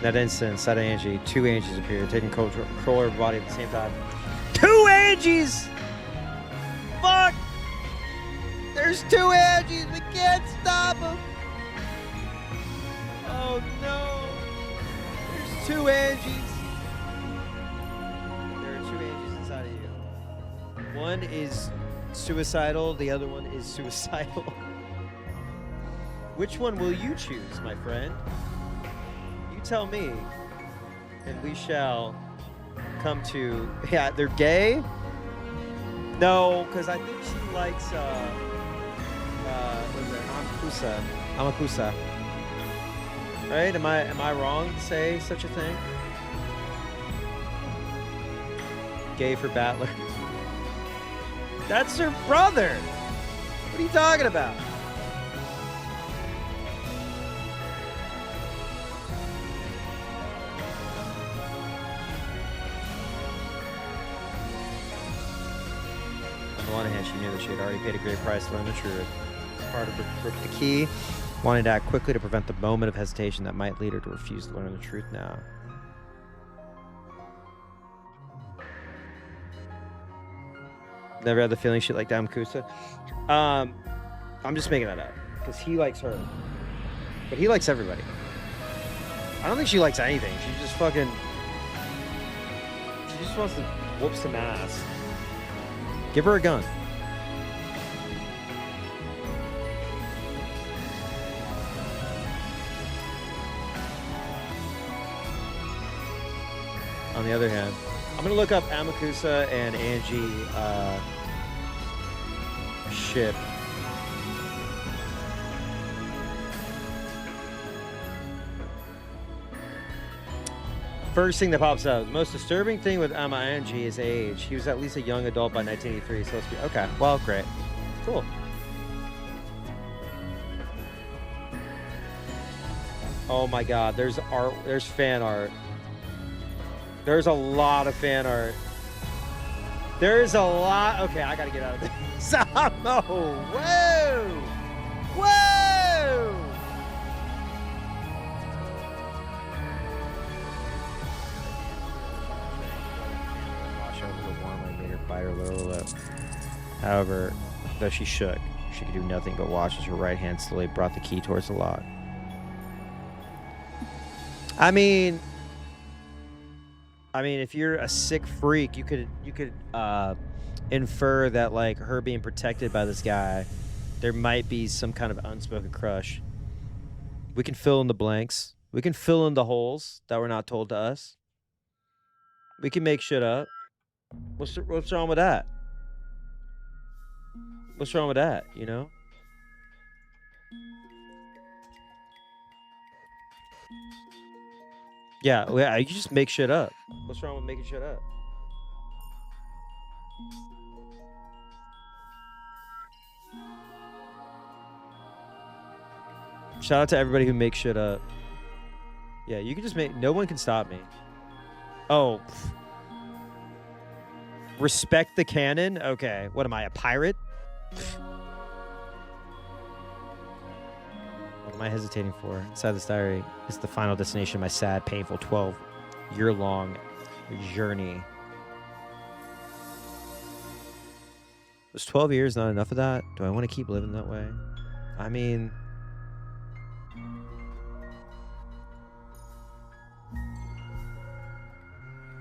That instant, inside of Angie, two Angies appeared, taking control of her body at the same time. Two Angies! Fuck! There's two Angies! We can't stop them! Oh no! There's two Angies! There are two Angies inside of you. One is suicidal, the other one is suicidal. Which one will you choose, my friend? You tell me, and we shall come to... Yeah, they're gay? No, because I think she likes, Amakusa. Right? Am I wrong to say such a thing? Gay for Battler. That's her brother! What are you talking about? On one hand, she knew that she had already paid a great price to learn the truth. Part of her gripped the key, wanting to act quickly to prevent the moment of hesitation that might lead her to refuse to learn the truth now. Never had the feeling she liked Amakusa. I'm just making that up because he likes her, but he likes everybody. I don't think she likes anything. She just fucking. She just wants to whoop some ass. Give her a gun. On the other hand, I'm gonna look up Amakusa and Angie ship. First thing that pops up. The most disturbing thing with Ama Angie is age. He was at least a young adult by 1983, so let's be okay. Well, great. Cool. Oh my god, there's art, there's fan art. There's a lot of fan art. There's a lot. Okay, I gotta get out of this. Oh, whoa! Whoa! Wash over the warmly made her bite her lower lip. However, though she shook, she could do nothing but watch as her right hand slowly brought the key towards the lock. I mean, if you're a sick freak, you could infer that like her being protected by this guy, there might be some kind of unspoken crush. We can fill in the blanks. We can fill in the holes that were not told to us. We can make shit up. What's wrong with that? What's wrong with that? You know. Yeah, you just make shit up. What's wrong with making shit up? Shout out to everybody who makes shit up. Yeah, you can just make... No one can stop me. Oh. Respect the canon? Okay. What am I, a pirate? What am I hesitating for? Inside this diary is the final destination of my sad, painful 12-year-long journey. Was 12 years not enough of that? Do I want to keep living that way? I mean...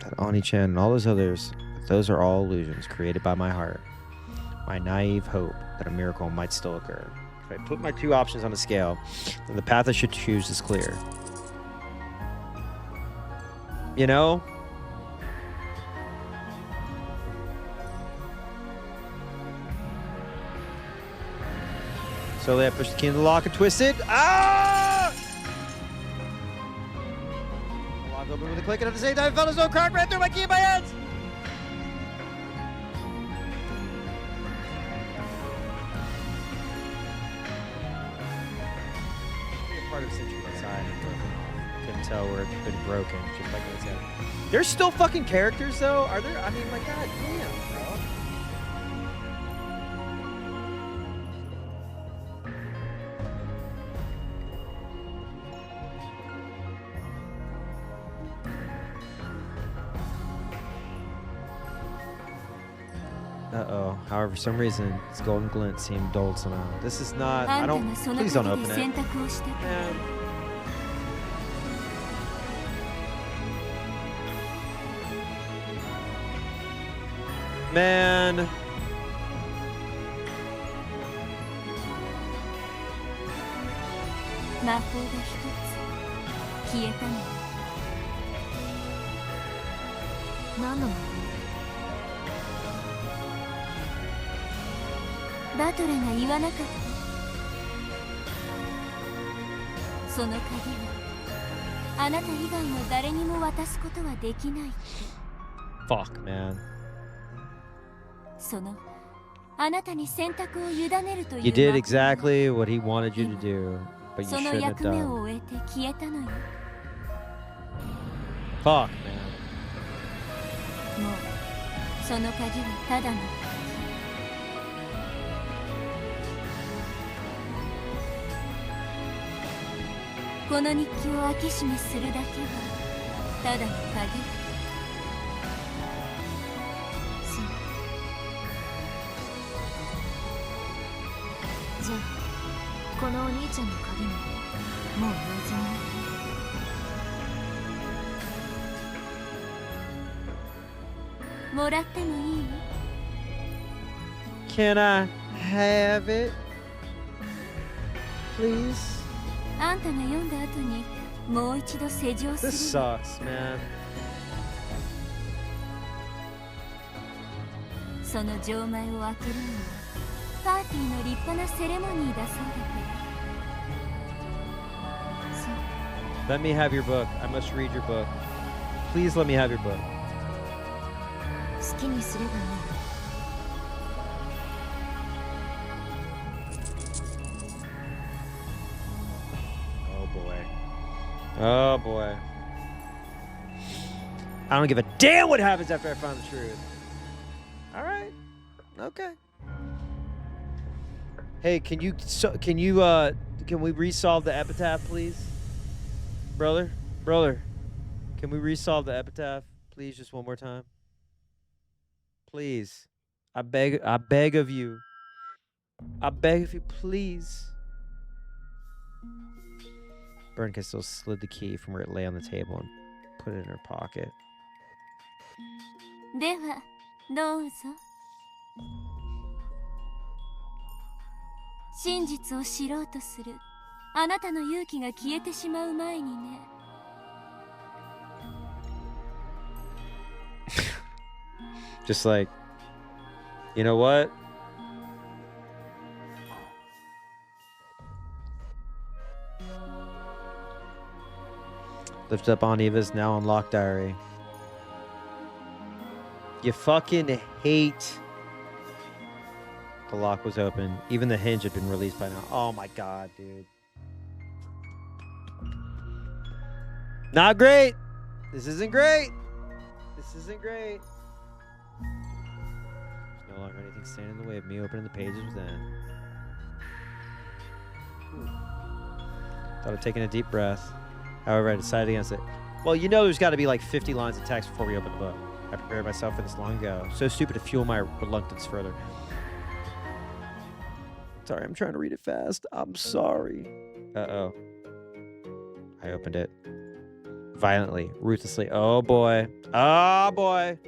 that Oni-chan and all those others, those are all illusions created by my heart. My naive hope that a miracle might still occur. If I put my two options on a scale, then the path I should choose is clear. You know? Slowly I push the key in the lock and twist it. Ah! The lock opened with a click, and at the same time I felt as though a crack ran through my key in my hands. Part of Century Design couldn't tell where it had been broken. Just like I said. There's still fucking characters though. Are there? I mean, like, god damn, bro. Uh-oh. However, for some reason, its golden glint seemed dulled somehow. This is not... I don't... Please don't open it. Man. Man. バトラが言わなかった。その鍵はあなた以外の誰にも渡すことはできないって。Fuck, man. そのあなたに選択を委ねるという。You did exactly what he wanted you to do, but you その shouldn't have 役目 done. を終えて消えたのよ。Fuck, man. もうその鍵はただの。この日記を開け閉めするだけはただの鍵。そう。じゃあこのお兄ちゃんの鍵ももう用済みね。もらってもいい？ Can I have it? Please? あんたが読んだ後にもう一度施錠する。 This sucks, man. その錠前を開けるのはパーティーの立派なセレモニーだそうだから。そう。 Let me have your book. I must read your book. Please let me have your book. 好きにすればいい。Oh boy. I don't give a damn what happens after I find the truth. Alright. Okay. Hey, can we resolve the epitaph, please? Brother? Can we resolve the epitaph, please, just one more time? Please. I beg of you. I beg of you, please. Bernka still slid the key from where it lay on the table and put it in her pocket. ではどうぞ。真実を知ろうとするあなたの勇気が消えてしまう前にね。Just like, you know what? Lift up on Eva's now unlocked diary. You fucking hate. The lock was open. Even the hinge had been released by now. Oh my god, dude. Not great. This isn't great. This isn't great. There's no longer anything standing in the way of me opening the pages within. Thought of taking a deep breath. However, I decided against it. Well, you know there's got to be like 50 lines of text before we open the book. I prepared myself for this long ago. So stupid to fuel my reluctance further. Sorry, I'm trying to read it fast. I'm sorry. Uh-oh. I opened it. Violently, ruthlessly. Oh, boy. Oh, boy.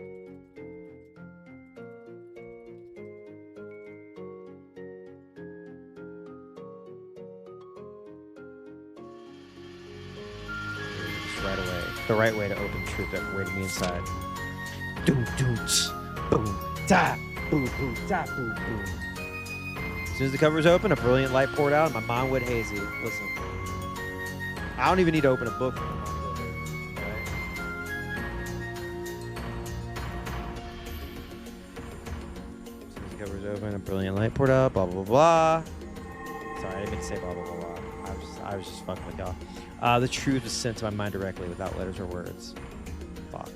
Right away. The right way to open truth that waited me inside. Doom, doom, boom, da, boom, boom, da, boom, boom. As soon as the cover was open, a brilliant light poured out and my mind went hazy. Listen, I don't even need to open a book. Right? As soon as the cover was open, a brilliant light poured out, blah, blah, blah, blah. Sorry, I didn't mean to say blah, blah, blah, blah. I was just fucking with y'all. The truth was sent to my mind directly without letters or words. Fuck.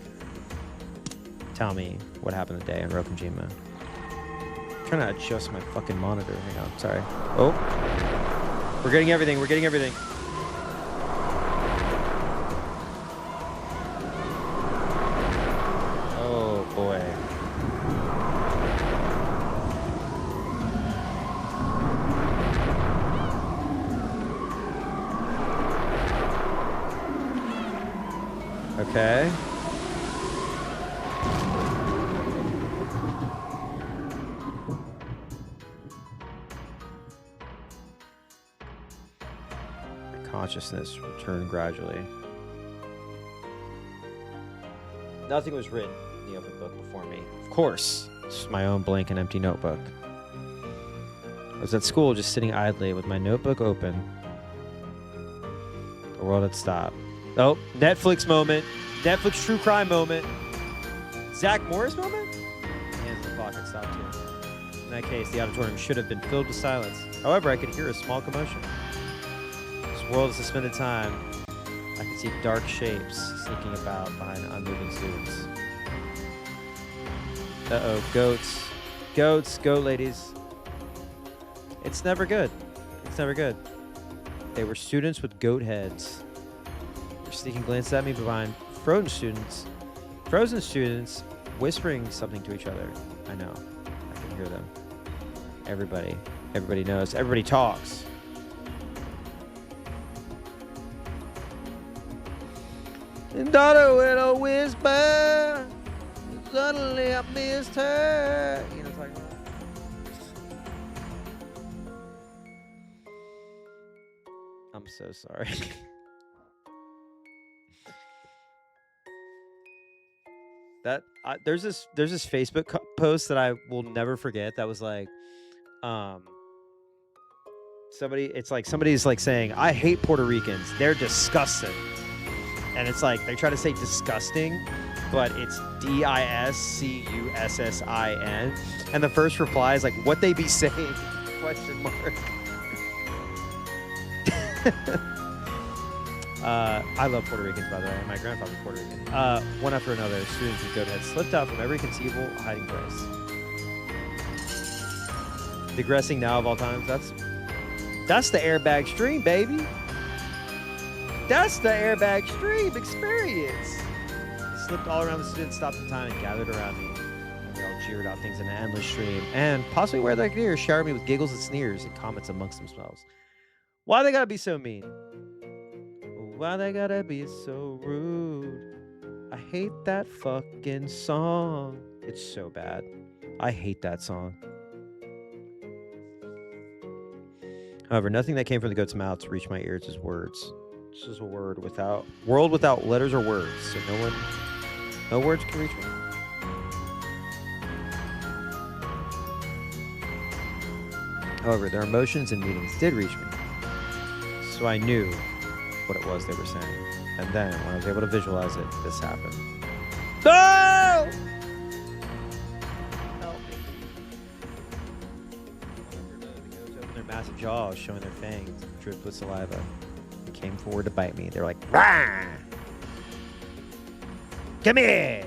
Tell me what happened today in Rokujima. I'm trying to adjust my fucking monitor. Hang on, sorry. Oh. We're getting everything. We're getting everything. Oh, boy. Okay. Consciousness returned gradually. Nothing was written in the open book before me. Of course, this was my own blank and empty notebook. I was at school just sitting idly with my notebook open. The world had stopped. Oh, Netflix moment. Netflix true crime moment. Zach Morris moment? Hands in the clock had stopped too. In that case, the auditorium should have been filled with silence. However, I could hear a small commotion. This world of suspended time. I could see dark shapes sneaking about behind unmoving students. Uh-oh, goats. Goats, goat ladies. It's never good. It's never good. They were students with goat heads. They were sneaking glances at me behind frozen students whispering something to each other. I know. I can hear them. Everybody knows. Everybody talks. And daughter with a whisper, suddenly I missed her. You know what I'm talking about? I'm so sorry. There's this Facebook post that I will never forget. That was like, somebody's like saying, "I hate Puerto Ricans. They're disgusting." And it's like they try to say disgusting, but it's DISCUSSIN. And the first reply is like, "What they be saying?" Question mark. I love Puerto Ricans, by the way. My grandfather's Puerto Rican. One after another, students with goat heads slipped out from every conceivable hiding place. Digressing now of all times. That's the airbag stream, baby. That's the airbag stream experience. They slipped all around the students, stopped in time, and gathered around me. And they all jeered out things in an endless stream, and possibly where they could hear, showered me with giggles and sneers and comments amongst themselves. Why they gotta be so mean? Why they gotta be so rude? I hate that fucking song. It's so bad. I hate that song. However, nothing that came from the goat's mouths reached my ears as words. This is a world without letters or words, so no words can reach me. However, their emotions and meanings did reach me, so I knew what it was they were saying. And then, when I was able to visualize it, this happened. No! Help me. The goats opened their massive jaws, showing their fangs dripped with saliva. They came forward to bite me. They were like, "Rah! Come here!"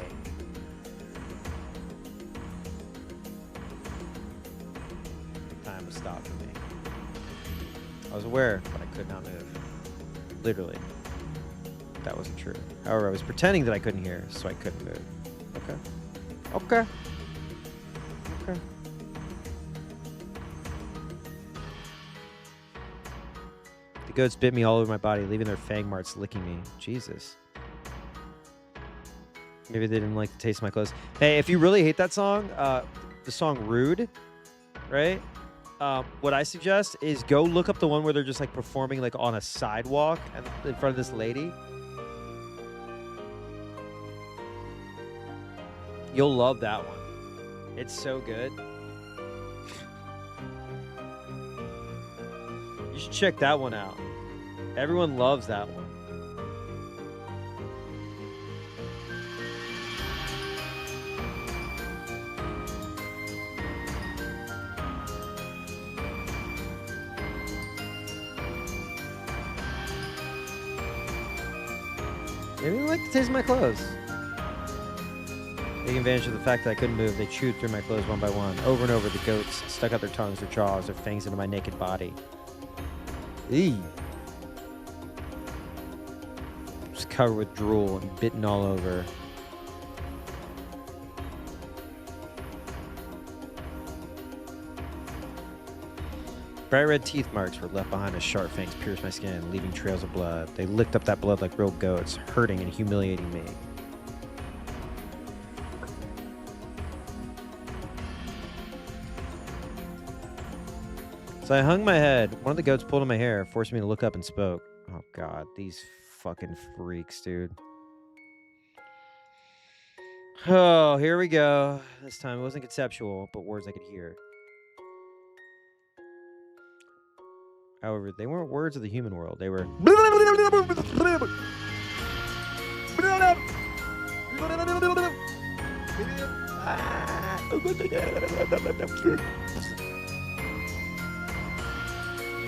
Time was stopped for me. I was aware, but I could not move. Literally. That wasn't true. However, I was pretending that I couldn't hear, so I couldn't move. Okay. The goats bit me all over my body, leaving their fang marks licking me. Jesus. Maybe they didn't like the taste of my clothes. Hey, if you really hate that song, the song Rude, right? What I suggest is go look up the one where they're just like performing like on a sidewalk and in front of this lady. You'll love that one. It's so good. You should check that one out. Everyone loves that one. Maybe they like the taste of my clothes. Taking advantage of the fact that I couldn't move, they chewed through my clothes one by one. Over and over, the goats stuck out their tongues, their jaws, their fangs into my naked body. Eee. Just covered with drool and bitten all over. Bright red teeth marks were left behind as sharp fangs pierced my skin, leaving trails of blood. They licked up that blood like real goats, hurting and humiliating me. So I hung my head. One of the goats pulled in my hair, forcing me to look up and spoke. Oh god, these fucking freaks, dude. Oh, here we go. This time it wasn't conceptual, but words I could hear. However, they weren't words of the human world. They were... You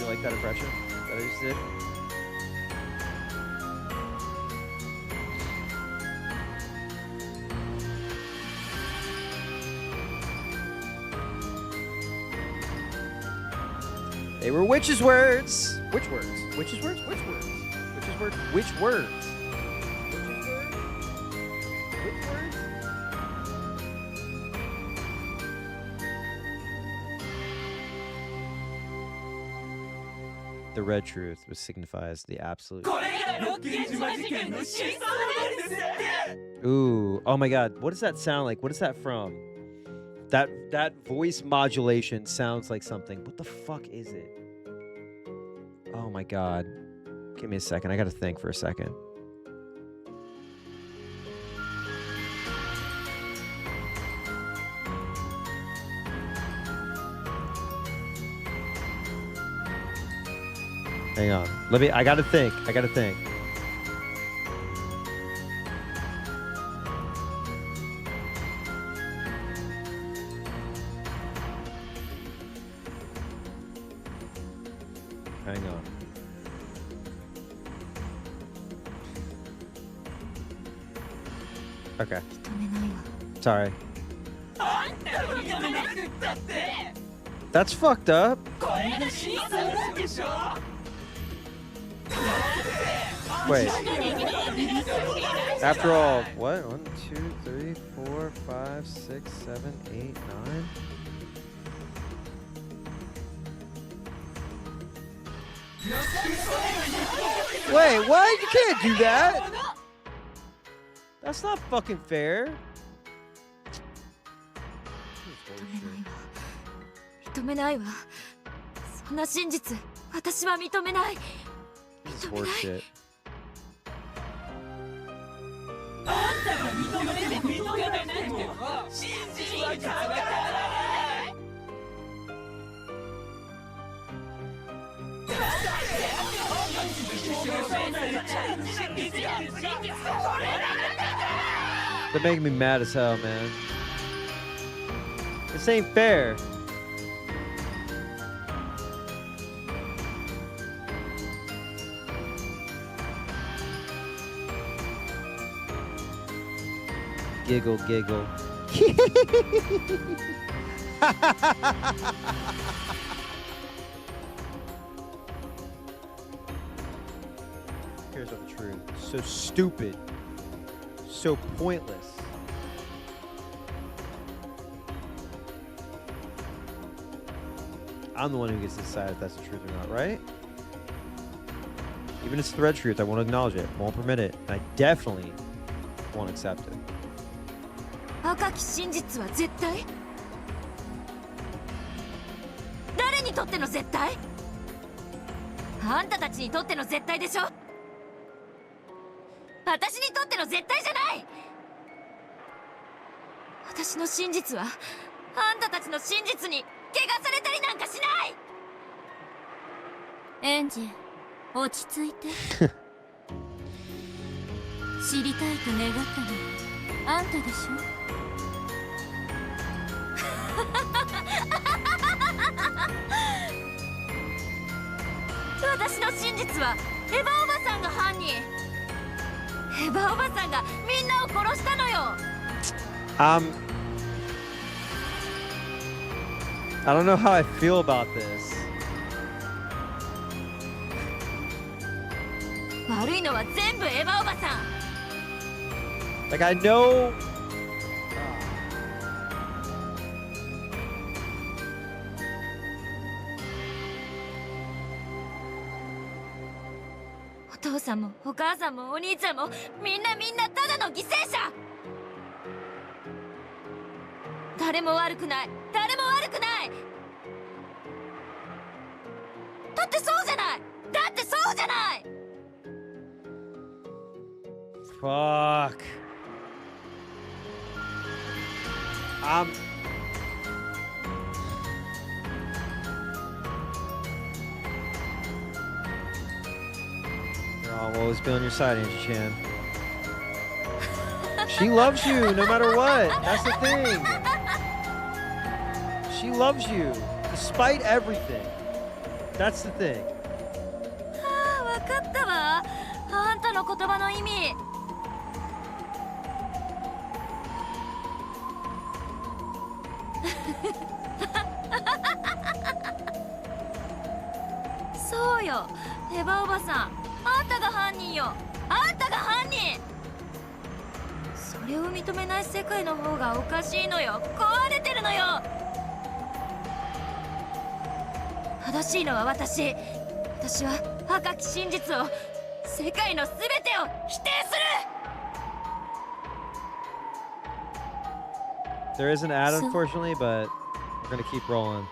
like that impression that I just did? They were witches' words. Which words? Witch's words? Which words? Witch's words? Which words? Which words? The red truth, which signifies the absolute. Ooh, oh my god, what does that sound like? What is that from? That voice modulation sounds like something. What the fuck is it? Oh my god. Give me a second. I gotta think for a second. Hang on. I gotta think. Hang on. Okay. Sorry. That's fucked up. Wait. After all, what? 1, 2, 3, 4, 5, 6, 7, 8, 9. Wait, what? You can't do that. That's not fucking fair. 認めないわ。そんな真実、私は認めない。 This is horseshit. They're making me mad as hell, man. This ain't fair. Giggle, giggle. Here's the truth. So stupid. So pointless. I'm the one who gets to decide if that's the truth or not, right? Even if it's the red truth, I won't acknowledge it, won't permit it, and I definitely won't accept it. 赤き真実は絶対？誰にとっての絶対？あんたたちにとっての絶対でしょ？私にとっての絶対じゃない！私の真実はあんたたちの真実に怪我されたりなんかしない！エンジ、落ち着いて。知りたいと願ったのはあんたでしょ？私の真実はエヴァおばさんが犯人。エヴァおばさんがみんなを殺したのよ。I don't know how I feel about this. 悪いのは全部エヴァおばさん。Like I know. お父さんもお母さんもお兄ちゃんもみんなただの犠牲者。誰も悪くない。誰も悪くない。だってそうじゃない。だってそうじゃない。Fuck. I'll always be on your side, Angie Chan. She loves you no matter what. That's the thing. She loves you despite everything. That's the thing. ああ、わかったわ。あんたの言葉の意味。そうよ。よ。エヴァおばさん、あんたが犯人よ。あんたが犯人。それを認めない世界の方がおかしいのよ。壊れてるのよ。正しいのは私。私は赤き真実を、世界の全てを否定する。 There is an ad, unfortunately, but we're gonna keep rolling.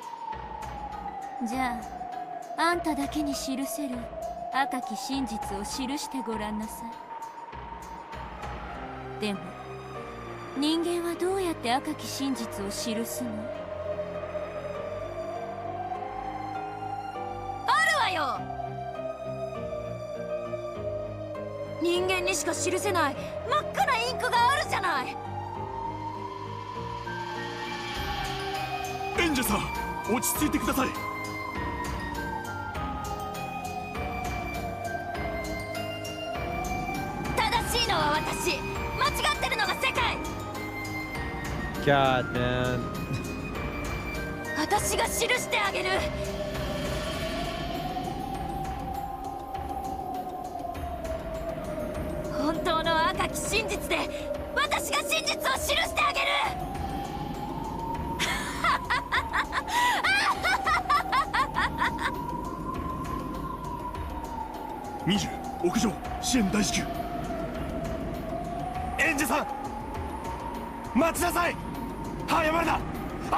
じゃあ、あんただけに記せる赤き真実を記してごらんなさい。でも、人間はどうやって赤き真実を記すの？あるわよ。人間にしか記せない真っ赤なインクがあるじゃない。演者さん、落ち着いてください。正しいのは私、間違ってるのが世界。 God, man. 私が記してあげる。本当の赤き真実で私が真実を記してあげる。20屋上支援大至急。演者さん、待ちなさい。早まるな。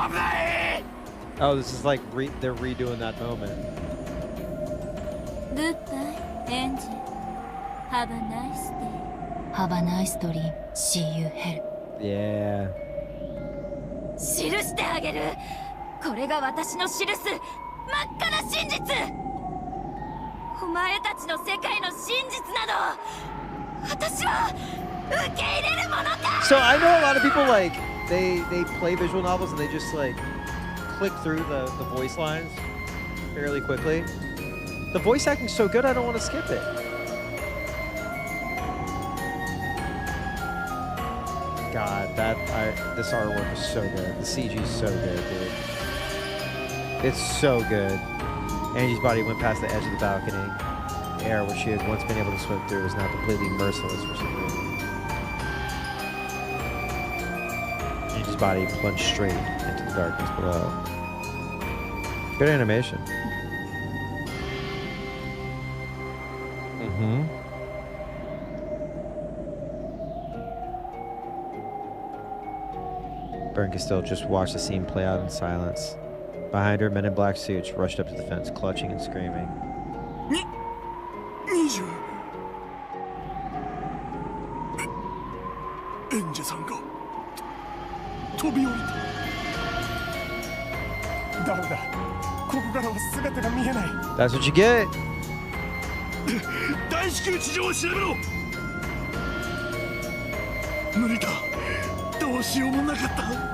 危ない。 Oh, this is like they're redoing that moment. Goodbye, Angie. Have a nice day. Have a nice dream. See you hell. Yeah. 記してあげる。これが私の記す真っ赤な真実。お前たちの世界の真実など私は受け入れるものか。 So I know a lot of people like they play visual novels and they just like click through the voice lines fairly quickly. The voice acting's so good I don't want to skip it. God, this artwork is so good. The CG is so good, dude. It's so good. Angie's body went past the edge of the balcony. The air where she had once been able to swim through is now completely merciless for some reason. Angie's body plunged straight into the darkness below. Good animation. Mm-hmm. Bernke-Still just watched the scene play out in silence. Behind her, men in black suits rushed up to the fence, clutching and screaming. 20演者さんが飛び降りた。ダメだ、ここからは姿が見えない。 That's what you get. 大至急地上を調べろ。無理だ、どうしようもなかった。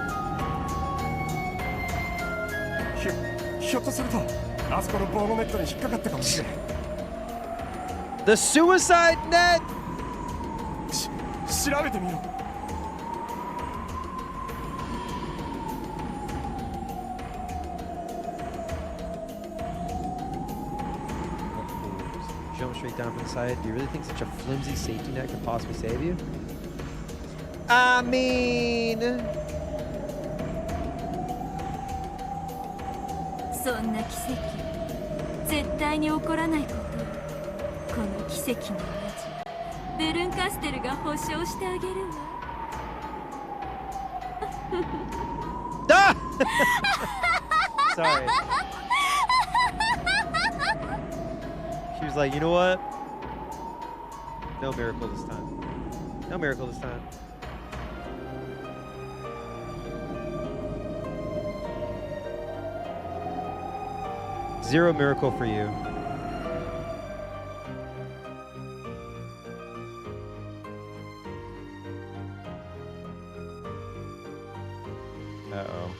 ひょっとするとあそこの防護ネットに引っかかったかもしれん。 The suicide net. 調べてみろ。 Jump straight down from the side. Do you really think such a flimsy safety net could possibly save you? I mean... そんな奇跡絶対に起こらないことをこの奇跡の魔女ベルンカステルが保証してあげるわ。Sorry. She was like, you know what? No miracle this time. No miracle this time. Zero miracle for you. Uh-oh.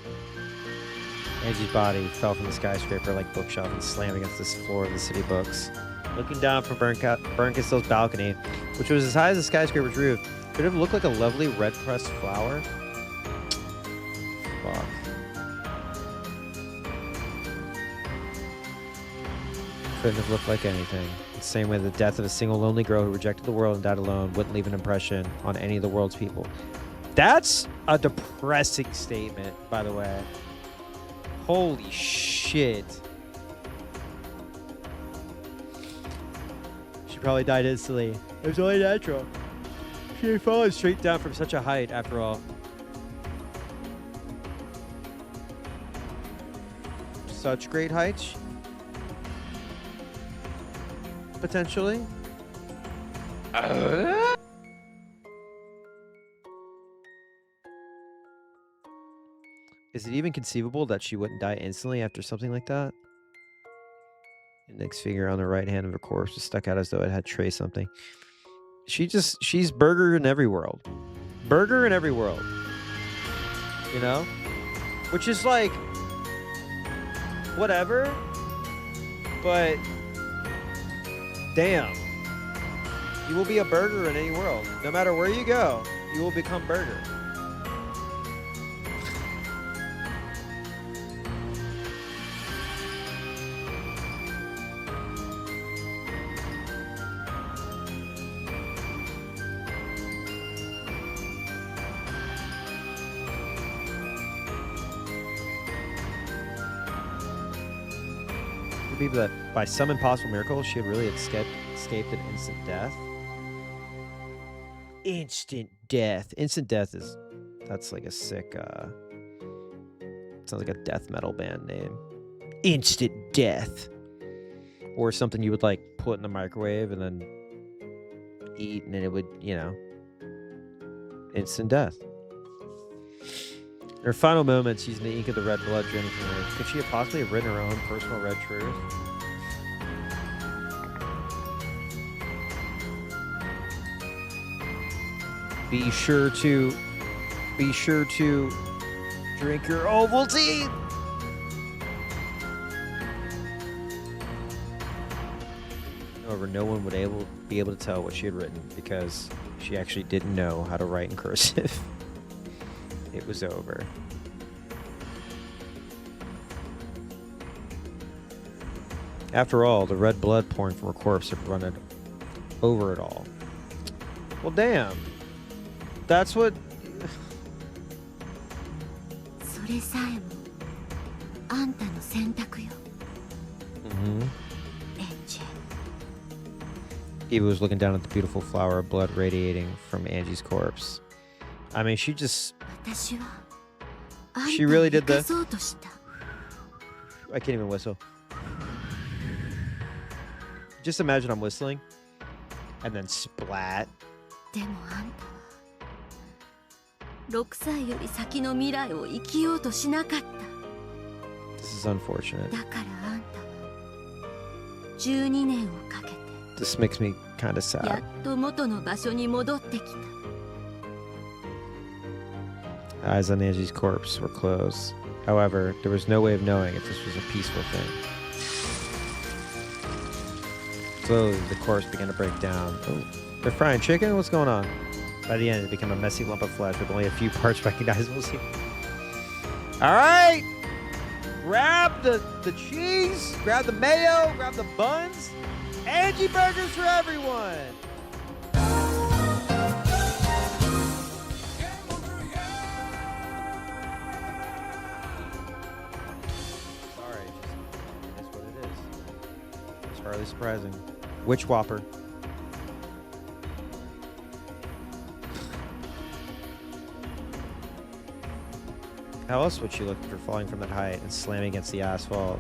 Angie's body fell from the skyscraper like bookshelf and slammed against the floor of the city books. Looking down from Bernke-Still's balcony, which was as high as the skyscraper's roof, could have looked like a lovely red-pressed flower. Fuck. couldn't have looked like anything. The same way the death of a single lonely girl who rejected the world and died alone wouldn't leave an impression on any of the world's people. That's a depressing statement, by the way. Holy shit. She probably died instantly. It was only natural. She had fallen straight down from such a height, after all. Such great heights. Potentially. Is it even conceivable that she wouldn't die instantly after something like that? Index finger on the right hand of her corpse was stuck out as though it had traced something. She's Burger in every world. Burger in every world. You know? Which is like, whatever. But, damn. You will be a burger in any world. No matter where you go, you will become burger. People that by some impossible miracle she had really escaped an instant death. Instant death. Instant death that's like a sick sounds like a death metal band name. Instant death. Or something you would like put in the microwave and then eat and then it would, you know, instant death. In her final moments, using the ink of the red blood draining from her, could she have possibly have written her own personal red truth? Be sure to drink your Ovaltine. However, no one would be able to tell what she had written because she actually didn't know how to write in cursive. It was over. After all, the red blood pouring from her corpse had run over it all. Well, damn. That's what... Eva was looking down at the beautiful flower of blood radiating from Angie's corpse. I mean, she really did the... I can't even whistle. Just imagine I'm whistling and then splat. This is unfortunate. This makes me kind of sad. Eyes on Angie's corpse were closed. However, there was no way of knowing if this was a peaceful thing. Slowly, the corpse began to break down. Oh, they're frying chicken? What's going on? By the end, it became a messy lump of flesh with only a few parts recognizable. All right! Grab the cheese, grab the mayo, grab the buns. Angie Burgers for everyone! Sorry, that's what it is. It's hardly surprising. Which Whopper? How else would she look after falling from that height and slamming against the asphalt?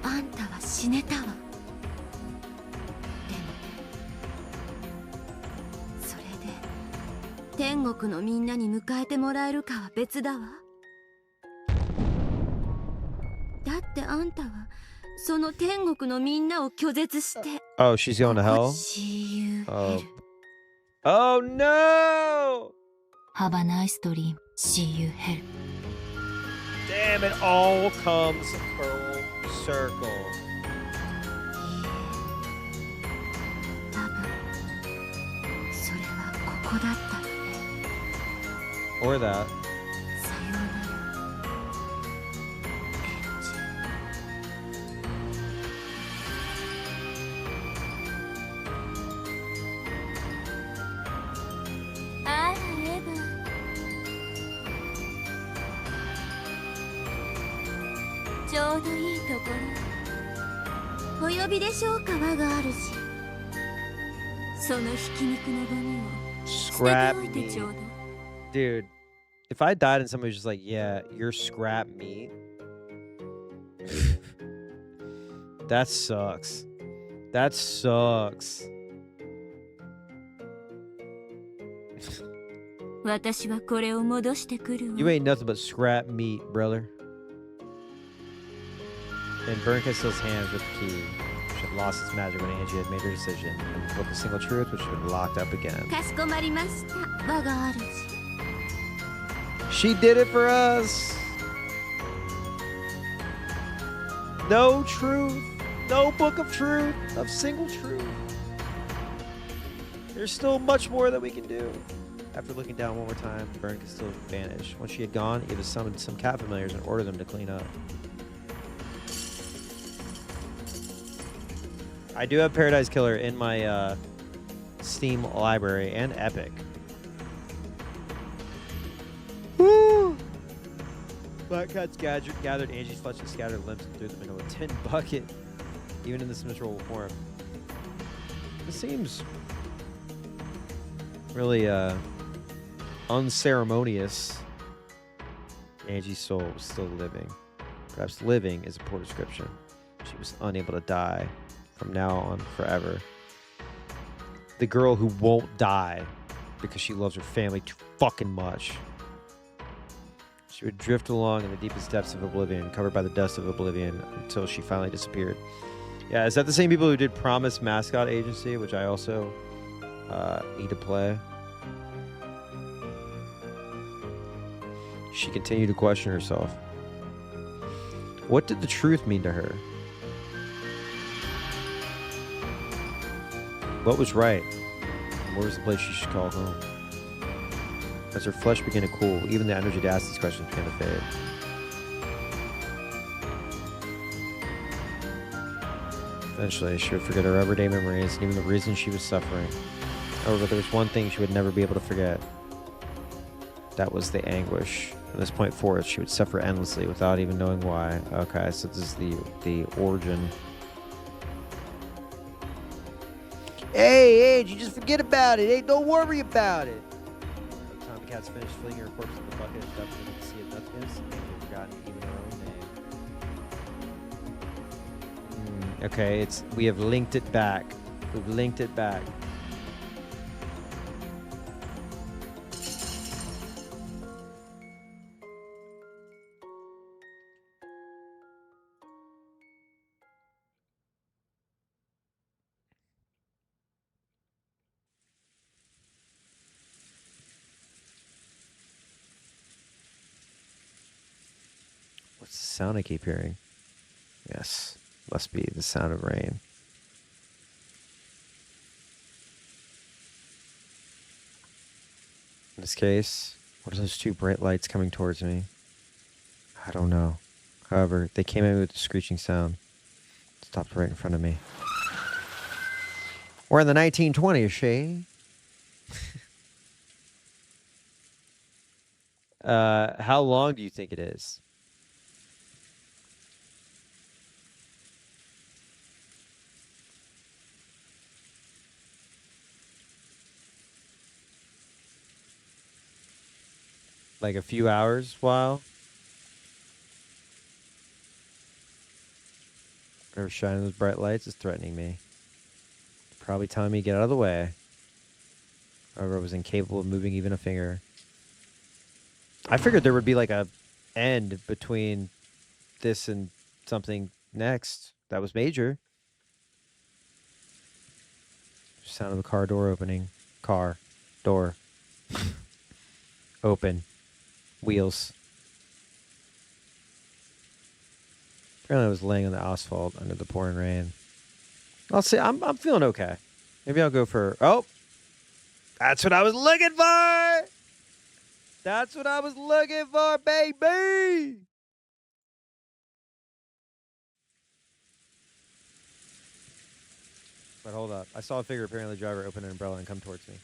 Oh, she's going to hell? Oh no! Have a nice dream. See you hell. Damn, it all comes full circle. Or that. ちょうどいいところ。お呼びでしょうか、我が主。そのひき肉のゴミを捨てて Scrap おいてちょうだい。 Dude, if I died and somebody was just like, yeah, you're scrap meat. That sucks. That sucks. 私はこれを戻してくるわ。 You ain't nothing but scrap meat, brother. And Burnka Still's hands with the key, which had lost its magic when Angie had made her decision, and the book of single truth, which had been locked up again. かしこまりました、我が主。 She did it for us. No truth. No book of truth. Of single truth. There's still much more that we can do. After looking down one more time, Bern could still vanish. Once she had gone, Eva summoned some cat familiars and ordered them to clean up. I do have Paradise Killer in my Steam library and Epic. Woo! Black cats gathered Angie's flesh and scattered limbs and threw them into a tin bucket, even in this miserable form. This seems really unceremonious. Angie's soul was still living. Perhaps living is a poor description. She was unable to die from now on forever. The girl who won't die because she loves her family too fucking much. She would drift along in the deepest depths of oblivion, covered by the dust of oblivion, until she finally disappeared. Yeah, is that the same people who did Promise Mascot Agency, which I also need to play? She continued to question herself. What did the truth mean to her? What was right? And where was the place she should call home? As her flesh began to cool, even the energy to ask these questions began to fade. Eventually, she would forget her everyday memories and even the reason she was suffering. However, there was one thing she would never be able to forget. That was the anguish. From this point forth, she would suffer endlessly without even knowing why. Okay, so this is the origin. Hey, you just forget about it. Hey, don't worry about it. By the time the cat's finished flinging her corpse in the bucket, ducks into the sea of nothingness, and they've forgotten even her own name. Okay, we have linked it back. We've linked it back. What's the sound I keep hearing? Yes, must be the sound of rain. In this case, what are those two bright lights coming towards me? I don't know. However, they came at me with a screeching sound. Stopped right in front of me. We're in the 1920s, Shay. How long do you think it is? Like a few hours while? Whatever shining those bright lights is threatening me. Probably telling me to get out of the way. However, I was incapable of moving even a finger. I figured there would be like a end between this and something next that was major. Sound of a car door opening. Car. Door. Open. Wheels. Apparently I was laying on the asphalt under the pouring rain. I'll say I'm feeling okay. Maybe I'll go for... Oh! That's what I was looking for! That's what I was looking for, baby! But hold up. I saw a figure apparently the driver open an umbrella and come towards me.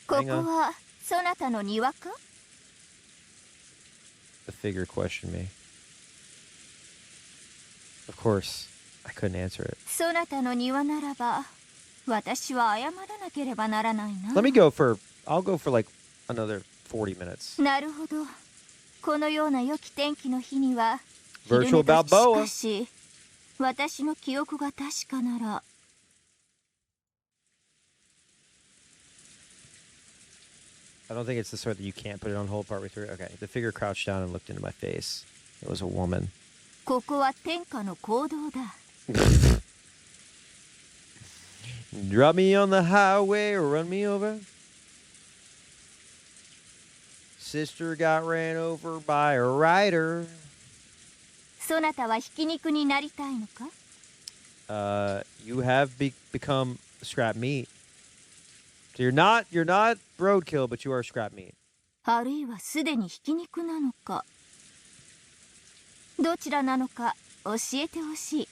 ここはそなたの庭か? The figure questioned me. Of course, I couldn't answer it. そなたの庭ならば私は謝らなければならないな。 I'll go for like another 40 minutes. なるほど。このような良き天気の日には Virtual 昼寝とし Balboa. かし私の記憶が確かなら I don't think it's the sort that you can't put it on hold partway through. Okay, the figure crouched down and looked into my face. It was a woman. ここは天下の公道だ。 Drop me on the highway or run me over. Sister got ran over by a rider. そなたはひき肉になりたいのか？ You have become scrap meat. So you're not roadkill, but you are scrap meat. あるいはすでにひき肉なのか？どちらなのか教えてほしい。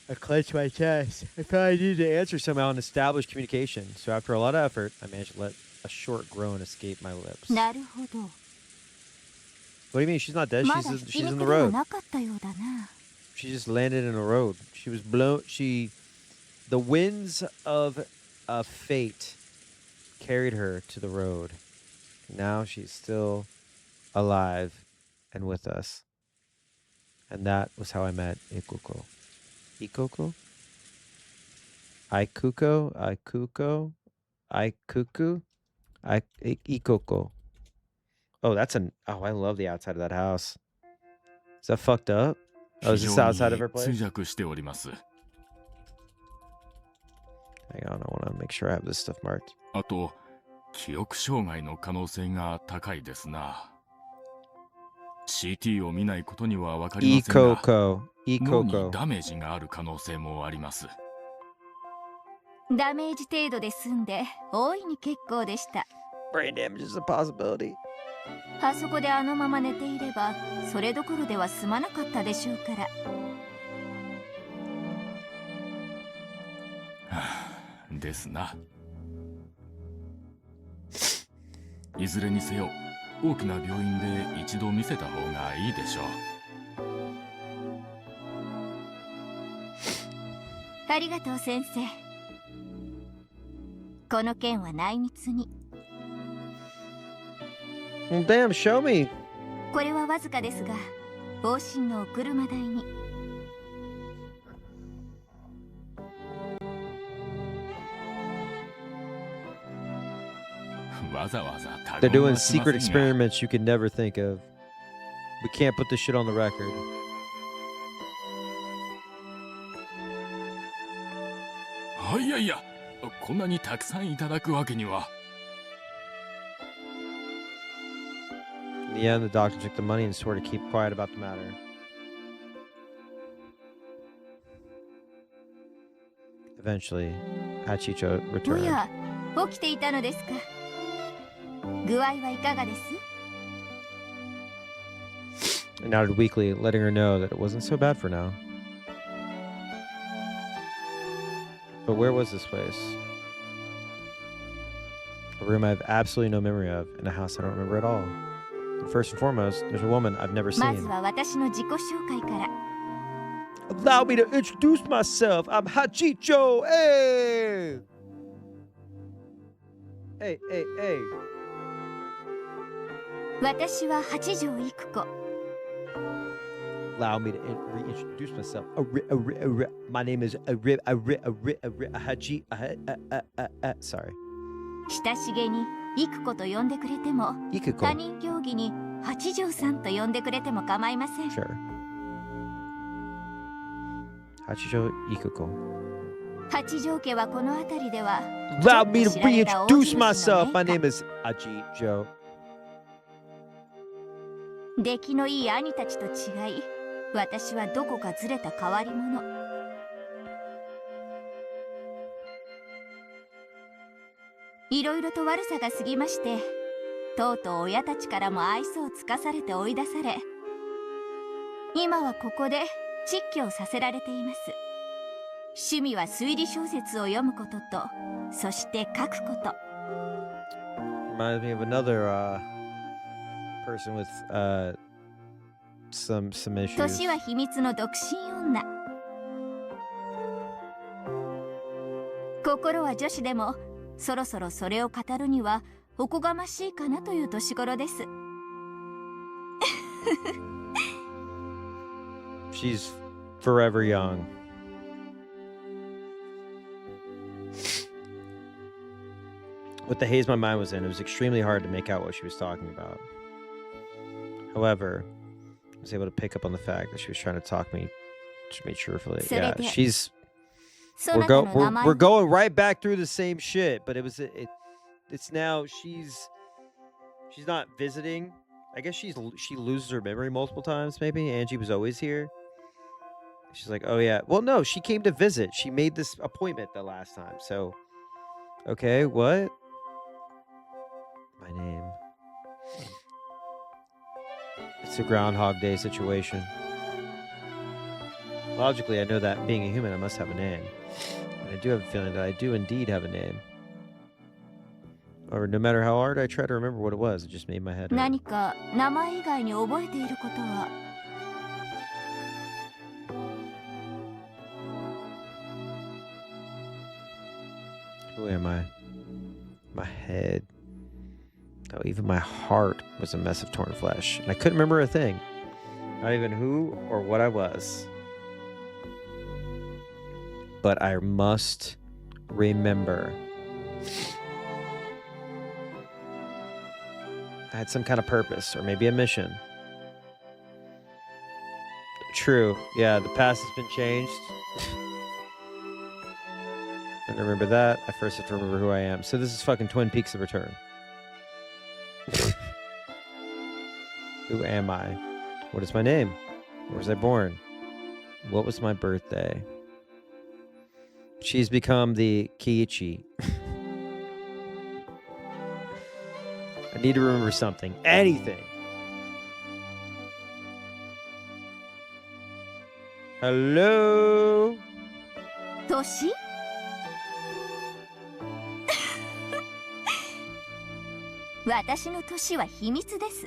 I clenched my chest. I thought I needed to answer somehow and establish communication. So after a lot of effort, I managed to let a short groan escape my lips. なるほど。 What do you mean? She's not dead. まだひ She's き in 肉 the では road. なかったようだな。 She just landed in a road. She was blown. The winds of fate carried her to the road. Now she's still alive and with us. And that was how I met Ikuko. Ikoko? Ikuko? Ikuko? Ikuku? Ikoko. Oh, I love the outside of that house. Is that fucked up? Oh, is this the outside of her place? Hang on, I want to make sure I have this stuff marked. あと、記憶障害の可能性が高いですな。CT を見ないことには分かりませんが、脳にダメージがある可能性もあります。ダメージ程度で済んで大いに結構でした。 Brain damage is a possibility. あそこであのまま寝ていればそれどころでは済まなかったでしょうから。ですな。いずれにせよ、大きな病院で一度見せた方がいいでしょう。ありがとう先生。この件は内密に。 Well, damn, show me. これはわずかですが、往診のお車代に。 They're doing secret experiments you could never think of. We can't put this shit on the record. In the end, the doctor took the money and swore to keep quiet about the matter. Eventually, Hachicho お returned. や、起きていたのですか。具合はいかがです？ I nodded weakly, letting her know that it wasn't so bad for now. But where was this place? A room I have absolutely no memory of, in a house I don't remember at all. And first and foremost, there's a woman I've never まず seen. は私の自己紹介から。 Allow me to introduce myself. I'm Hachicho. Hey! Hey, hey, hey. 私は八条育子。 Allow me to reintroduce myself. My name is Hachi. Sorry. 親しげに育子と呼んでくれても、 Ikuko. 他人行儀に八条さんと呼んでくれても構いません。 Sure. Hachicho Ikuko. 八条家はこの辺りでは Allow me to ちょっと知られた大地 reintroduce 主の myself. 名 My 家 name is Hachicho. 出来のいい兄たちと違い、私はどこかずれた変わり者。いろいろと悪さが過ぎまして、とうとう親たちからも愛想をつかされて追い出され、今はここで蟄居をさせられています。趣味は推理小説を読むことと、そして書くこと。Reminds me of another person with some issues. 年は秘密の独身女。心は女子でもそろそろそれを語るにはおこがましいかなという年頃です。She's forever young. With the haze my mind was in, it was extremely hard to make out what she was talking about. However, I was able to pick up on the fact that she was trying to talk me truthfully. Yeah, she's we're going right back through the same shit, but it's now she's not visiting. I guess she loses her memory multiple times. Maybe Angie was always here. She's like, oh yeah. Well, no, she came to visit. She made this appointment the last time. So, okay, what? My name. It's a Groundhog Day situation. Logically, I know that being a human, I must have a name. And I do have a feeling that I do indeed have a name. Or no matter how hard I try to remember what it was, it just made my head hurt. 何か名前以外に覚えていることは？ Who am I? My head. Oh, even my heart was a mess of torn flesh. And I couldn't remember a thing. Not even who or what I was. But I must remember. I had some kind of purpose, or maybe a mission. True. Yeah, the past has been changed. I remember that. I first have to remember who I am. So this is fucking Twin Peaks: The Return. Who am I? What is my name? Where was I born? What was my birthday? She's become the Kiichi. I need to remember something. Anything. Hello? 年？私の年は秘密です。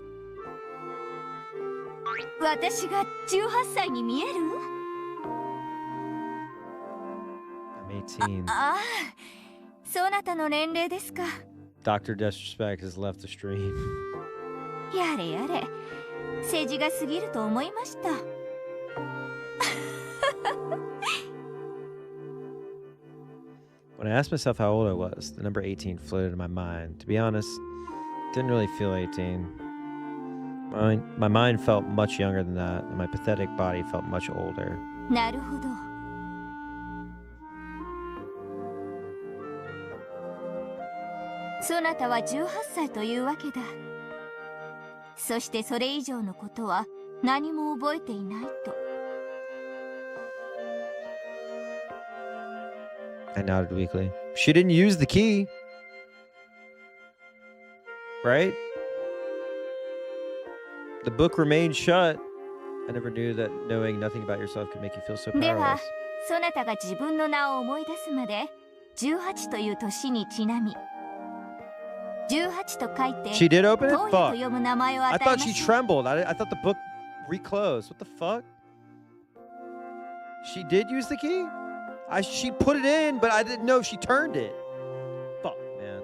私が18歳に見える？ I'm 18. ああ、そなたの年齢ですか。Dr. Disrespect has left the stream. やれやれ、世辞が過ぎると思いました。When I asked myself how old I was, the number 18 floated in my mind. To be honest, didn't really feel 18. My mind felt much younger than that, and my pathetic body felt much older. なるほど。そなたは18歳というわけだ。そしてそれ以上のことは何も覚えていないと。I nodded weakly. She didn't use the key. Right? The book remained shut. I never knew that knowing nothing about yourself could make you feel so では powerless. そなたが自分の名を思い出すまで18という年にちなみ18と書いて She did open it? トーヤと Fuck. 読む名前を I 与えま thought し she ょう。 trembled. I thought the book reclosed. What the fuck? She did use the key? She put it in, but I didn't know if she turned it. Fuck, man.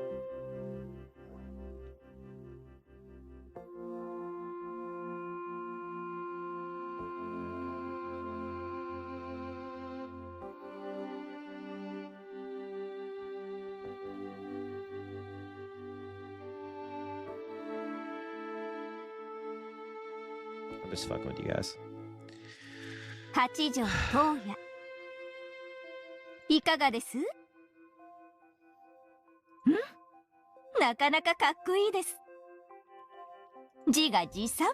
I'm just fucking with you guys. 八条トーヤ。いかがです？ん？なかなかかっこいいです。自画自賛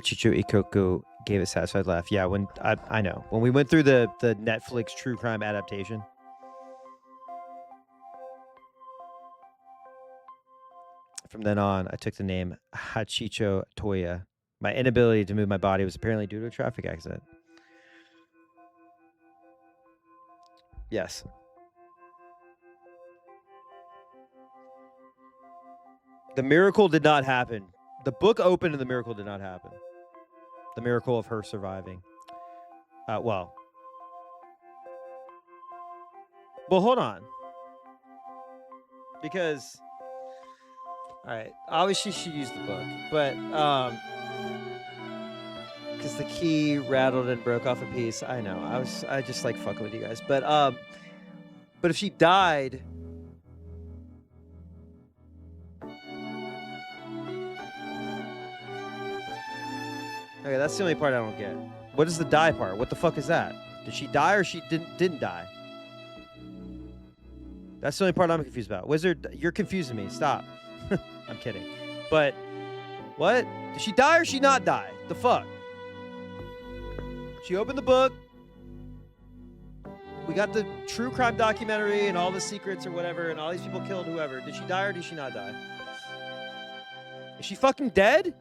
？Chicho Ikoku gave a satisfied laugh. Yeah, when I know. When we went through the Netflix true crime adaptation. From then on, I took the name Hachicho Toya. My inability to move my body was apparently due to a traffic accident. Yes. The miracle did not happen. The book opened and the miracle did not happen. The miracle of her surviving. Well, hold on. Because, all right, obviously she used the book, but because the key rattled and broke off a piece. I know. I just like fucking with you guys, but if she died. Okay, that's the only part I don't get. What is the die part? What the fuck is that? Did she die or she didn't die? That's the only part I'm confused about. Wizard, you're confusing me. Stop. I'm kidding. But what? Did she die or she not die? The fuck? She opened the book. We got the true crime documentary and all the secrets or whatever, and all these people killed whoever. Did she die or did she not die? Is she fucking dead?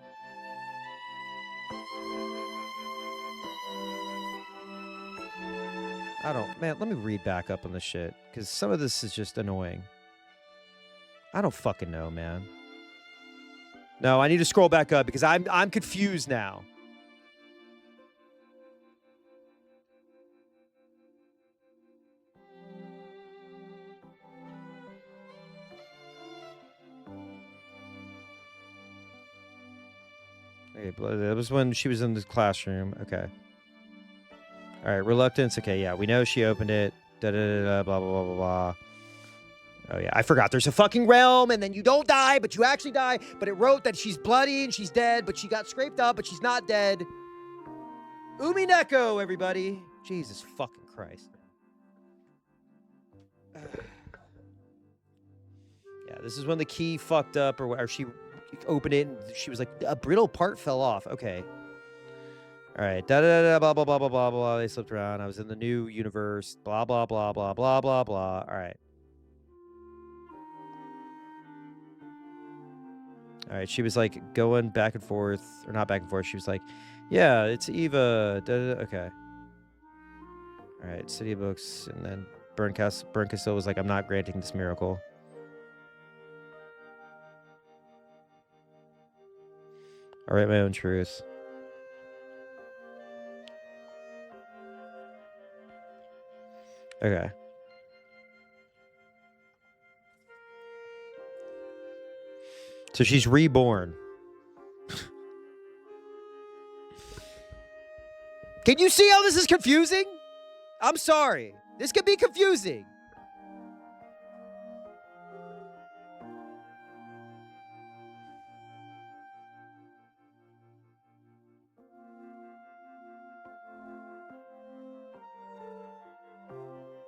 I don't, man, let me read back up on this shit, because some of this is just annoying. I don't fucking know, man. No, I need to scroll back up, because I'm confused now. Okay, that was when she was in the classroom. Okay. All right, reluctance. Okay, yeah, we know she opened it. Da da da da. Blah blah blah blah blah. Oh yeah, I forgot. There's a fucking realm, and then you don't die, but you actually die. But it wrote that she's bloody and she's dead, but she got scraped up, but she's not dead. Umineko, everybody. Jesus fucking Christ. Yeah, this is when the key fucked up, or she opened it, and she was like, a brittle part fell off. Okay. All right, da-da-da, blah, blah, blah, blah, blah, blah. They slipped around. I was in the new universe. Blah, blah, blah, blah, blah, blah, blah. All right. All right, she was like going back and forth, or not back and forth. She was like, yeah, it's Eva. Da-da-da. Okay. All right, City of Books. And then Burncasil was like, I'm not granting this miracle. I'll write my own truth. Okay. So she's reborn. Can you see how this is confusing? I'm sorry. This could be confusing.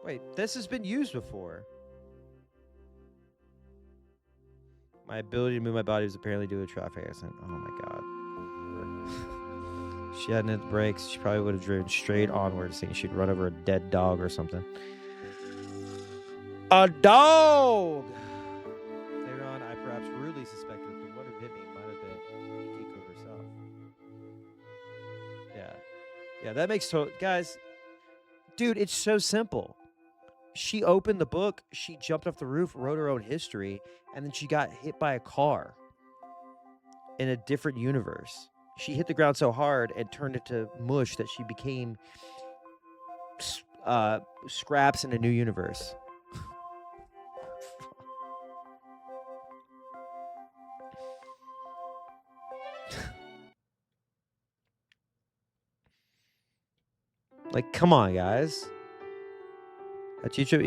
Wait, this has been used before. My ability to move my body was apparently due to a traffic accident. Oh my god. If she hadn't hit the brakes, she probably would have driven straight onwards, thinking she'd run over a dead dog or something. A dog! Later on, I perhaps rudely suspected that the one who hit me might have been Kiko herself. Yeah. Yeah, that makes total... Guys, dude, it's so simple. She opened the book, she jumped off the roof, wrote her own history, and then she got hit by a car in a different universe. She hit the ground so hard and turned into mush that she became scraps in a new universe. Like, come on, guys. Hachicho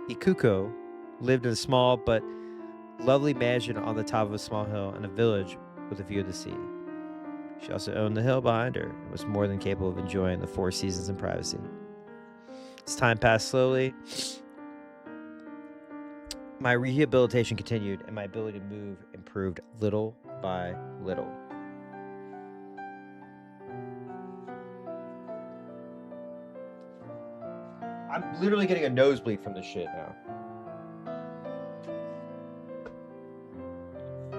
Ikuko lived in a small but lovely mansion on the top of a small hill in a village with a view of the sea. She also owned the hill behind her and was more than capable of enjoying the four seasons in privacy. As time passed slowly, my rehabilitation continued and my ability to move improved little by little. I'm literally getting a nosebleed from this shit now.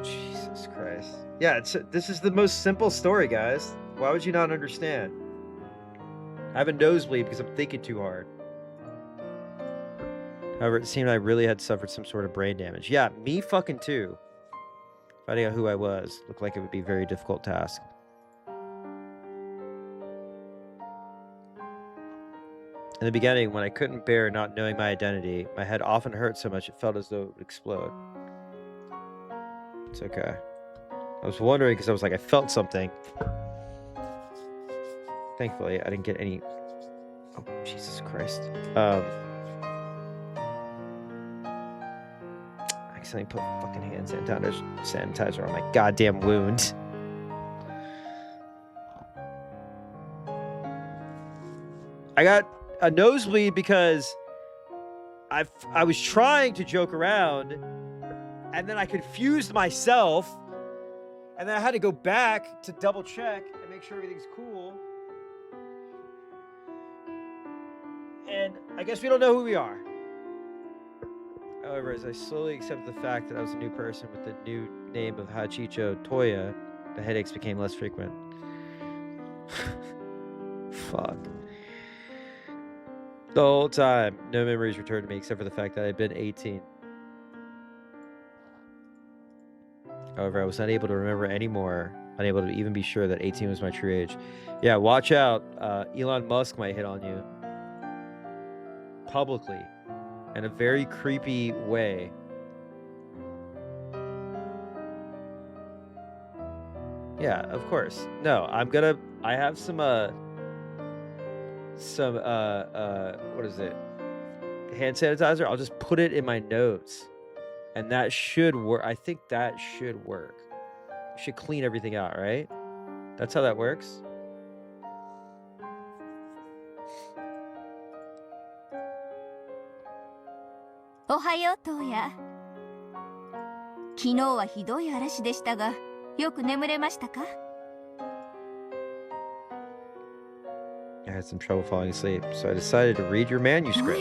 Jesus Christ. Yeah, this is the most simple story, guys. Why would you not understand? I have a nosebleed because I'm thinking too hard. However, it seemed I really had suffered some sort of brain damage. Yeah, me fucking too. Finding out who I was looked like it would be a very difficult task. In the beginning, when I couldn't bear not knowing my identity, my head often hurt so much it felt as though it would explode. It's okay. I was wondering because I was like, I felt something. Thankfully, I didn't get any... Oh, Jesus Christ. I accidentally put fucking hand sanitizer on my goddamn wound. I got a nosebleed because I was trying to joke around, and then I confused myself, and then I had to go back to double check and make sure everything's cool. And I guess we don't know who we are. However, as I slowly accepted the fact that I was a new person with the new name of Hachicho Toya, the headaches became less frequent. Fuck. The whole time, no memories returned to me except for the fact that I'd been 18. However, I was unable to remember anymore, unable to even be sure that 18 was my true age. Yeah, watch out. Elon Musk might hit on you. Publicly. In a very creepy way. Yeah, of course. No, I have some what is it? Hand sanitizer. I'll just put it in my nose. And that should work. I think that should work. Should clean everything out, right? That's how that works. Ohayo, Toya. 昨日はひどい嵐でしたが、よく眠れましたか? I had some trouble falling asleep, so I decided to read your manuscript.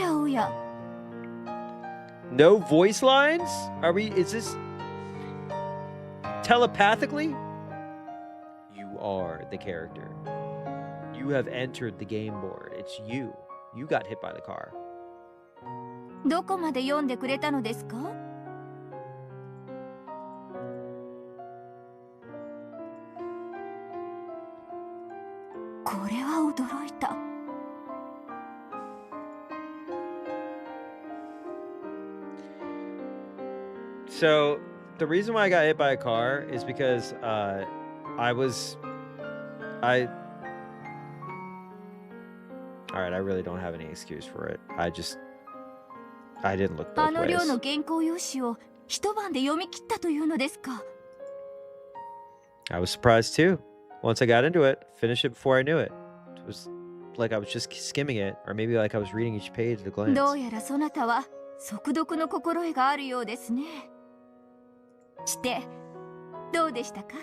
No voice lines? Is this telepathically? You are the character. You have entered the game board. It's you. You got hit by the car. どこまで読んでくれたのですか? So, the reason why I got hit by a car is because Alright, I really don't have any excuse for it. I didn't look both ways. あの量の原稿用紙を一晩で読み切ったというのですか? I was surprised too. Once I got into it, finished it before I knew it. It was like I was just skimming it, or maybe like I was reading each page at a glance. どうやらそなたは速読の心得があるようですね。してどうでしたか?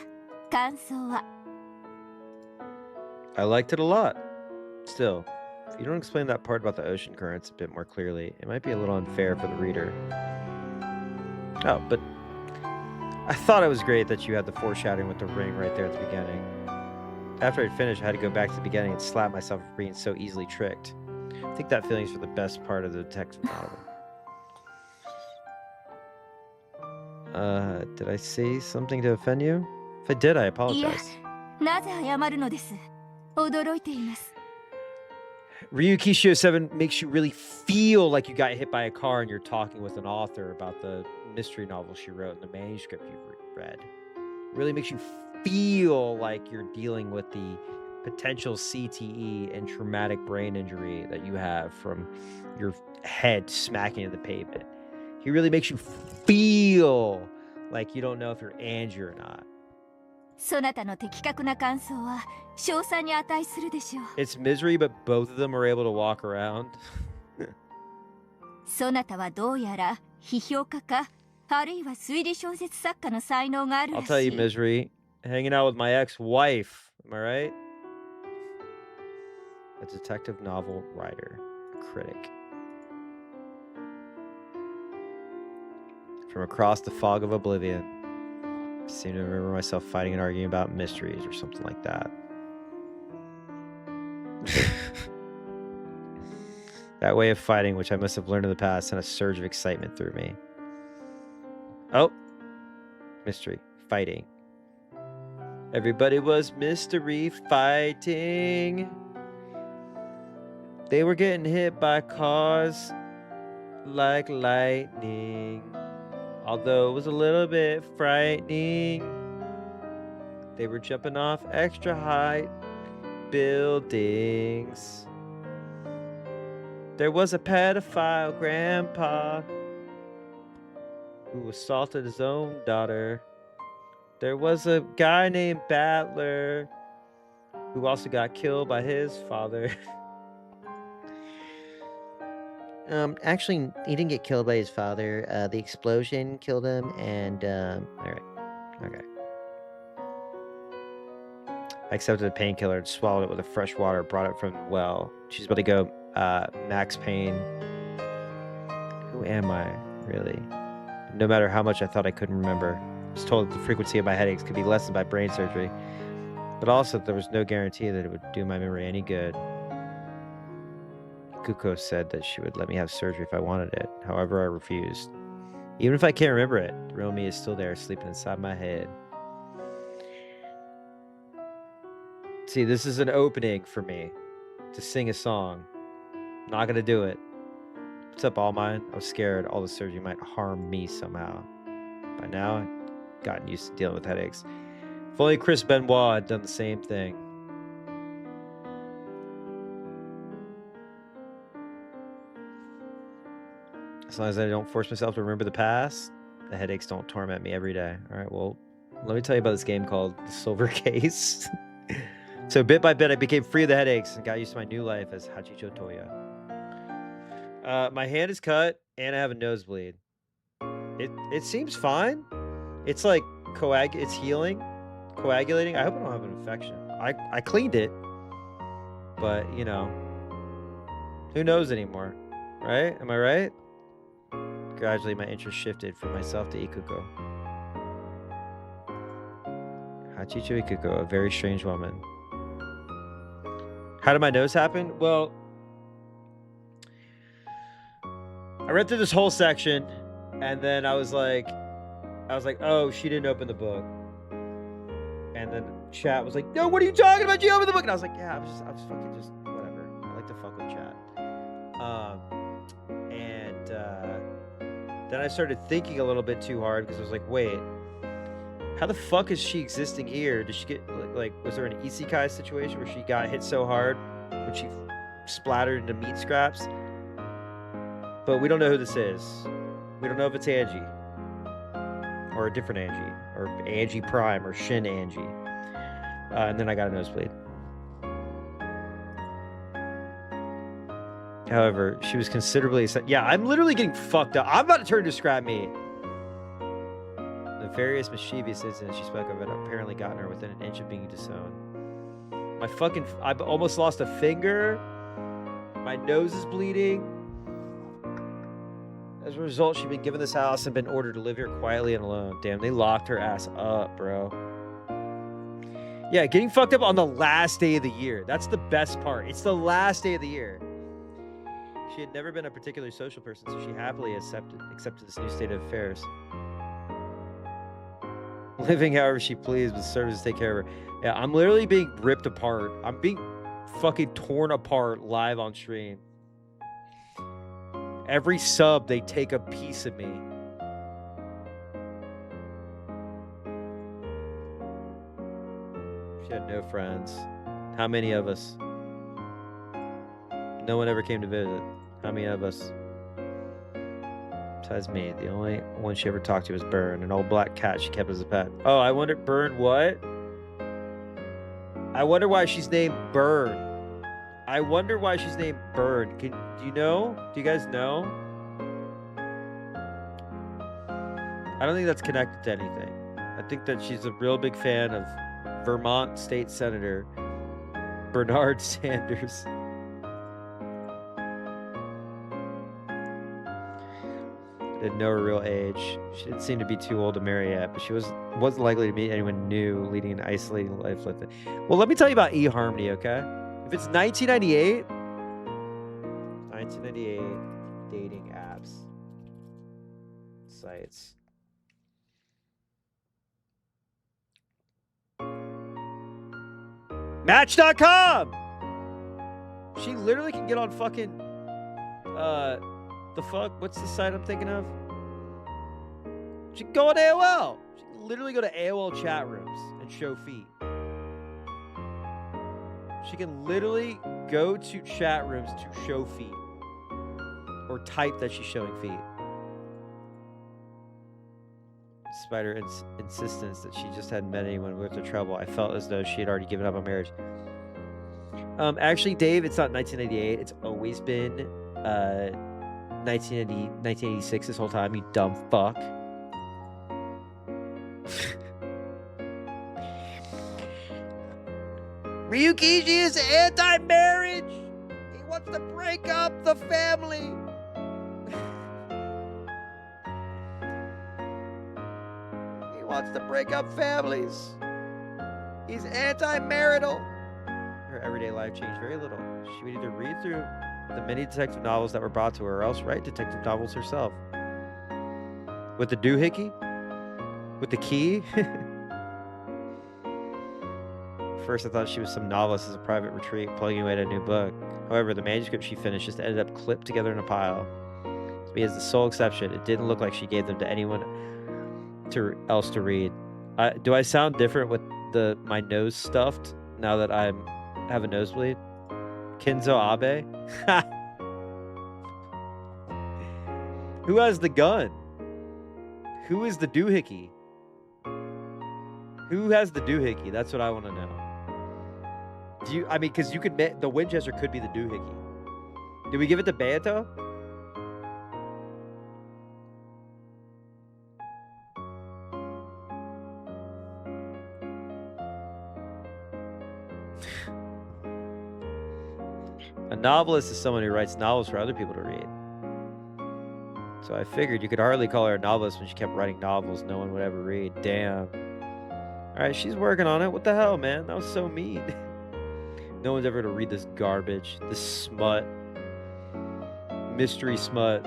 感想は? I liked it a lot. Still, if you don't explain that part about the ocean currents a bit more clearly, it might be a little unfair for the reader. Oh, but I thought it was great that you had the foreshadowing with the ring right there at the beginning. After I'd finished, I had to go back to the beginning and slap myself for being so easily tricked. I think that feeling's for the best part of the detective novel. Did I say something to offend you? If I did, I apologize. なぜ謝るのです? 驚いています。 Ryukishio 7 makes you really feel like you got hit by a car and you're talking with an author about the mystery novel she wrote and the manuscript you've read. It really makes you feel like you're dealing with the potential CTE and traumatic brain injury that you have from your head smacking into the pavement. He really makes you feel like you don't know if you're Angie or not. そなたの的確な感想は称賛に値するでしょう。 It's misery, but both of them are able to walk around. そなたはどうやら批評家か、あるいは推理小説作家の才能があるら I'll し tell you, い。 misery. Hanging out with my ex-wife. Am I right? A detective novel writer. A critic. From across the fog of oblivion. I seem to remember myself fighting and arguing about mysteries or something like that. That way of fighting, which I must have learned in the past, sent a surge of excitement through me. Oh. Mystery. Fighting. Everybody was mystery fighting. They were getting hit by cars like lightning. Although it was a little bit frightening. They were jumping off extra high buildings. There was a pedophile grandpa who assaulted his own daughter. There was a guy named Battler who also got killed by his father. Actually, he didn't get killed by his father. The explosion killed him, and, alright. Okay. I accepted a painkiller and swallowed it with a fresh water, brought it from the well. She's about to go, max pain. Who am I, really? No matter how much I thought I couldn't remember. I was told that the frequency of my headaches could be lessened by brain surgery, but also there was no guarantee that it would do my memory any good. Kuko said that she would let me have surgery if I wanted it. However, I refused. Even if I can't remember it, the real me is still there, sleeping inside my head. See, this is an opening for me to sing a song. Not gonna do it. What's up, All Mine? I was scared all the surgery might harm me somehow. By now, I've gotten used to dealing with headaches. If only Chris Benoit had done the same thing. As long as I don't force myself to remember the past, the headaches don't torment me every day. All right, well, let me tell you about this game called The Silver Case. So bit by bit, I became free of the headaches and got used to my new life as Hachicho Toya. My hand is cut and I have a nosebleed. It seems fine. It's like it's healing, coagulating. I hope I don't have an infection. I cleaned it, but you know, who knows anymore, right? Am I right? Gradually, my interest shifted from myself to Ikuko. Hachicho Ikuko, a very strange woman. How did my nose happen? Well, I read through this whole section, and then I was like, oh, she didn't open the book. And then chat was like, no, what are you talking about? You opened the book. And I was like, yeah, I was fucking just whatever. I like to fuck with chat. Then I started thinking a little bit too hard because I was like, wait, how the fuck is she existing here? Did she get, like, was there an isekai situation where she got hit so hard when she splattered into meat scraps? But we don't know who this is. We don't know if it's Angie. Or a different Angie. Or Angie Prime or Shin Angie. And then I got a nosebleed. However, she was considerably... Yeah, I'm literally getting fucked up. I'm about to turn to Scrap Me. The various mischievous incidents she spoke of had apparently gotten her within an inch of being disowned. I've almost lost a finger. My nose is bleeding. As a result, she'd been given this house and been ordered to live here quietly and alone. Damn, they locked her ass up, bro. Yeah, getting fucked up on the last day of the year. That's the best part. It's the last day of the year. She had never been a particularly social person, so she happily accepted this new state of affairs. Living however she pleased with services to take care of her. Yeah, I'm literally being ripped apart. I'm being fucking torn apart live on stream. Every sub, they take a piece of me. She had no friends. How many of us? No one ever came to visit. How many of us? Besides me, the only one she ever talked to was Burn, an old black cat she kept as a pet. Oh, I wonder, Burn what? I wonder why she's named Burn. I wonder why she's named Burn. Do you know? Do you guys know? I don't think that's connected to anything. I think that she's a real big fan of Vermont State Senator Bernard Sanders. Didn't know her real age. She didn't seem to be too old to marry yet, but she wasn't likely to meet anyone new, leading an isolating life like that. Well, let me tell you about eHarmony, okay? If it's 1998, 1998 dating apps sites. Match.com. She literally can get on fucking the fuck, what's the site I'm thinking of? She can go on AOL. She can literally go to AOL chat rooms and show feet. She can literally go to chat rooms to show feet. Or type that she's showing feet. Despite her insistence that she just hadn't met anyone worth her trouble, I felt as though she had already given up on marriage. Actually, Dave, it's not 1988. It's always been 1986 this whole time, you dumb fuck. Ryukishi is anti-marriage. He wants to break up the family. He wants to break up families. He's anti-marital. Her everyday life changed very little. She would either read through the many detective novels that were brought to her, or else write detective novels herself. With the doohickey? With the key? First, I thought she was some novelist as a private retreat, plugging away at a new book. However, the manuscript she finished just ended up clipped together in a pile. To me, as the sole exception, it didn't look like she gave them to anyone else to read. Do I sound different with my nose stuffed now that I have a nosebleed? Kinzo Abe? Who has the gun? Who is the doohickey? Who has the doohickey? That's what I want to know. I mean, because you could, the Winchester could be the doohickey. Did we give it to Beato? A novelist is someone who writes novels for other people to read. So I figured you could hardly call her a novelist when she kept writing novels no one would ever read. Damn. Alright, she's working on it. What the hell, man? That was so mean. No one's ever going to read this garbage. This smut. Mystery smut.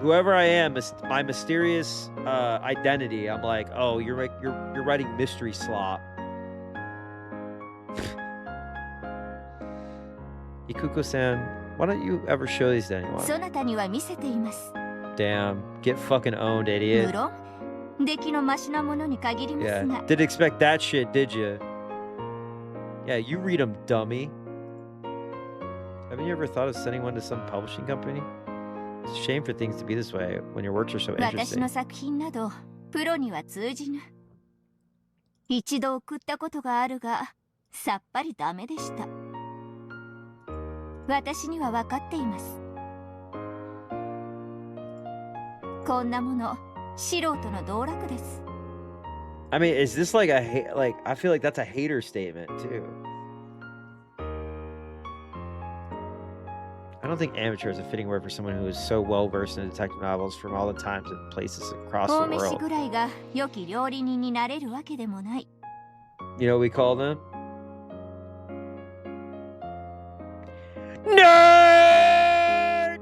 Whoever I am, my mysterious identity, I'm like, oh, you're writing mystery slop. Ikuko-san, why don't you ever show these to anyone? Damn, get fucking owned, idiot. Yeah, didn't expect that shit, did you? Yeah, you read them, dummy. Haven't you ever thought of sending one to some publishing company? It's a shame for things to be this way when your works are so interesting. I mean, is this like I feel like that's a hater statement too. I don't think amateur is a fitting word for someone who is so well versed in detective novels from all the times and places across the world. You know what we call them? Nerd!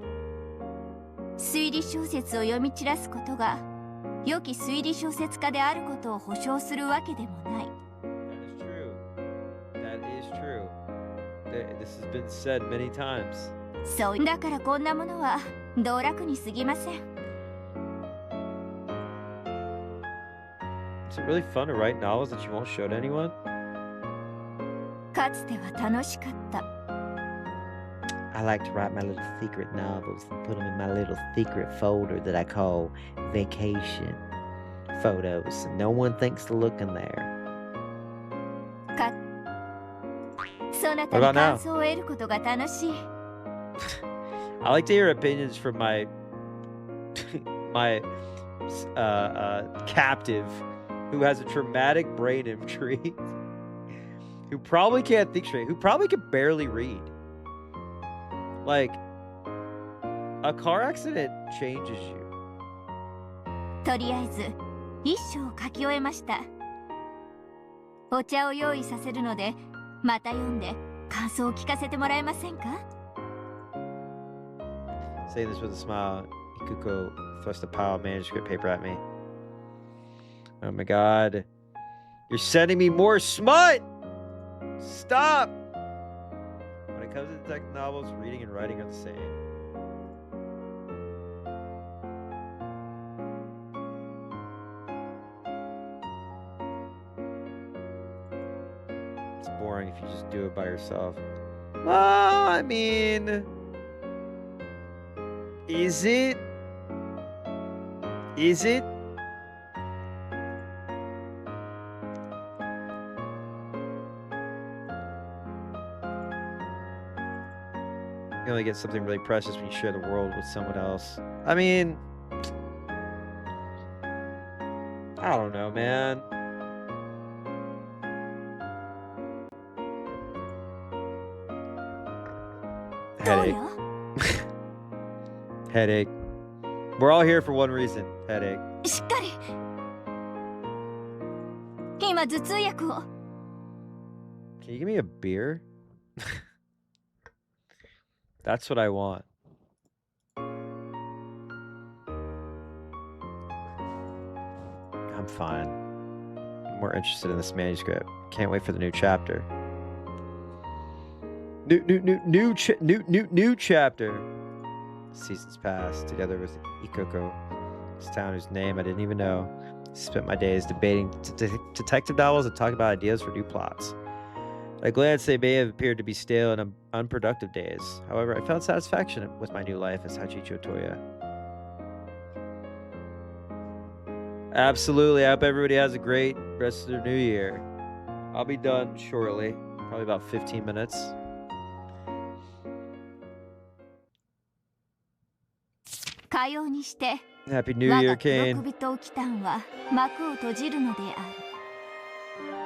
推理小説を読み散らすことが良き推理小説家であることを保証するわけでもない。 That is true. This has been said many times. そうだからこんなものは道楽に過ぎません。 Is it really fun to write novels that you won't show to anyone? かつては楽しかった。 I like to write my little secret novels and put them in my little secret folder that I call vacation photos. No one thinks to look in there. What about now? I like to hear opinions from my captive who has a traumatic brain injury, who probably can't think straight, who probably can barely read. Like, a car accident changes you. とりあえず一章書き終えました。お茶を用意させるのでまた読んで感想を聞かせてもらえませんか？ Saying this with a smile, Ikuko thrust a pile of manuscript paper at me. Oh my god. You're sending me more smut! Stop! When it comes to detective novels, reading and writing are the same. It's boring if you just do it by yourself. Well, I mean... Is it? Is it? You only get something really precious when you share the world with someone else. I mean... I don't know, man. Headache. Headache. We're all here for one reason. Headache. しっかり。今頭痛薬を。 Can you give me a beer? That's what I want. I'm fine. I'm more interested in this manuscript. Can't wait for the new chapter. New chapter. Seasons passed together with Ikoko, this town whose name I didn't even know. Spent my days debating detective novels and talking about ideas for new plots. At a glance, they may have appeared to be stale and unproductive days. However, I found satisfaction with my new life as Hachicho Toya. Absolutely. I hope everybody has a great rest of their new year. I'll be done shortly. Probably about 15 minutes. Happy New Year, Kane.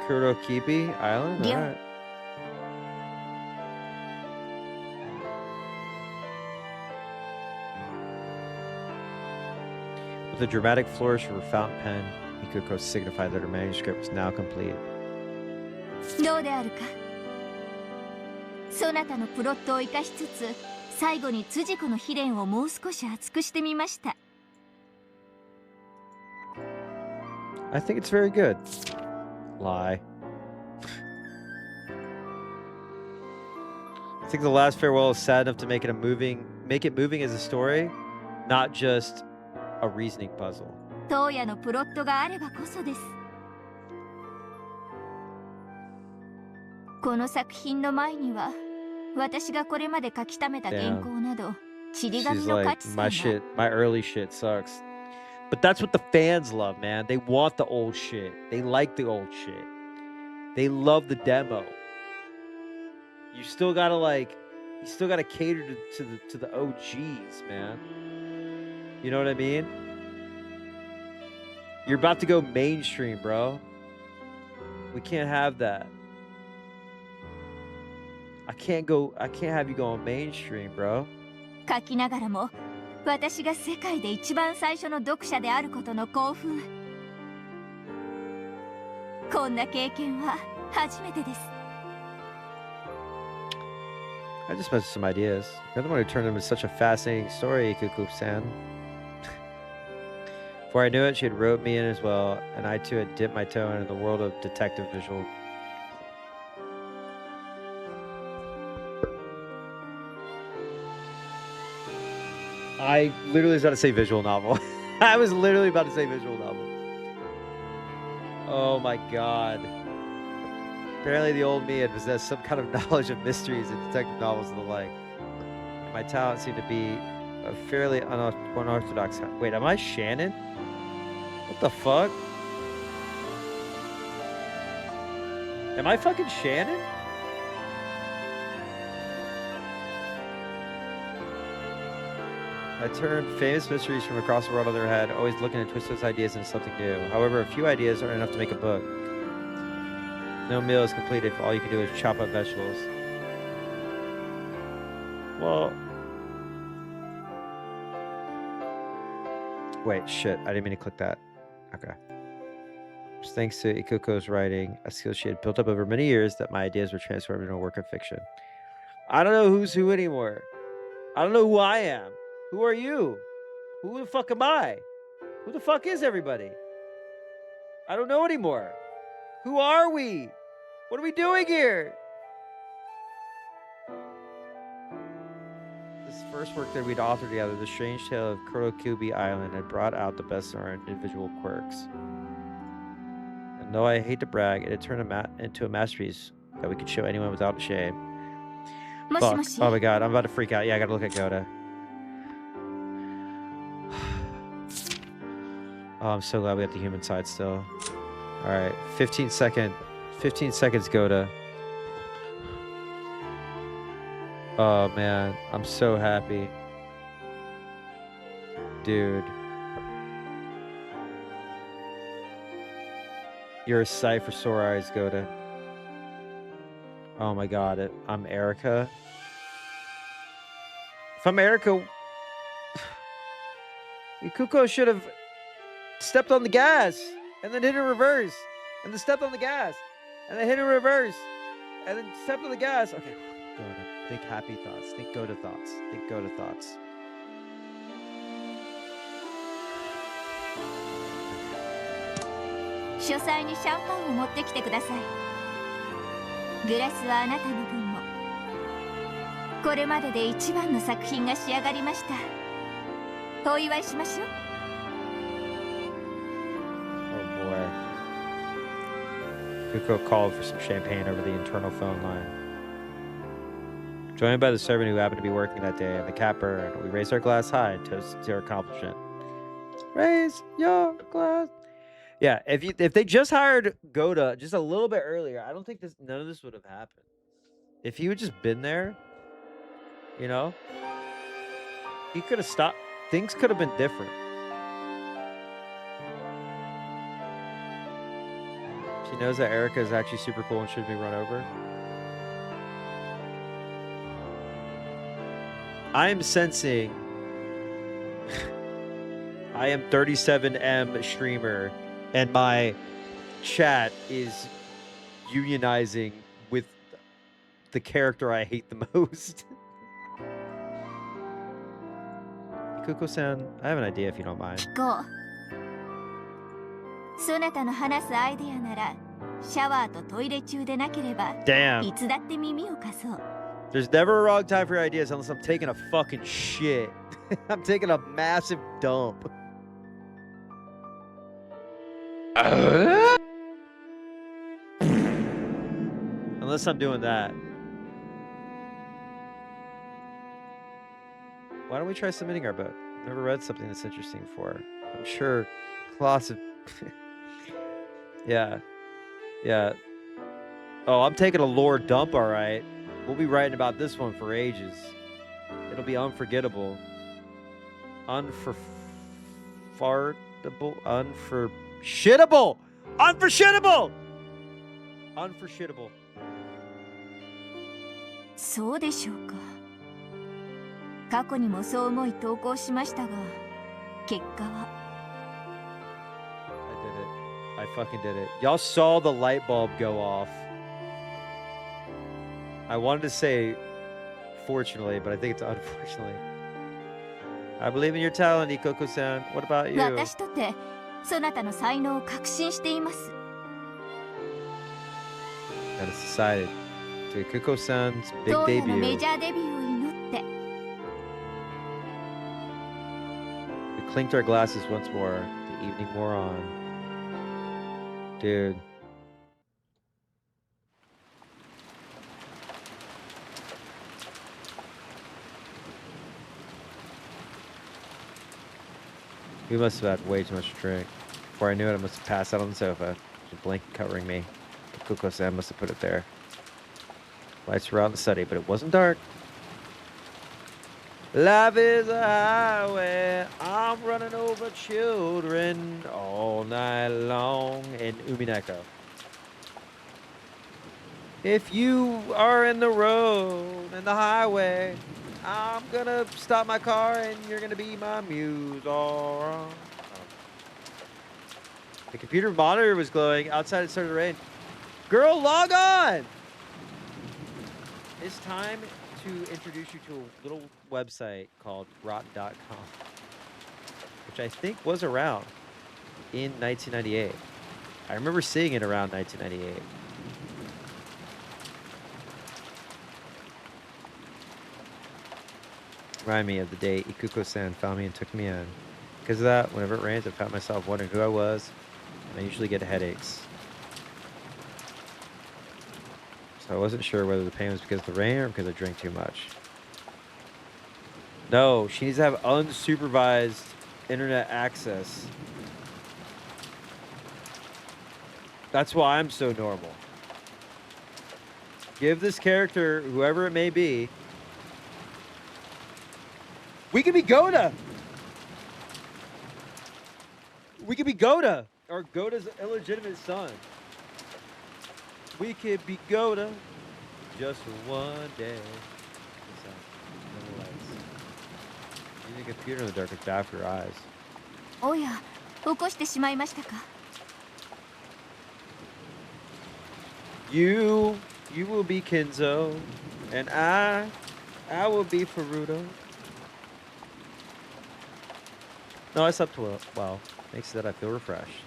Kurokibi Island? Alright. With a dramatic flourish of her fountain pen, Ikuko signified that her manuscript was now complete. どうであるか。そなたのプロットを生かしつつ、最後に辻子の秘伝をもう少し厚くしてみました。I think it's very good. Lie. I think The Last Farewell is sad enough to make it moving as a story, not just a reasoning puzzle. 東野のプロットがあればこそです。この作品の前には、私がこれまで書き溜めた原稿など、ちり紙の価値さが。My early shit sucks. But that's what the fans love, man. They want the old shit. They like the old shit. They love the demo. You still gotta cater to the OGs, man. You know what I mean? You're about to go mainstream, bro. We can't have that. I can't have you going mainstream, bro. 書きながらも、私が世界で一番最初の読者であることの興奮。こんな経験は初めてです。I just mentioned some ideas. You're the one who turned them into such a fascinating story, Ikuku-san. Before I knew it, she had roped me in as well, and I too had dipped my toe into the world of detective visual. I literally was about to say visual novel. I was literally about to say visual novel. Oh my god. Apparently the old me had possessed some kind of knowledge of mysteries and detective novels and the like. And my talent seemed to be a fairly unorthodox... Wait, am I Shannon? What the fuck? Am I fucking Shannon? I turned famous mysteries from across the world on their head, always looking to twist those ideas into something new. However, a few ideas aren't enough to make a book. No meal is complete if all you can do is chop up vegetables. Well... Wait, shit. I didn't mean to click that. Okay. Thanks to Ikuko's writing, a skill she had built up over many years, that my ideas were transformed into a work of fiction. I don't know who's who anymore. I don't know who I am. Who are you? Who the fuck am I? Who the fuck is everybody? I don't know anymore. Who are we? What are we doing here? This first work that we'd authored together, The Strange Tale of Kurokubi Island, had brought out the best of our individual quirks. And though I hate to brag, it had turned into a masterpiece that we could show anyone without shame. Fuck. Oh my god, I'm about to freak out. Yeah, I gotta look at Goda. Oh, I'm so glad we got the human side still. Alright, 15 seconds, Goda. Oh man, I'm so happy. Dude. You're a sight for sore eyes, Goda. Oh my god, I'm Erica. If I'm Erica, Ikuko should have stepped on the gas and then hit in reverse, and then stepped on the gas and then hit in reverse and then stepped on the gas. Okay, Goda, think happy thoughts, think Goda thoughts, think Goda thoughts.書斎にシャンパンを持ってきてください。グラスはあなたの分も。これまでで一番の作品が仕上がりました。お祝いしましょう。Oh boy. Kuko called for some champagne over the internal phone line. Joined by the servant who happened to be working that day and the capper, and we raised our glass high and toasted to her accomplishment. Raise your glass. Yeah, if they just hired Goda just a little bit earlier, I don't think none of this would have happened. If he would just been there, you know, he could have stopped. Things could have been different. She knows that Erica is actually super cool and shouldn't be run over. I am sensing I am 37M streamer and my chat is unionizing with the character I hate the most. Ikuko-san, I have an idea if you don't mind. Go. そなたの話すアイデアならシャワーとトイレ中でなければ Damn. いつだって耳を貸そう。 There's never a wrong time for your ideas unless I'm taking a fucking shit. I'm taking a massive dump. Unless I'm doing that. Why don't we try submitting our book? I've never read something that's interesting before. I'm sure lots of... Yeah. Yeah. Oh, I'm taking a lore dump, all right. We'll be writing about this one for ages. It'll be unforgettable. Unforshittable. Unforshittable! Unforshittable. そうでしょうか。過去にもそう思い投稿しましたが、結果は。I fucking did it. Y'all saw the light bulb go off. I wanted to say fortunately, but I think it's unfortunately. I believe in your talent, Ikoko-san. What about you? 私とてそなたの才能を確信しています。 That is decided. To Ikoko-san's big 当夜のメ debut. ジャーデビューを祈って。 We clinked our glasses once more. The evening wore on. Dude. We must have had way too much to drink. Before I knew it, I must have passed out on the sofa. There's a blanket covering me. Kuko-san must have put it there. Lights were out in the study, but it wasn't dark. Life is a highway. I'm running over children all night long in Umineko. If you are in the road and the highway, I'm gonna stop my car and you're gonna be my muse. All right. The computer monitor was glowing. Outside it started to rain. Girl, log on! It's time to introduce you to a little website called Rotten.com, which I think was around in 1998. I remember seeing it around 1998. Remind me of the day Ikuko-san found me and took me in. Because of that, whenever it rains, I found myself wondering who I was, and I usually get headaches. So I wasn't sure whether the pain was because of the rain or because I drank too much. No, she needs to have unsupervised internet access. That's why I'm so normal. Give this character, whoever it may be... We could be Goda! We could be Goda! Or Goda's illegitimate son. We could be Goda just for one day. Using a computer in the dark is bad for your eyes. Oh yeah, 起こしてしまいましたか? You will be Kenzo, and I will be Furuto. No, I slept well. Thanks to that, I feel refreshed.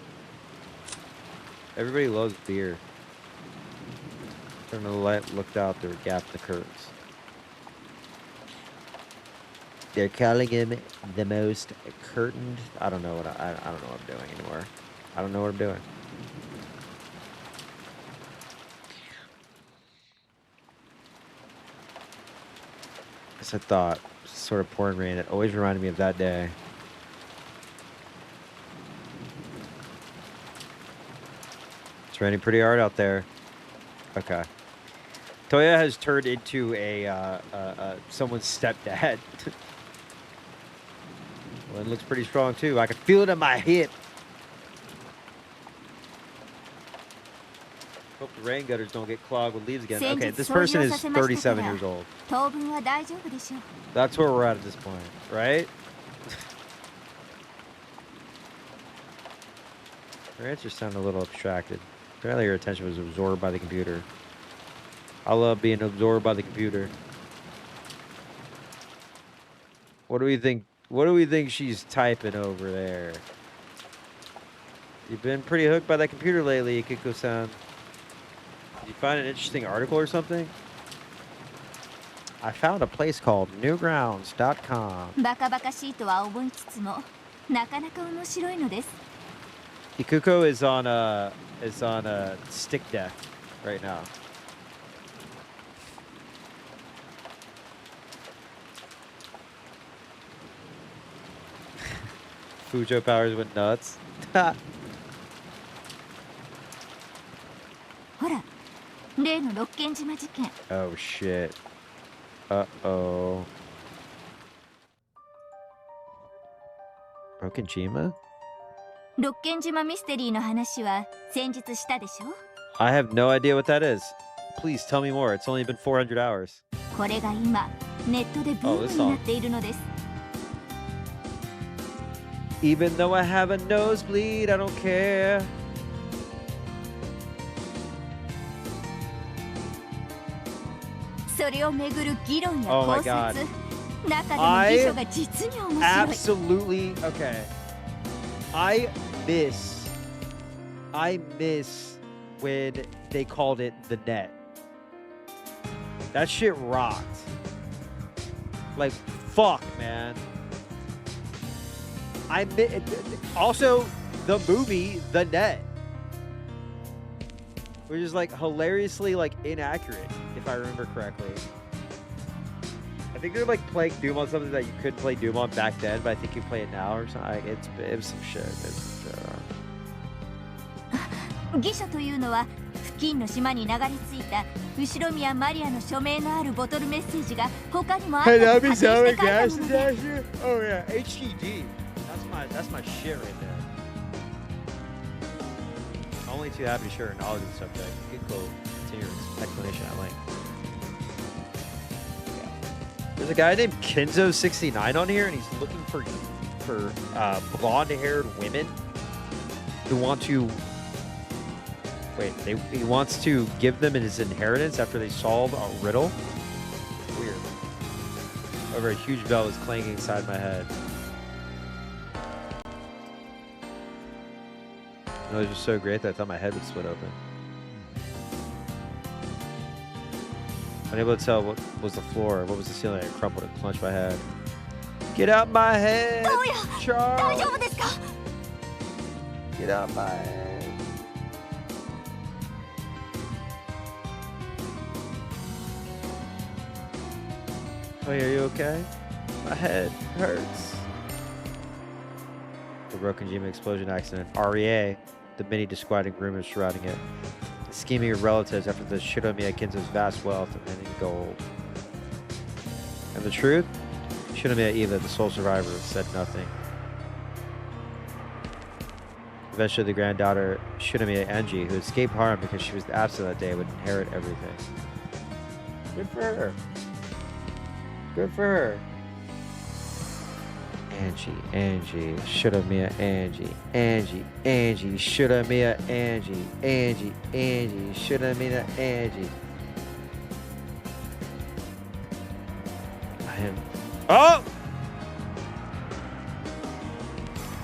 Everybody loves beer. Turned on the light, looked out, there were gaps in the curtains. They're calling him the most curtained. I don't know what I don't know what I'm doing anymore. I don't know what I'm doing. As I thought, sort of pouring rain. It always reminded me of that day. It's raining pretty hard out there. Okay. Toya has turned into a someone's stepdad. Well, it looks pretty strong too. I can feel it in my hip. Hope the rain gutters don't get clogged with leaves again. Okay, this person is 37 years old. That's where we're at this point, right? Her answers sound a little abstracted. Apparently her attention was absorbed by the computer. I love being absorbed by the computer. What do we think? What do we think she's typing over there? You've been pretty hooked by that computer lately, Kiko-san. Did you find an interesting article or something? I found a place called newgrounds.com. Ikuko is on a stick deck right now. Fujo powers went nuts. Oh shit. Uh-oh. Broken Jima? I have no idea what that is. Please tell me more. It's only been 400 hours. Oh, this song. Even though I have a nosebleed, I don't care. Oh my god. I absolutely, okay. I miss when they called it the net. That shit rocked. Like, fuck, man. Also, the movie, The Net, which is like hilariously like inaccurate, if I remember correctly. I think they're like playing Doom on something that you couldn't play Doom on back then, but I think you play it now or something. It was some shit. Oh yeah, HDD. That's my shit right there. Only too happy to share knowledge of the subject. Good quote. Continue your explanation at length. There's a guy named Kenzo69 on here, and he's looking for blonde-haired women. who want to... Wait, he wants to give them his inheritance after they solve a riddle? Weird. Over a huge bell was clanging inside my head. It was just so great that I thought my head would split open. Unable to tell what was the floor, what was the ceiling. I crumpled and clenched my head. Get out my head, Charles! Get out my head. Oh, are you okay? My head hurts. The Rokujima explosion accident. REA. The many disquieting rumors surrounding it. The scheming of relatives after the Shinomiya Kinzo's vast wealth and in gold. And the truth? Shinomiya Eva, the sole survivor, said nothing. Eventually, the granddaughter, Shinomiya Anji, who escaped harm because she was absent that day, would inherit everything. Good for her. Good for her. Angie, Shinomiya Angie, Shinomiya Angie, Shinomiya Angie. I am... Oh!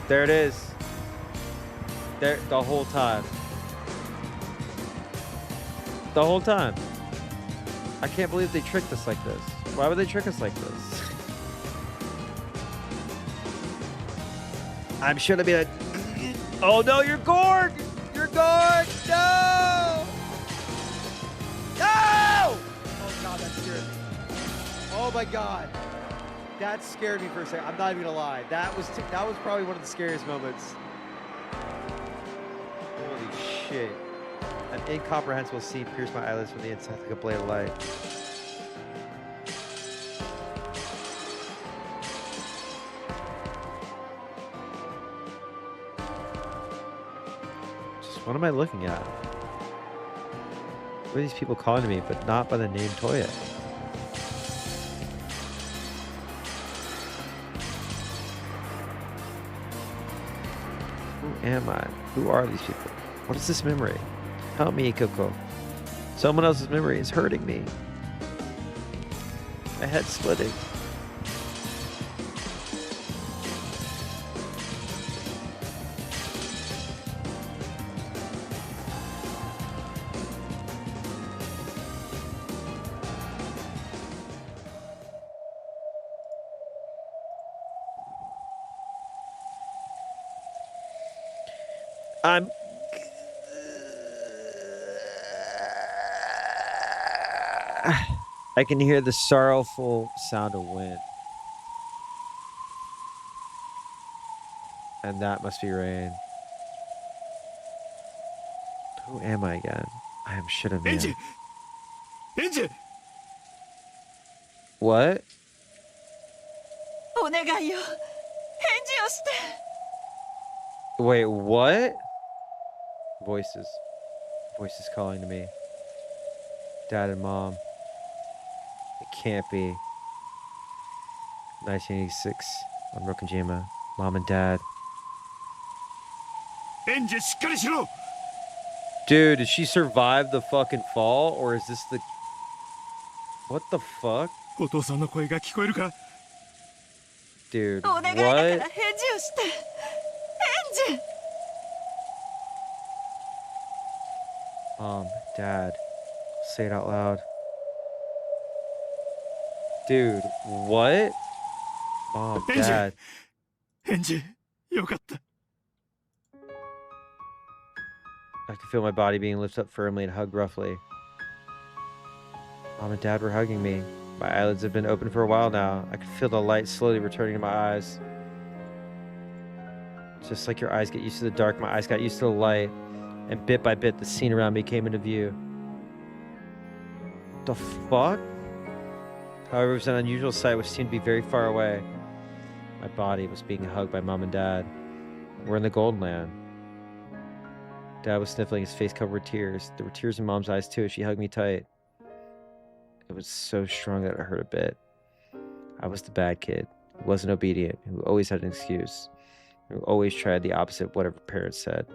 There it is. There, the whole time. The whole time. I can't believe they tricked us like this. Why would they trick us like this? I'm sure to be like, oh no, you're Gorg! You're Gorg! No! No! Oh god, that scared me. Oh my god. That scared me for a second. I'm not even gonna lie. That was probably one of the scariest moments. Holy shit. An incomprehensible scene pierced my eyelids from the inside like a blade of light. What am I looking at? What are these people calling to me, but not by the name Toya? Who am I? Who are these people? What is this memory? Help me, Ikoko. Someone else's memory is hurting me. My head's splitting. I can hear the sorrowful sound of wind. And that must be rain. Who am I again? I am Shinomiya. Enji! What? Wait, what? Voices. Voices calling to me. Dad and Mom. It can't be. 1986 on Rokujima. Mom and Dad. Dude, did she survive the fucking fall? Or is this the... What the fuck? Dude, what? Mom, Dad, say it out loud. Dude, what? Mom, Dad. I could feel my body being lifted up firmly and hugged roughly. Mom and Dad were hugging me. My eyelids have been open for a while now. I could feel the light slowly returning to my eyes. Just like your eyes get used to the dark, my eyes got used to the light. And bit by bit, the scene around me came into view. The fuck? However, it was an unusual sight which seemed to be very far away. My body was being hugged by Mom and Dad. We're in the Golden Land. Dad was sniffling, his face covered with tears. There were tears in Mom's eyes too as she hugged me tight. It was so strong that it hurt a bit. I was the bad kid, who wasn't obedient, who always had an excuse, who always tried the opposite of whatever parents said.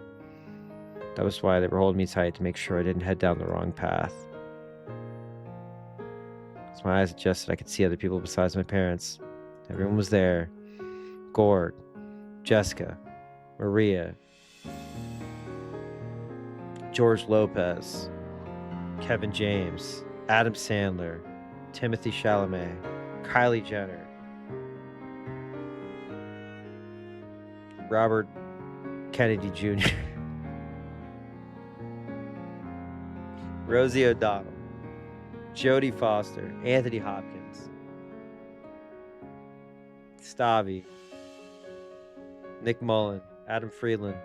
That was why they were holding me tight, to make sure I didn't head down the wrong path. As my eyes adjusted, I could see other people besides my parents. Everyone was there. Gord, Jessica, Maria, George Lopez, Kevin James, Adam Sandler, Timothy Chalamet, Kylie Jenner, Robert Kennedy Jr., Rosie O'Donnell, Jodie Foster, Anthony Hopkins, Stavi, Nick Mullen, Adam Friedland,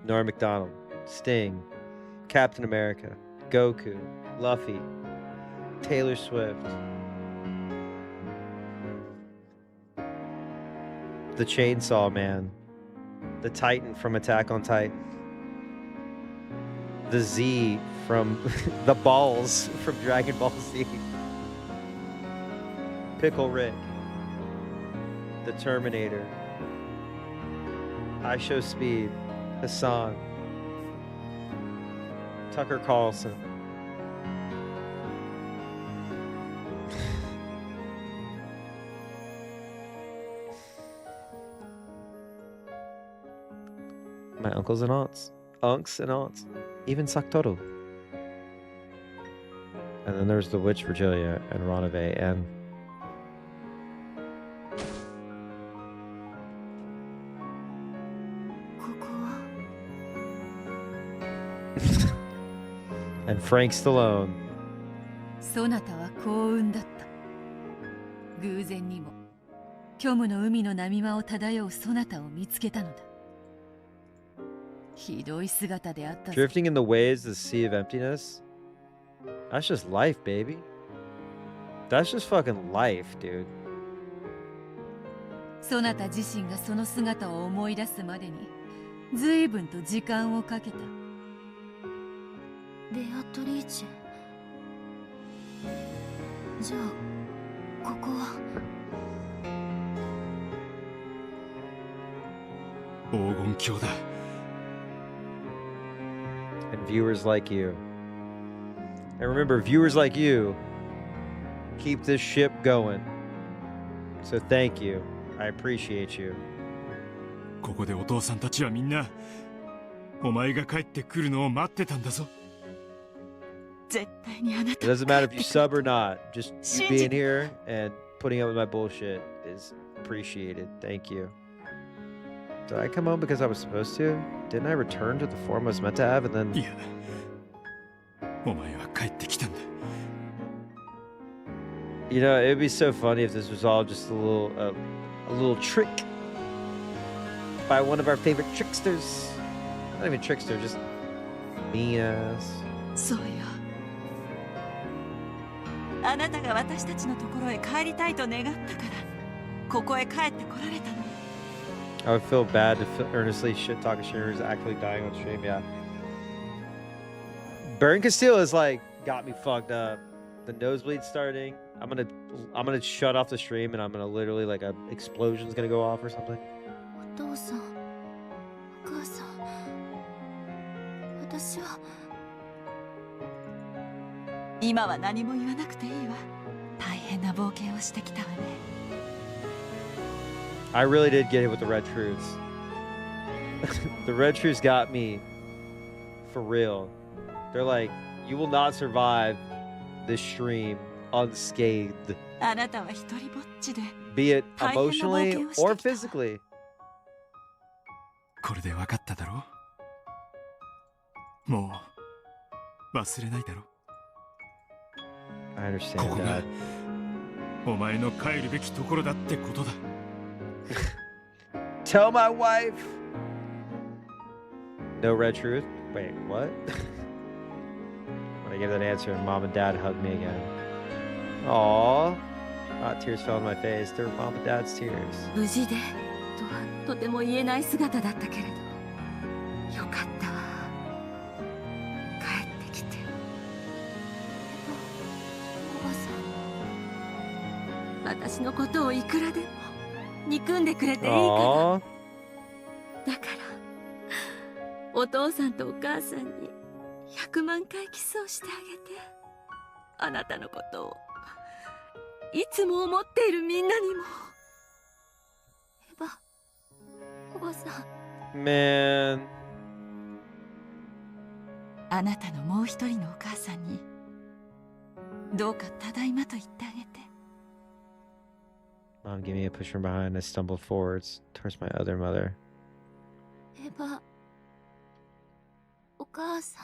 Norm Macdonald, Sting, Captain America, Goku, Luffy, Taylor Swift, the Chainsaw Man, the Titan from Attack on Titan, the Z from the Balls from Dragon Ball Z, Pickle Rick, the Terminator, I Show Speed, Hassan, Tucker Carlson, my uncles and aunts, even Saktoro. And then there's the Witch Virgilia and Ronave and and Frank Stallone. そなたは幸運だった。偶然にも虚無の海の波間を漂うそなたを見つけたのだ。ひどい姿であった。Drifting in the waves of the sea of emptiness. That's just life, baby. That's just fucking life, dude. そなた自身がその姿を思い出すまでに随分と時間をかけた。ベアトリーチェ。じゃあここは黄金鏡だ。And viewers like you. And remember, viewers like you keep this ship going. So thank you. I appreciate you. ここでお父さんたちはみんなお前が帰ってくるのを待ってたんだぞ。It doesn't matter if you sub or not. Just you being here and putting up with my bullshit is appreciated. Thank you. Did I come home because I was supposed to? Didn't I return to the form I was meant to have and then... いや、お前は帰ってきたんだ。You know, it'd be so funny if this was all just a little trick by one of our favorite tricksters. Not even trickster, just mean ass. そうよ。あなたが私たちのところへ帰りたいと願ったからここへ帰ってこられたの。I would feel bad to earnestly shit talk a streamer who's actually dying on stream. Yeah. Burn Castile is like got me fucked up. The nosebleed starting. I'm gonna shut off the stream and I'm gonna literally like a explosion's gonna go off or something. お父さん、お母さん、私は。今は何も言わなくていいわ。大変な冒険をしてきたわね。I really did get hit with the red truths. The red truths got me for real. They're like, you will not survive this stream unscathed. あなたは一人ぼっちで。Be it emotionally or physically. これで分かっただろう。もう忘れないだろう。I understand ここが that. お前の帰るべきところだってことだ。Tell my wife. No red truth? Wait, what? When I gave that answer, mom and dad hugged me again. Aww. Tears fell on my face. They were mom and dad's tears. 無事でとはとても言えない姿だったけれど、よかったわ。帰ってきて。おばさん。私のことをいくらでも憎んでくれていいから。だからお父さんとお母さんに100万回キスをしてあげて、あなたのことをいつも思っているみんなにも。エヴァ、おばさん。Man. あなたのもう一人のお母さんにどうかただいまと言ってあげて。 Mom gave me a push from behind. I stumbled forwards towards my other mother. エヴァ、お母さん。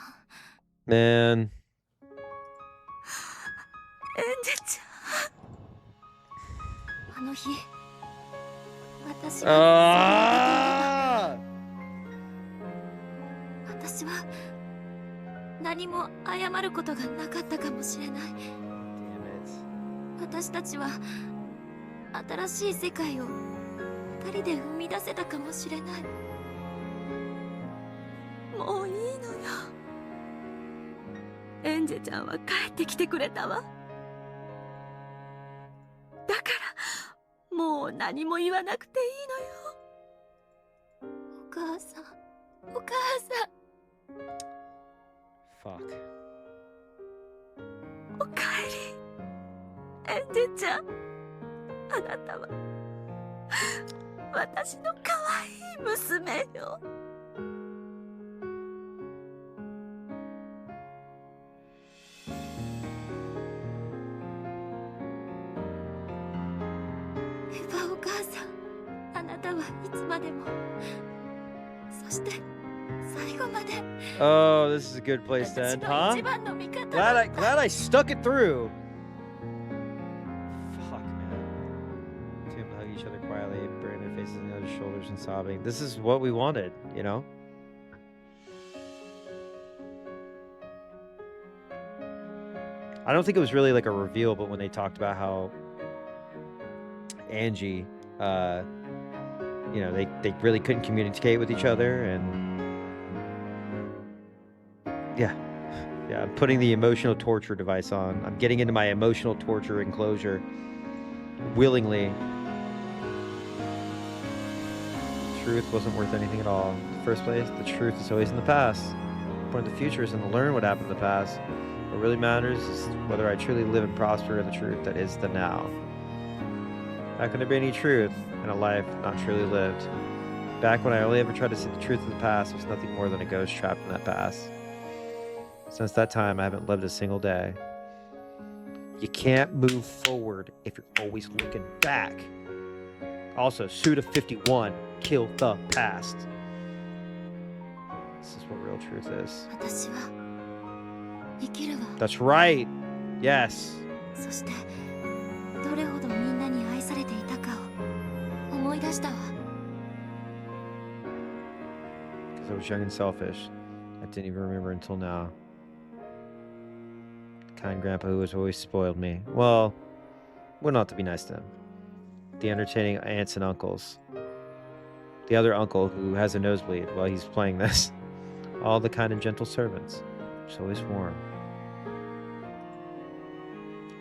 Man. エンジェちゃん。あの日、私は私は何も謝ることがなかったかもしれない。私たちは新しい世界を二人で生み出せたかもしれない。もういいのよ。エンジェちゃんは帰ってきてくれたわ。だからもう何も言わなくていいのよ。お母さん、お母さん。Fuck. おかえり、エンジェちゃん。あなたは私の可愛い娘よ。エヴァお母さん、あなたはいつまでも、そして最後まで。 Oh, this is a good place to end, huh? Glad I stuck it through. Fuck, man. Two of them hug each other quietly, burying their faces in each other's shoulders and sobbing. This is what we wanted, you know? I don't think it was really like a reveal, but when they talked about how Angie, you know, they really couldn't communicate with each other, and yeah, I'm putting the emotional torture device on. I'm getting into my emotional torture enclosure willingly. Truth wasn't worth anything at all. In the first place, the truth is always in the past. The point of the future isn't to learn what happened in the past. What really matters is whether I truly live and prosper in the truth that is the now. How can there be any truth in a life not truly lived? Back when I only ever tried to see the truth of the past, it was nothing more than a ghost trapped in that past. Since that time, I haven't lived a single day. You can't move forward if you're always looking back. Also, Suda 51, kill the past. This is what real truth is. 私は生きるわ。 That's right. Yes. そしてどれほどみんなに愛されていたかを思い出したわ。 Because I was young and selfish. I didn't even remember until now. Kind grandpa who has always spoiled me. Well, wouldn't have to be nice to him. The entertaining aunts and uncles. The other uncle who has a nosebleed while he's playing this. All the kind and gentle servants. It's always warm.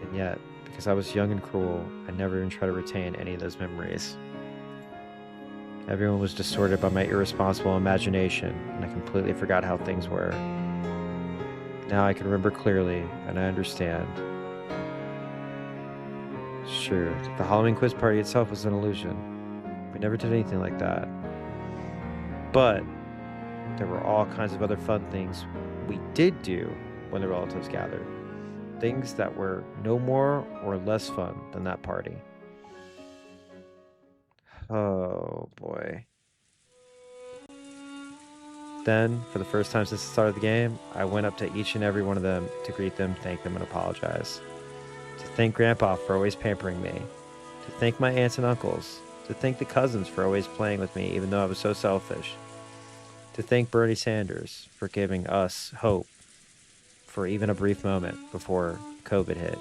And yet, because I was young and cruel, I never even tried to retain any of those memories. Everyone was distorted by my irresponsible imagination, and I completely forgot how things were. Now I can remember clearly, and I understand. It's true, the Halloween quiz party itself was an illusion. We never did anything like that. But there were all kinds of other fun things we did do when the relatives gathered. Things that were no more or less fun than that party. Oh boy. Then, for the first time since the start of the game, I went up to each and every one of them to greet them, thank them, and apologize. To thank Grandpa for always pampering me. To thank my aunts and uncles. To thank the cousins for always playing with me even though I was so selfish. To thank Bernie Sanders for giving us hope for even a brief moment before COVID hit.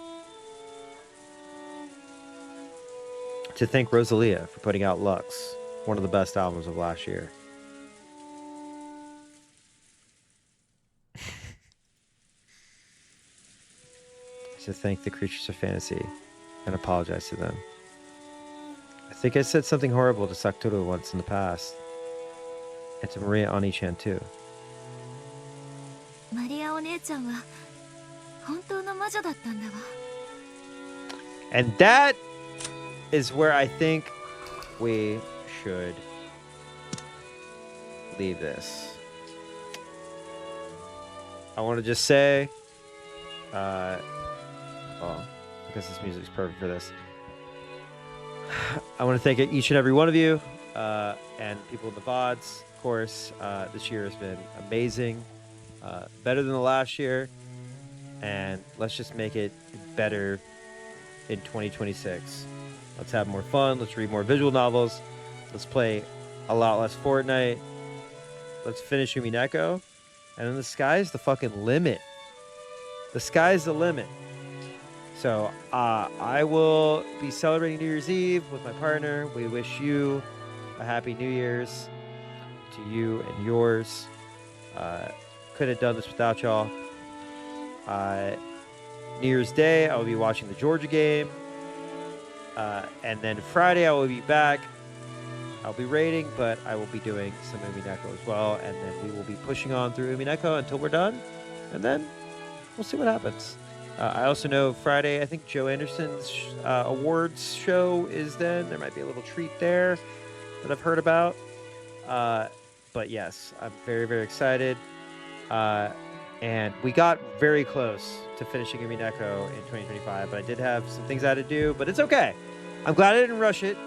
To thank Rosalia for putting out Lux, one of the best albums of last year. To thank the creatures of fantasy and apologize to them. I think I said something horrible to Sakura once in the past, and to Maria Oni-chan too. なお姉ちゃんは本当の魔女だったんだわ。 And that is where I think we should leave this. I want to just say, well, I guess this music's perfect for this. I want to thank each and every one of you and people in the VODs. Of course, this year has been amazing, better than the last year, and let's just make it better in 2026. Let's have more fun. Let's read more visual novels. Let's play a lot less Fortnite. Let's finish Umineko. And then the sky's the fucking limit. The sky's the limit. So I will be celebrating New Year's Eve with my partner. We wish you a happy New Year's to you and yours. Couldn't have done this without y'all. New Year's Day, I will be watching the Georgia game. And then Friday, I will be back. I'll be raiding, but I will be doing some Umineko as well. And then we will be pushing on through Umineko until we're done. And then we'll see what happens. I also know Friday, I think Joe Anderson's awards show is then. There might be a little treat there that I've heard about. But yes, I'm very, very excited. And we got very close to finishing Umineko in 2025, but I did have some things I had to do, but it's okay. I'm glad I didn't rush it,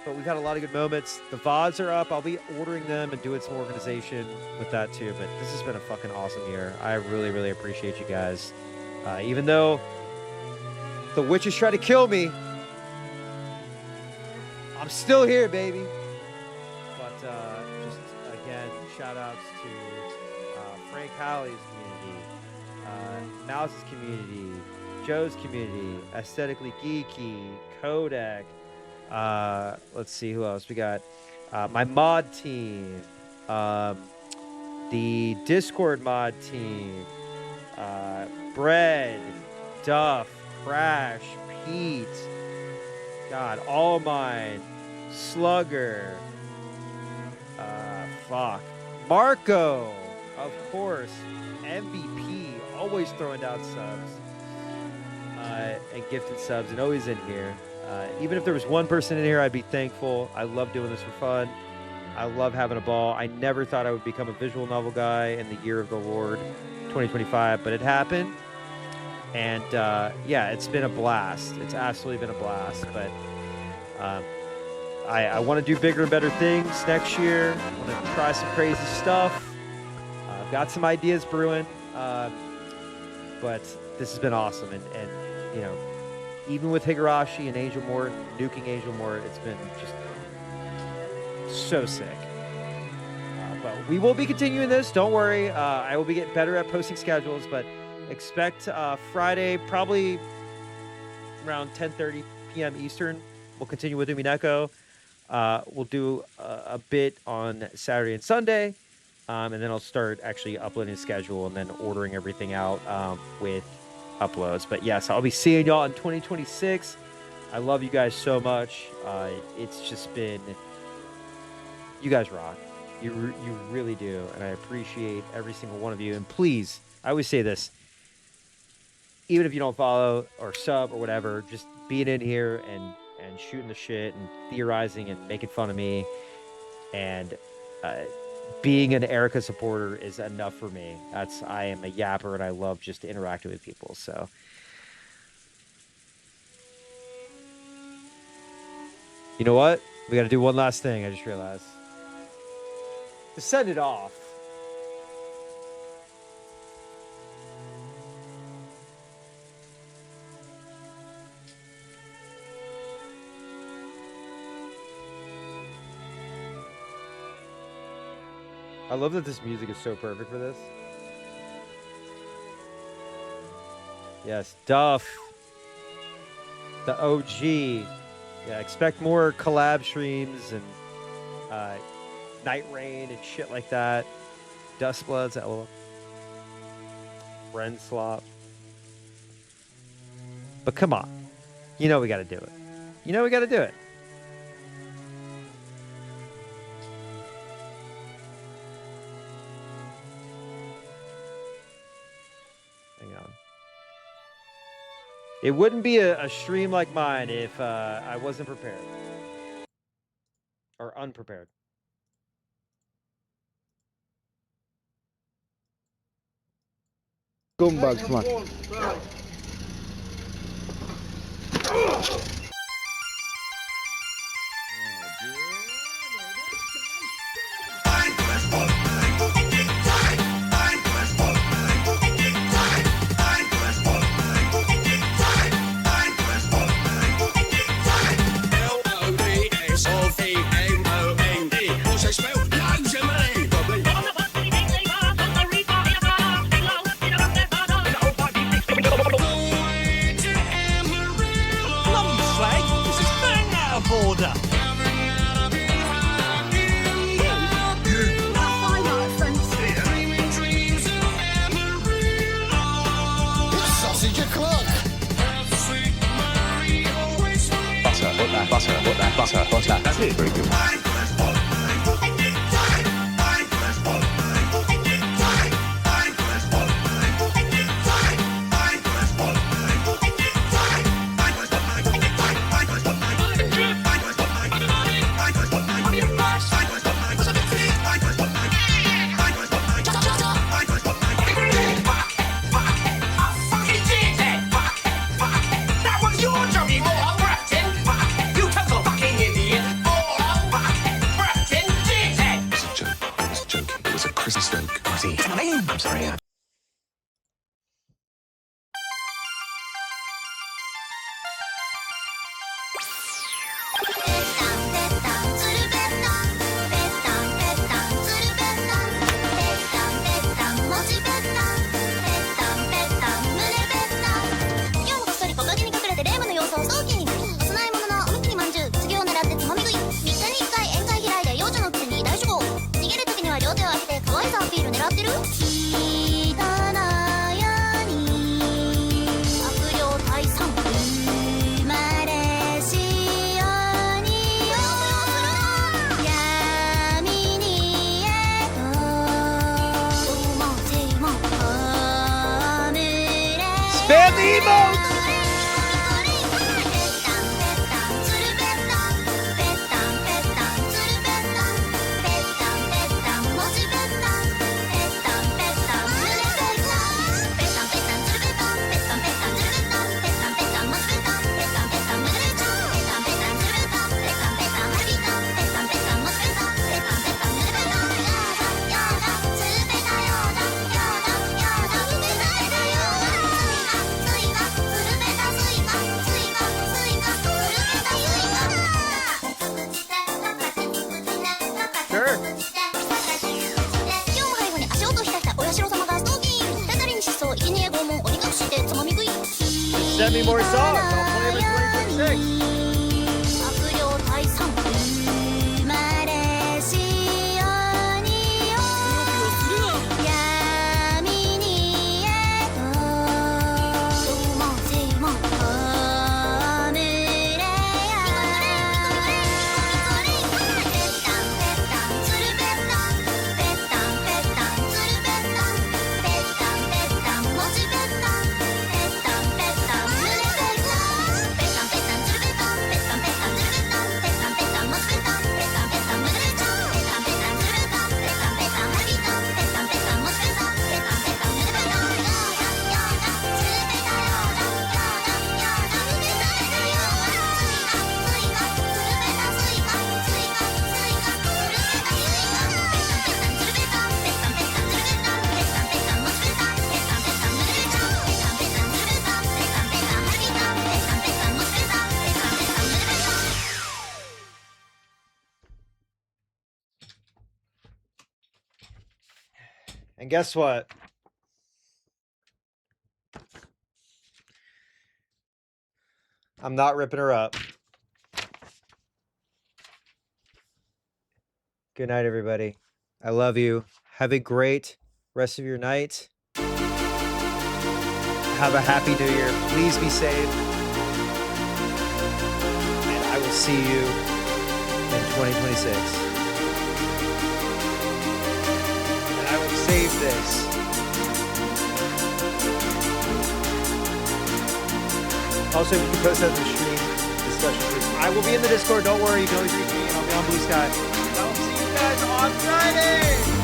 but we've had a lot of good moments. The VODs are up. I'll be ordering them and doing some organization with that too, but this has been a fucking awesome year. I really, really appreciate you guys. Even though the witches try to kill me, I'm still here, baby. But just, again, shout outs to Frank Halley's community, Mouse's community, Joe's community, Aesthetically Geeky, Kodak. Let's see who else we got. My mod team, the Discord mod team, Bread, Duff, Crash, Pete, God, All Mine, Slugger, Marco. Of course, MVP, always throwing down subs and gifted subs, and always in here. Even if there was one person in here, I'd be thankful. I love doing this for fun. I love having a ball. I never thought I would become a visual novel guy in the year of the Lord 2025, but it happened. And yeah, it's been a blast. It's absolutely been a blast. But I want to do bigger and better things next year. I want to try some crazy stuff. Got some ideas brewing, but this has been awesome. And you know, even with Higurashi and Angel Mort, nuking Angel Mort, it's been just so sick. But we will be continuing this. Don't worry. I will be getting better at posting schedules, but expect Friday, probably around 10:30 p.m. Eastern. We'll continue with Umineko. We'll do a bit on Saturday and Sunday. And then I'll start actually uploading the schedule and then ordering everything out with uploads. But yes, I'll be seeing y'all in 2026. I love you guys so much. It's just been, you guys rock. You really do. And I appreciate every single one of you. And please, I always say this, even if you don't follow or sub or whatever, just being in here and shooting the shit and theorizing and making fun of me and being an Erica supporter is enough for me. I am a yapper and I love just interacting with people. So you know what? We got to do one last thing. I just realized to send it off. I love that this music is so perfect for this. Yes, Duff. The OG. Yeah, expect more collab streams and Night Rain and shit like that. Dust Bloods, LOL. Friend Slop. But come on. You know we gotta do it. You know we gotta do it. It wouldn't be a stream like mine if I wasn't prepared. Or unprepared. Scumbags, come on. Butter. That's it. Very good. I'm sorry. Spam the emotes! Send me more songs. I'll play them in 2026. And guess what? I'm not ripping her up. Good night, everybody. I love you. Have a great rest of your night. Have a happy new year. Please be safe. And I will see you in 2026. And I will save this. Also, you can post that in the stream discussion group. I will be in the Discord. Don't worry. You can always reach me, and I'll be on Blue Sky. I'll see you guys on Friday.